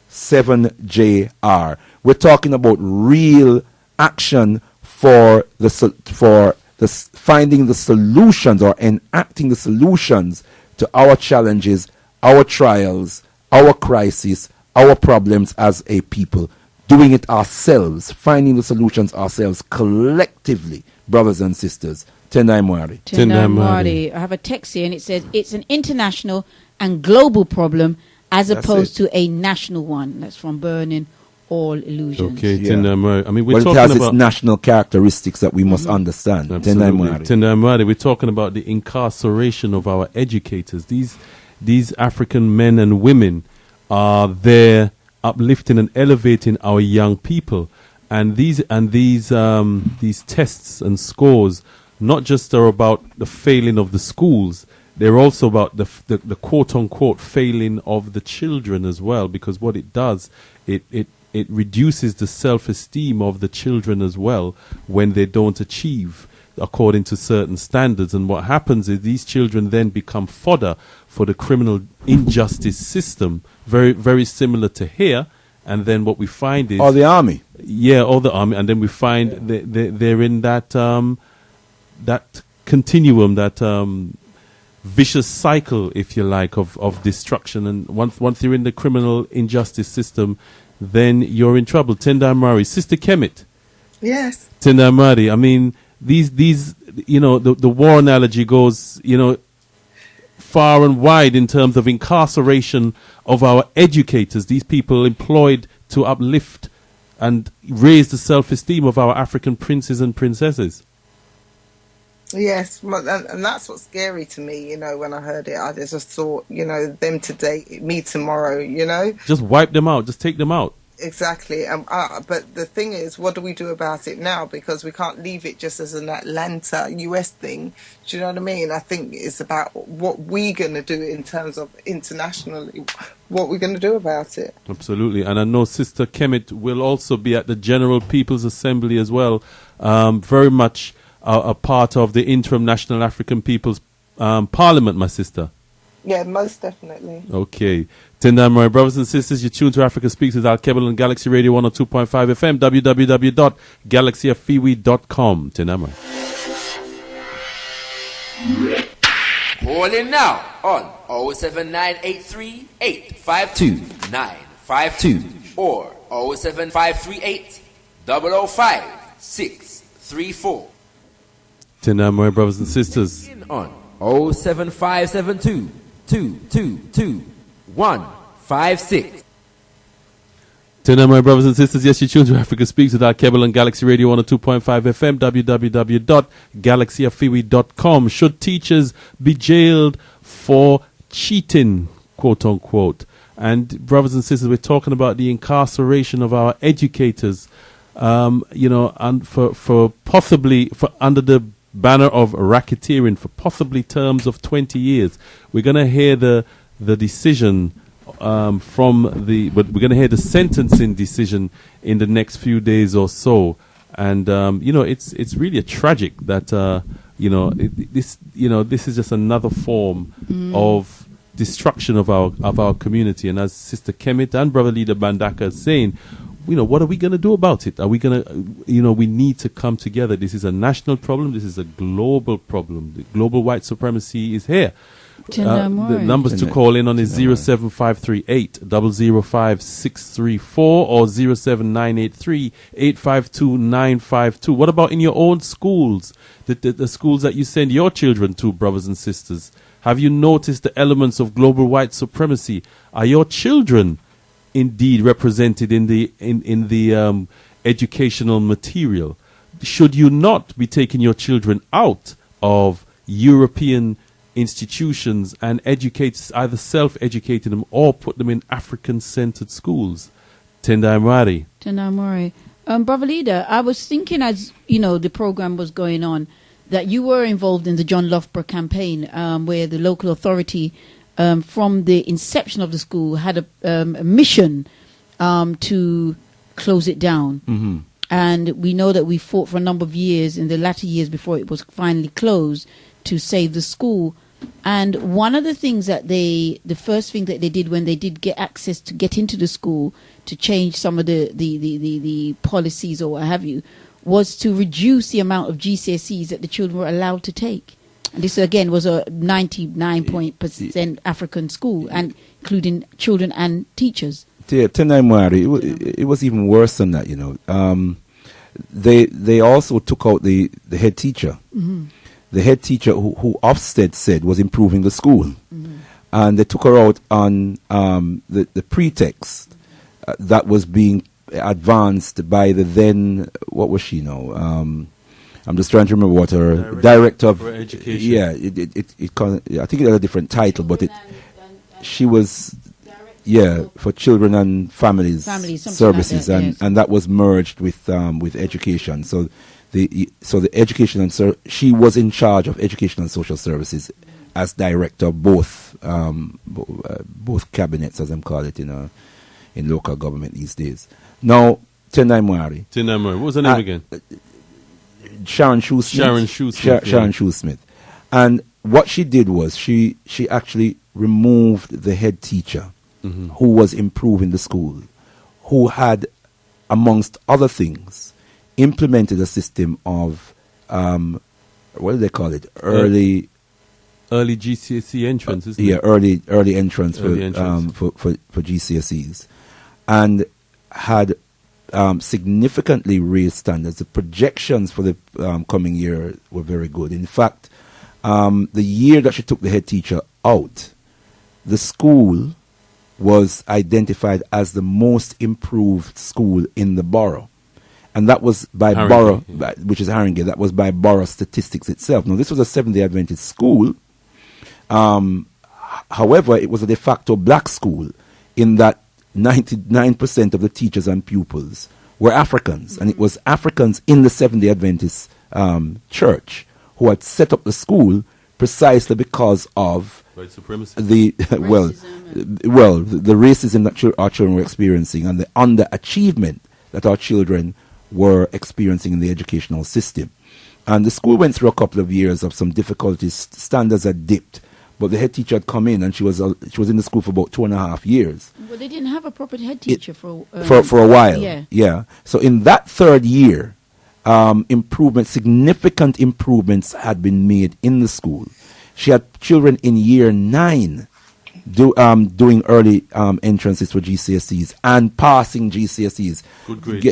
7JR. We're talking about real action for finding the solutions or enacting the solutions to our challenges, our trials, our crises, our problems as a people. Doing it ourselves, finding the solutions ourselves collectively, brothers and sisters. Tendai Mwari. I have a text here and it says it's an international and global problem as opposed to a national one. That's from Burning All Illusions. Okay, Tendai Mwari. I mean, we're talking it has about its national characteristics that we must understand. Tendai Mwari. We're talking about the incarceration of our educators. These African men and women are there uplifting and elevating our young people, and these tests and scores not just are about the failing of the schools. they're also about the quote-unquote failing of the children as well, because what it does, it reduces the self-esteem of the children as well when they don't achieve according to certain standards. And what happens is these children then become fodder for the criminal injustice system, very, very similar to here. And then what we find is... Or the army. Yeah, or the army. And then we find they're in that that continuum, that vicious cycle, if you like, of destruction. And once you're in the criminal injustice system, then you're in trouble. Tendai Mari, Sister Kemet. Yes. Tendai Mari, I mean, these you know, the war analogy goes, you know, far and wide in terms of incarceration of our educators, these people employed to uplift and raise the self-esteem of our African princes and princesses. Yes, and that's what's scary to me, you know, when I heard it. I just thought, you know, them today, me tomorrow, you know. Just wipe them out, just take them out. Exactly. But the thing is, what do we do about it now? Because we can't leave it just as an Atlanta, US thing. Do you know what I mean? I think it's about what we're going to do in terms of internationally, what we're going to do about it. Absolutely. And I know Sister Kemet will also be at the General People's Assembly as well, very much a part of the Interim National African People's Parliament, my sister. Yeah, most definitely. Okay. Tendai Mari, brothers and sisters, you're tuned to Africa Speaks with Alkebu-Lan Galaxy Radio 102.5 FM, www.galaxyafiwi.com. Tendai Mari. Call in now on 07983 852 952 or 07538 005 634. Tendai Mari, brothers and sisters. On 07572 222 156. Tendai Mari, brothers and sisters, yes, you tuned to Africa Speaks with Alkebu-Lan Galaxy Radio 102.5 FM, www.galaxyafiwi.com. Should teachers be jailed for cheating, quote unquote? And brothers and sisters, we're talking about the incarceration of our educators, you know, and for possibly under the banner of racketeering for possibly terms of 20 years. We're going to hear the decision but we're going to hear the sentencing decision in the next few days or so. And you know, it's really a tragic that you know, this is just another form of destruction of our community. And as Sister Kemet and Brother Leader Bandaka is saying, you know, what are we going to do about it? Are we going to, you know, we need to come together. This is a national problem. This is a global problem. The global white supremacy is here. The numbers to call in on is 07538 005 634 or 07983 852 952. What about in your own schools? The schools that you send your children to, brothers and sisters? Have you noticed the elements of global white supremacy? Are your children indeed represented in the educational material? Should you not be taking your children out of European institutions and either self-educating them or put them in African-centered schools? Tendai Mari. Tendai Mari. Brother Leader, I was thinking as, you know, the program was going on, that you were involved in the John Loughborough campaign, where the local authority from the inception of the school had a mission to close it down. Mm-hmm. And we know that we fought for a number of years in the latter years before it was finally closed to save the school. And one of the things that the first thing that they did when they did get access to get into the school to change some of the policies or what have you, was to reduce the amount of GCSEs that the children were allowed to take. And this, again, was a 99% African school, and including children and teachers. Tendai Mari, it was even worse than that, you know. They also took out the head teacher. Mm-hmm. The head teacher who Ofsted said was improving the school. Mm-hmm. And they took her out on the pretext that was being advanced by the then, what was she now? I'm just trying to remember what her director of education. Yeah, I think it had a different title, but she was for children and families services, like that, yes. And that was merged with education. So the education and she was in charge of education and social services as director of both cabinets, as I'm call it in local government these days. Now, Tendai Mwari. What was her name again? Sharon Shoesmith. Sharon Shoesmith. And what she did was she actually removed the head teacher who was improving the school, who had, amongst other things, implemented a system of what do they call it? Early GCSE entrance, isn't it? Yeah, early entrance for GCSEs, and had significantly raised standards. The projections for the coming year were very good. In fact, the year that she took the head teacher out, the school was identified as the most improved school in the borough. And that was by borough, which is Haringey. That was by borough statistics itself. Now, this was a Seventh-day Adventist school. However, it was a de facto black school in that 99% of the teachers and pupils were Africans. And it was Africans in the Seventh-day Adventist church who had set up the school precisely because of white supremacy. The racism that our children were experiencing and the underachievement that our children were experiencing in the educational system. And the school went through a couple of years of some difficulties. Standards had dipped, but the head teacher had come in, and she was in the school for about 2.5 years. Well, they didn't have a proper head teacher for a while. Yeah. So in that third year, significant improvements had been made in the school. She had children in year 9 doing early entrances for GCSEs and passing GCSEs,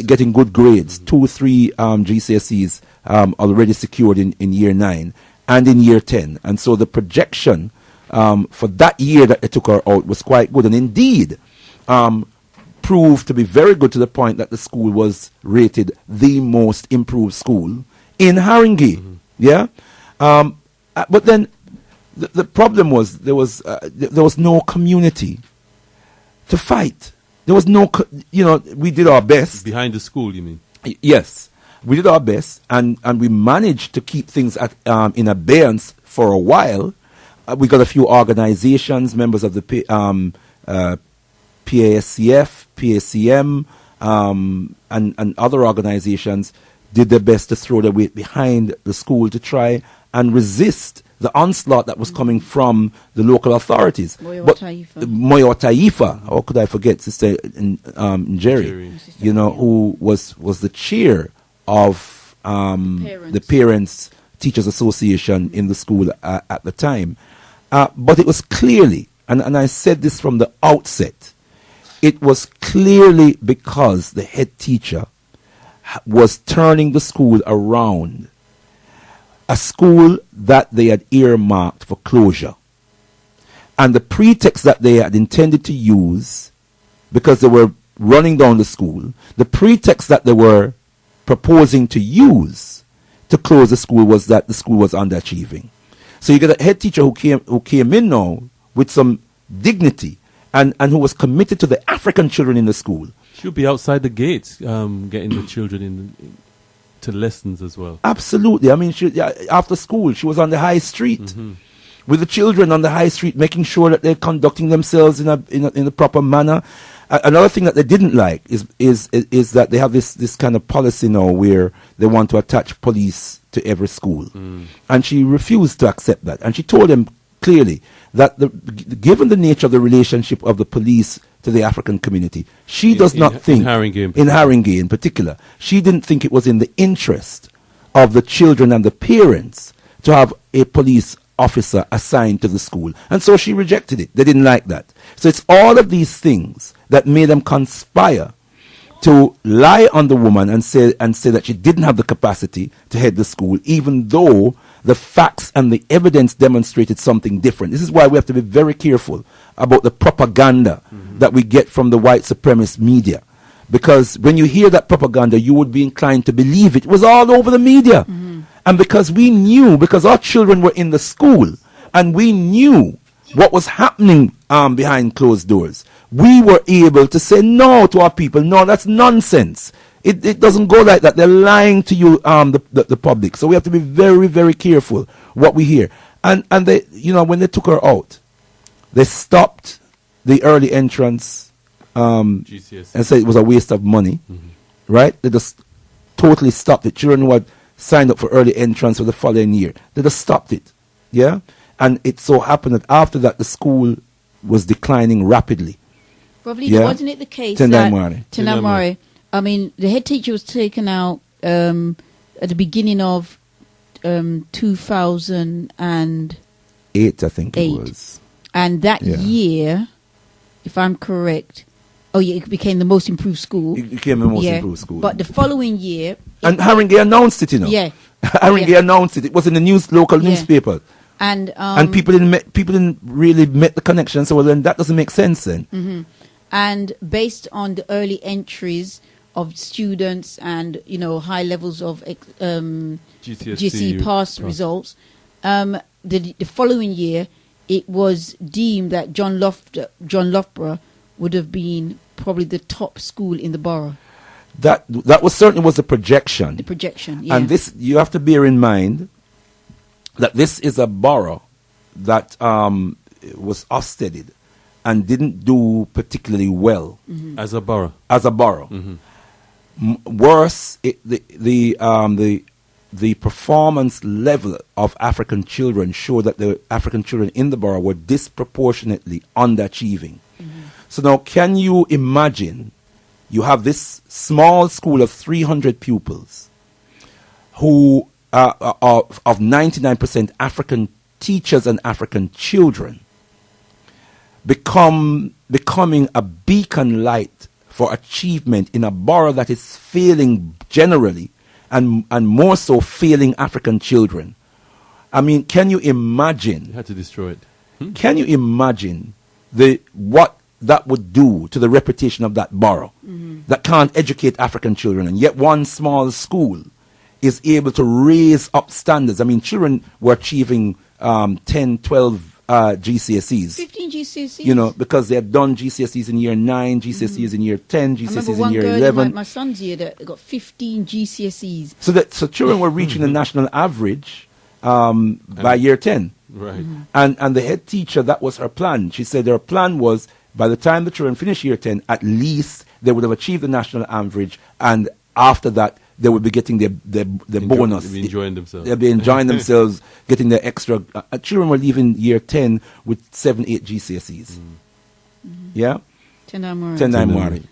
getting good grades. 2-3 GCSEs already secured in year 9 and in year 10. And so the projection for that year that they took her out was quite good, and indeed proved to be very good, to the point that the school was rated the most improved school in Haringey. Yeah, but then the problem was there was no community to fight. There was no, we did our best. Behind the school, you mean? Yes, we did our best, and we managed to keep things in abeyance for a while. We got a few organizations, members of the PASCF, PACM, and other organizations did their best to throw their weight behind the school to try and resist the onslaught that was coming from the local authorities. Moyo Taifa, how could I forget Sister Jerry, who was the chair of the Parents Teachers Association in the school at the time. But it was clearly, and I said this from the outset, it was clearly because the head teacher was turning the school around. A school that they had earmarked for closure. And the pretext that they had intended to use, because they were running down the school, the pretext that they were proposing to use to close the school was that the school was underachieving. So you get a head teacher who came in now with some dignity and who was committed to the African children in the school. She'll be outside the gates getting the children to lessons as well. Absolutely. I mean, after school, she was on the high street with the children on the high street, making sure that they're conducting themselves in a proper manner. Another thing that they didn't like is that they have this kind of policy now where they want to attach police to every school, and she refused to accept that. And she told them clearly that given the nature of the relationship of the police to the African community, she does not think, in Haringey in particular, she didn't think it was in the interest of the children and the parents to have a police officer assigned to the school. And so she rejected it. They didn't like that. So it's all of these things that made them conspire to lie on the woman and say that she didn't have the capacity to head the school, even though the facts and the evidence demonstrated something different. This is why we have to be very careful about the propaganda that we get from the white supremacist media. Because when you hear that propaganda, you would be inclined to believe it. It was all over the media. And because we knew, because our children were in the school, and we knew what was happening behind closed doors, we were able to say no to our people. No, that's nonsense. It doesn't go like that. They're lying to you, the public. So we have to be very, very careful what we hear. And they, when they took her out, they stopped the early entrance GCSE. and said it was a waste of money, right? They just totally stopped it. Children who had signed up for early entrance for the following year, they just stopped it, yeah? And it so happened that after that, the school was declining rapidly. Probably Yeah. wasn't it the case Tendai that Moane. Tendai Moane, I mean, the head teacher was taken out at the beginning of 2008, I think it was. and that Yeah. year, if I'm correct, it became the most improved school. It became the most improved school. But the following year, And Haringey announced it, Yeah. Haringey announced it. It was in the local newspaper. and People didn't really make the connection. So, well, then that doesn't make sense then. And based on the early entries of students and high levels of GCSE pass results, the following year it was deemed that John Loughborough would have been probably the top school in the borough. That was certainly was the projection. The projection, yeah. And this, you have to bear in mind that this is a borough that was Ofsteded and didn't do particularly well As a borough. Worse, the performance level of African children showed that the African children in the borough were disproportionately underachieving. So now, can you imagine? You have this small school of 300 pupils who are of 99% African teachers and African children becoming a beacon light for achievement in a borough that is failing generally and more so failing African children. I mean, can you imagine? You had to destroy it. Can you imagine what that would do to the reputation of that borough that can't educate African children, and yet one small school is able to raise up standards? I mean, children were achieving 10, 12 GCSEs. 15 GCSEs. Because they had done GCSEs in year 9, GCSEs in year 10, I remember GCSEs in one year girl 11. in my son's year that got 15 GCSEs. So children were reaching the national average by year 10. Right. And the head teacher, that was her plan. She said their plan was by the time the children finish year 10, at least they would have achieved the national average, and after that, they would be getting their bonus. They'll be enjoying themselves. They'll be enjoying themselves, getting their extra. Children were leaving year 10 with 7, 8 GCSEs. Yeah? Tendai Moane.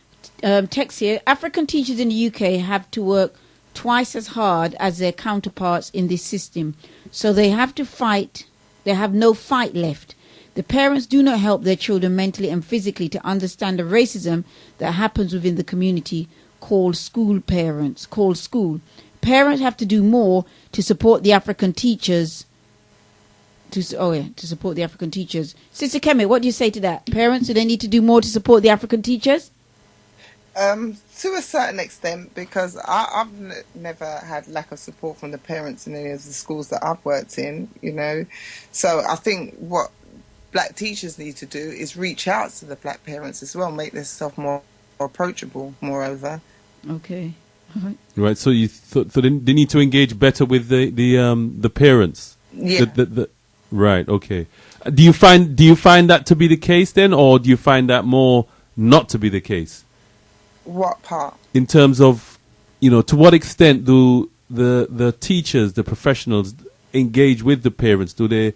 Text here, African teachers in the UK have to work twice as hard as their counterparts in this system. So they have to fight. They have no fight left. The parents do not help their children mentally and physically to understand the racism that happens within the community called school. Parents have to do more to support the African teachers. To support the African teachers. Sister Kemi, what do you say to that? Parents, do they need to do more to support the African teachers? To a certain extent, because I've never had lack of support from the parents in any of the schools that I've worked in, So I think what black teachers need to do is reach out to the black parents as well, make themselves more approachable, moreover. Okay. Right, so so they need to engage better with the parents. Yeah. Right, okay. Do you find that to be the case then, or do you find that more not to be the case? What part? In terms of, to what extent do the teachers, the professionals, engage with the parents? Do they,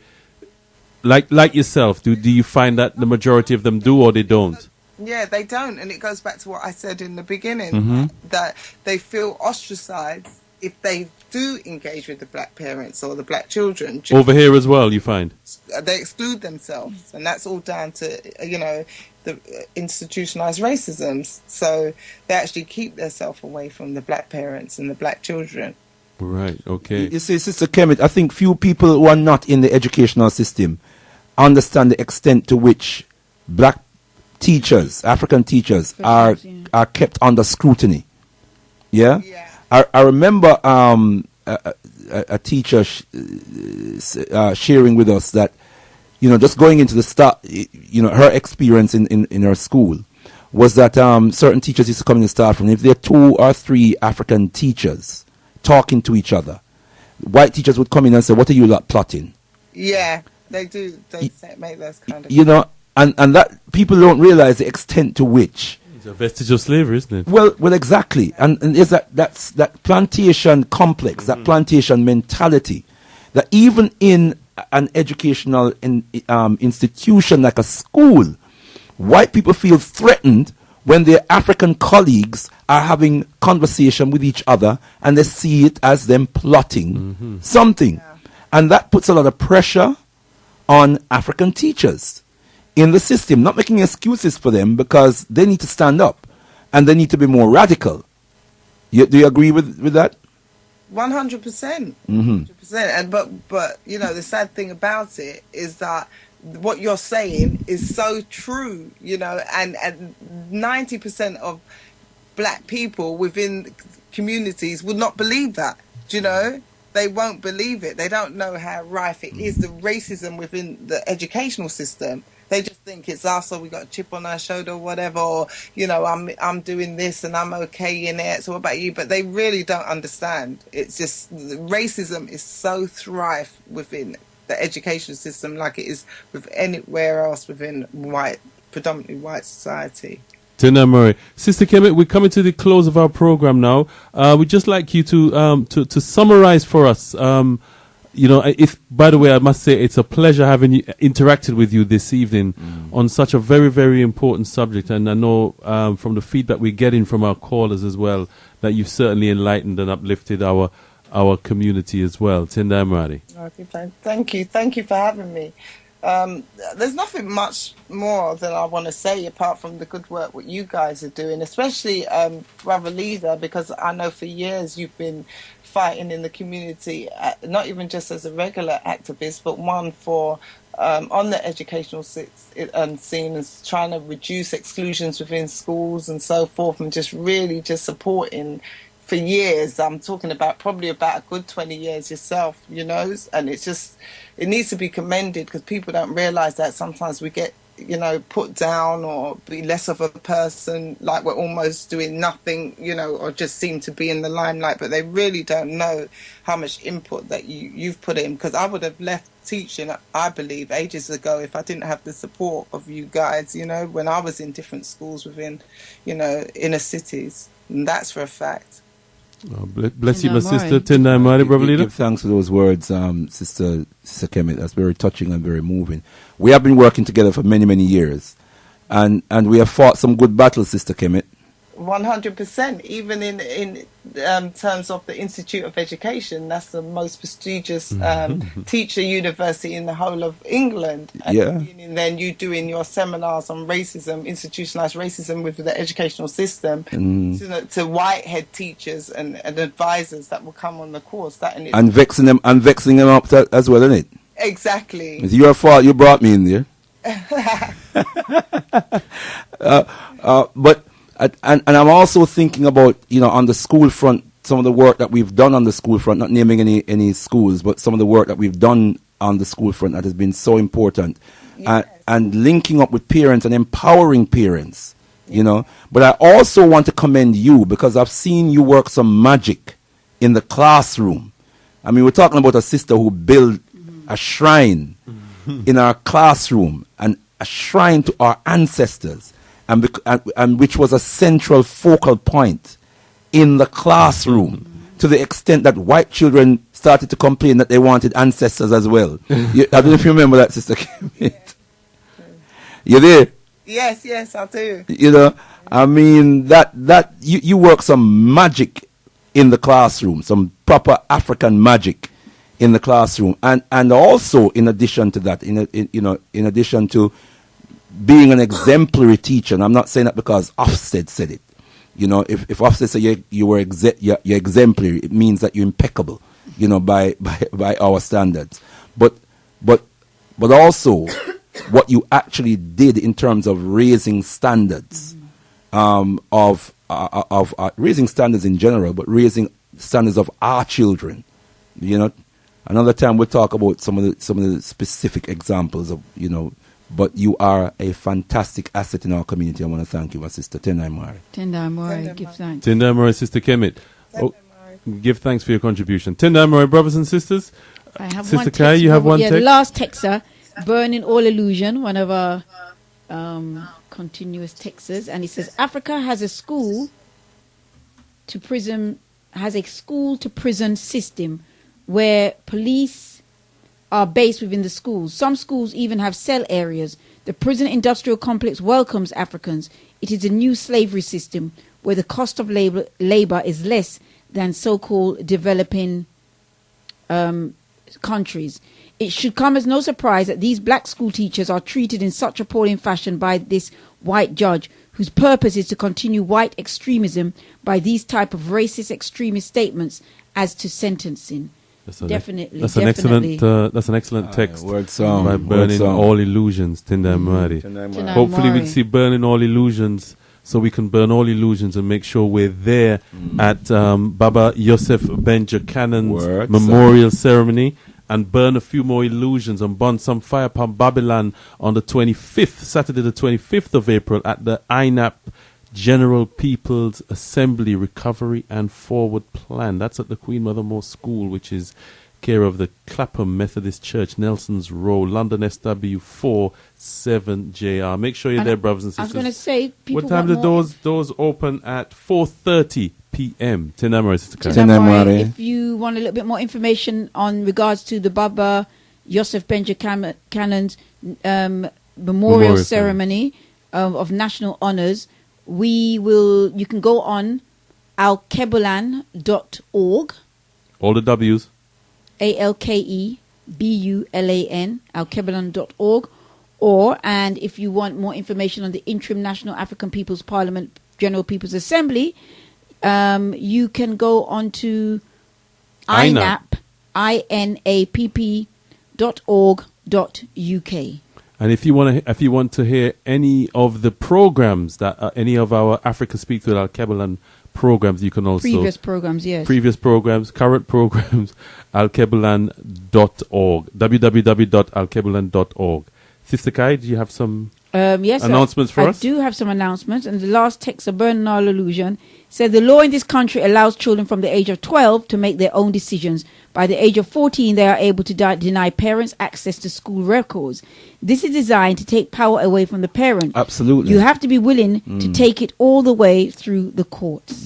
like yourself, do you find that the majority of them do or they don't? Yeah, they don't, and it goes back to what I said in the beginning, that they feel ostracized if they do engage with the black parents or the black children. Over here as well, you find? They exclude themselves, and that's all down to, the institutionalized racism. So they actually keep themselves away from the black parents and the black children. Right, okay. You see, Sister Kemet, I think few people who are not in the educational system understand the extent to which black teachers, African teachers, are kept under scrutiny. Yeah? I remember a teacher sharing with us that, just going into the start, her experience in her school was that certain teachers used to come in the staff room. If there are 2 or 3 African teachers talking to each other, white teachers would come in and say, "What are you lot plotting?" Yeah, they do. They make those kind of. You know, and that people don't realize the extent to which. It's a vestige of slavery, isn't it? Well, exactly, and is that's that plantation complex, that plantation mentality, that even in an educational institution like a school, white people feel threatened when their African colleagues are having conversation with each other and they see it as them plotting something. Yeah. And that puts a lot of pressure on African teachers in the system, not making excuses for them, because they need to stand up and they need to be more radical. Do you agree with that? 100%. 100%. And but you know, the sad thing about it is that what you're saying is so true, you know, and 90% of black people within communities would not believe that, you know. They won't believe it. They don't know how rife it is, the racism within the educational system. They just think it's us, or we got a chip on our shoulder or whatever, or, you know, I'm doing this and I'm okay in it, so what about you? But they really don't understand. It's just racism is so thrive within the education system like it is with anywhere else within predominantly white society. Tena Murray. Sister Kemet, we're coming to the close of our program now. We'd just like you to summarize for us. You know, if, by the way, I must say it's a pleasure having interacted with you this evening on such a very, very important subject. And I know from the feedback we're getting from our callers as well that you've certainly enlightened and uplifted our community as well. Tenda Murray. Okay, thank you for having me. There's nothing much more that I want to say apart from the good work what you guys are doing, especially Brother Leader, because I know for years you've been fighting in the community, not even just as a regular activist, but one for on the educational scene, is trying to reduce exclusions within schools and so forth, and just really just supporting for years. I'm talking about probably about a good 20 years yourself, you know, and it's just, it needs to be commended, because people don't realize that sometimes we get, you know, put down or be less of a person, like we're almost doing nothing, you know, or just seem to be in the limelight, but they really don't know how much input that you've put in, because I would have left teaching, I believe, ages ago if I didn't have the support of you guys, you know, when I was in different schools within, you know, inner cities, and that's for a fact. Oh, bless you, my sister. Tendai Mari, Brother Leader. Give thanks for those words, Sister Kemet. That's very touching and very moving. We have been working together for many, many years, and we have fought some good battles, Sister Kemet. 100%. Even in terms of the Institute of Education, that's the most prestigious teacher university in the whole of England. And then you doing your seminars on racism, institutionalized racism with the educational system, to whitehead teachers and advisors that will come on the course. And vexing them up as well, isn't it? Exactly. It's your fault you brought me in there. But and I'm also thinking about, you know, on the school front, some of the work that we've done on the school front, not naming any schools, but some of the work that we've done on the school front that has been so important. Yes. And linking up with parents and empowering parents, you know. But I also want to commend you, because I've seen you work some magic in the classroom. I mean, we're talking about a sister who built a shrine in our classroom, and a shrine to our ancestors, and which was a central focal point in the classroom, to the extent that white children started to complain that they wanted ancestors as well. I don't know if you remember that, Sister Kim. You there? Yes, I do. You know, I mean, that you work some magic in the classroom, some proper African magic in the classroom, and also in addition to that, in addition to being an exemplary teacher, and I'm not saying that because Ofsted said it. You know, if Ofsted said you're exemplary, it means that you're impeccable, you know, by our standards. But also what you actually did in terms of raising standards, of raising standards in general, but raising standards of our children. You know, another time we'll talk about some of the specific examples of, you know. But you are a fantastic asset in our community. I want to thank you, my sister Tendai Mari. Tendai Mari, give thanks. Tendai Mari, Sister Kemet. give thanks for your contribution. Tindamore, brothers and sisters. I have Sister one Kai, text. you have one The text? last texter, Burning All Illusion, one of our continuous texters, and he says Africa has a school to prison system where police are based within the schools. Some schools even have cell areas. The prison industrial complex welcomes Africans. It is a new slavery system where the cost of labor is less than so-called developing countries. It should come as no surprise that these black school teachers are treated in such appalling fashion by this white judge, whose purpose is to continue white extremism by these type of racist extremist statements as to sentencing. Definitely. That's an excellent text word song, by Burning song. All Illusions, Tindamari. Hopefully we'll see Burning All Illusions, so we can burn all illusions and make sure we're there at Baba Yosef Benja Cannon's memorial ceremony, and burn a few more illusions and burn some fire upon Babylon on the 25th, Saturday the 25th of April at the INAP General People's Assembly Recovery and Forward Plan. That's at the Queen Mother More School, which is care of the Clapham Methodist Church, Nelson's Row, London SW4 7JR. Make sure you're there, brothers and sisters. I was going to say, people what time want the doors open? At 4:30 p.m. Tindamore, if you want a little bit more information on regards to the Baba Yosef Benja Cannon's memorial ceremony of national honors, you can go on alkebulan.org. All the W's. ALKEBULAN, alkebulan.org. And if you want more information on the Interim National African People's Parliament General People's Assembly, you can go on to inapp.org.uk. And if you want to hear any of the programs that any of our Africa Speaks with Alkebu-Lan programs, you can also previous programs, current programs, alkebulan.org, www.alkebulan.org. Sister Kai, do you have some announcements for us? I do have some announcements, and the last text of Burning All Illusion said the law in this country allows children from the age of 12 to make their own decisions. By the age of 14, they are able to deny parents access to school records. This is designed to take power away from the parent. Absolutely. You have to be willing to take it all the way through the courts.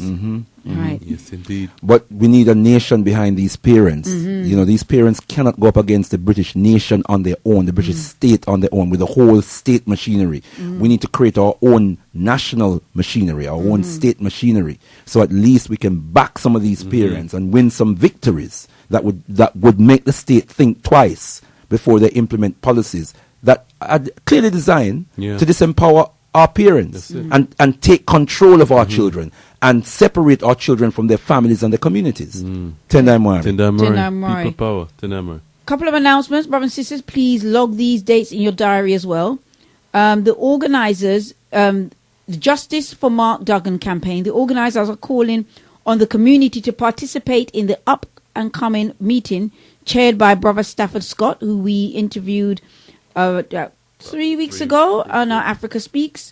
Right. Yes, indeed. But we need a nation behind these parents. You know, these parents cannot go up against the British nation on their own, the British state on their own, with the whole state machinery. We need to create our own national machinery, our own state machinery, so at least we can back some of these parents and win some victories that would make the state think twice before they implement policies that are clearly designed to disempower our parents and take control of our children and separate our children from their families and their communities. Tindamore. People power. Tindamore. Couple of announcements, brothers and sisters. Please log these dates in your diary as well. The organizers, the Justice for Mark Duggan campaign, the organizers are calling on the community to participate in the up and coming meeting chaired by Brother Stafford Scott, who we interviewed 3 weeks ago on our Africa Speaks.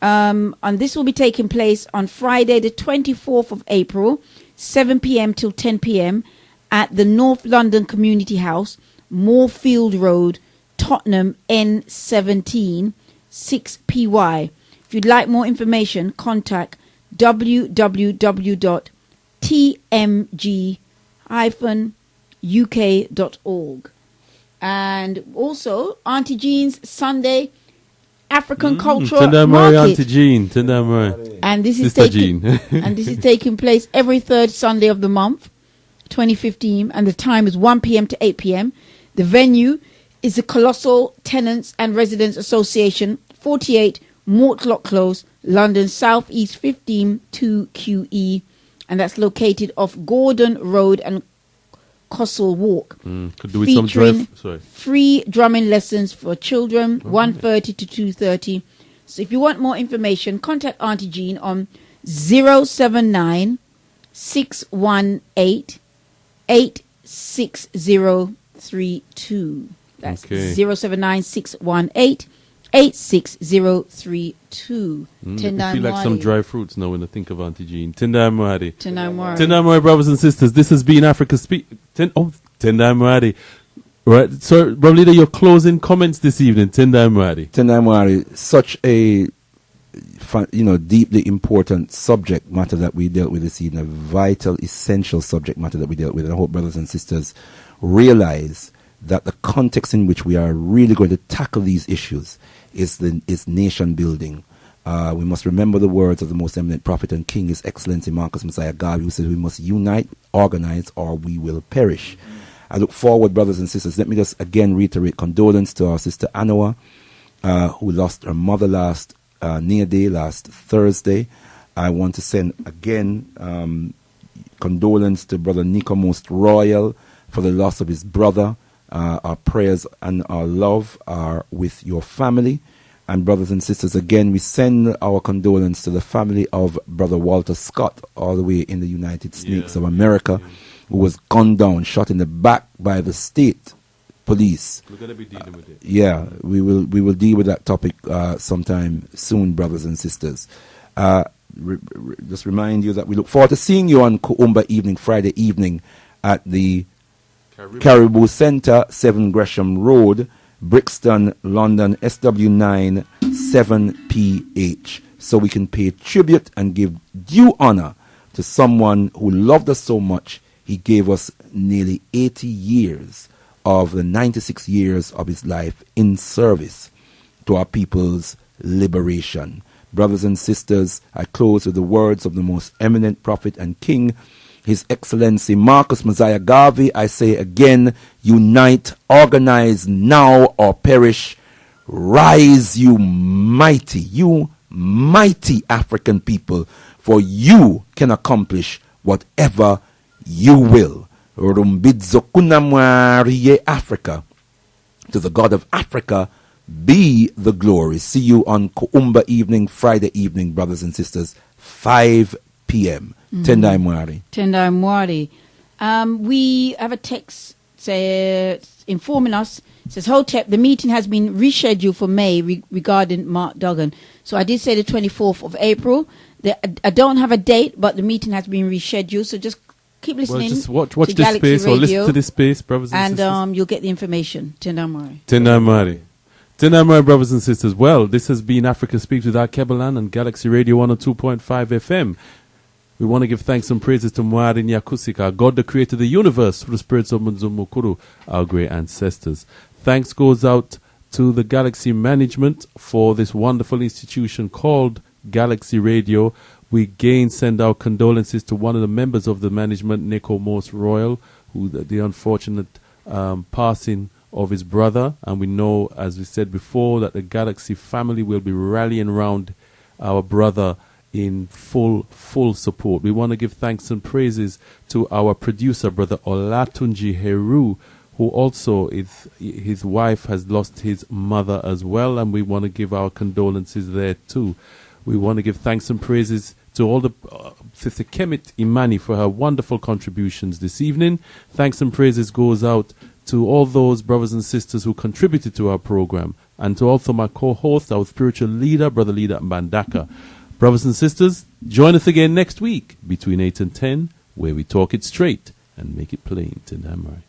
And this will be taking place on Friday, the 24th of April, 7 p.m. till 10 p.m. at the North London Community House, Moorfield Road, Tottenham, N17 6PY. If you'd like more information, contact www.tmg-uk.org. And also, Auntie Jean's Sunday African Cultural Market. Auntie Jean. And this is taking place every third Sunday of the month, 2015, and the time is 1 p.m. to 8 p.m. The venue is the Colossal Tenants and Residents Association, 48 Mortlock Close, London South East 15 2QE, and that's located off Gordon Road and Cossell Walk. Could do with some drive. Free drumming lessons for children, 1:30 to 2:30. So if you want more information, contact Auntie Jean on 079 618 86032. That's 079 618 86032. I feel like some dry fruits now when I think of Auntie Jean. Tendai Mwari. Tendai Mwari, brothers and sisters. This has been Africa Speak. Tendai Mwari. Right. So, Brother Leader, your closing comments this evening. Tendai Mwari. Tendai Mwari, such a deeply important subject matter that we dealt with this evening, a vital, essential subject matter that we dealt with. And I hope brothers and sisters realize that the context in which we are really going to tackle these issues is nation building. We must remember the words of the most eminent prophet and king, His Excellency Marcus Messiah Garvey, who says we must unite, organize, or we will perish. I look forward, brothers and sisters. Let me just again reiterate condolence to our sister Anoa, who lost her mother last Thursday. I want to send again condolence to Brother Nico Most Royal for the loss of his brother. Our prayers and our love are with your family. And brothers and sisters, again, we send our condolence to the family of Brother Walter Scott, all the way in the United States of America, who was gunned down, shot in the back by the state police. We're going to be dealing with it. Yeah, we will deal with that topic sometime soon, brothers and sisters. Just remind you that we look forward to seeing you on Kuumba evening, Friday evening, at the Caribou Centre, 7 Gresham Road, Brixton, London, SW9 7PH. So we can pay tribute and give due honor to someone who loved us so much. He gave us nearly 80 years of the 96 years of his life in service to our people's liberation. Brothers and sisters, I close with the words of the most eminent prophet and king, His Excellency Marcus Messiah Garvey. I say again, unite, organize now or perish. Rise, you mighty African people, for you can accomplish whatever you will. Rumbidzo kunamwariye Africa. To the God of Africa be the glory. See you on Kuumba evening, Friday evening, brothers and sisters, 5 p.m. Tendai Mwari. Tendai Mwari. We have a text informing us. It says, Hotep, the meeting has been rescheduled for May regarding Mark Duggan. So I did say the 24th of April. I don't have a date, but the meeting has been rescheduled. So just keep listening. Well, just watch to this Galaxy space Radio, or listen to this space, brothers and sisters. And you'll get the information. Tendai Mwari. Tendai Mwari. Tendai Mwari, brothers and sisters. Well, this has been Africa Speaks with Alkebu-Lan and Galaxy Radio 102.5 FM. We want to give thanks and praises to Mwari Nyakusika, God the creator of the universe, through the spirits of Munzumukuru, our great ancestors. Thanks goes out to the Galaxy management for this wonderful institution called Galaxy Radio. We again send our condolences to one of the members of the management, Nico Most Royal, who the unfortunate passing of his brother. And we know, as we said before, that the Galaxy family will be rallying around our brother in full support. We want to give thanks and praises to our producer, Brother Olatunji Heru, who also his wife has lost his mother as well, and we want to give our condolences there too. We want to give thanks and praises to all the Sister Kemet Imani for her wonderful contributions this evening. Thanks and praises goes out to all those brothers and sisters who contributed to our program, and to also my co-host, our spiritual leader, Brother Leader Mbandaka. Brothers and sisters, join us again next week between 8 and 10, where we talk it straight and make it plain. Tendai Mwari.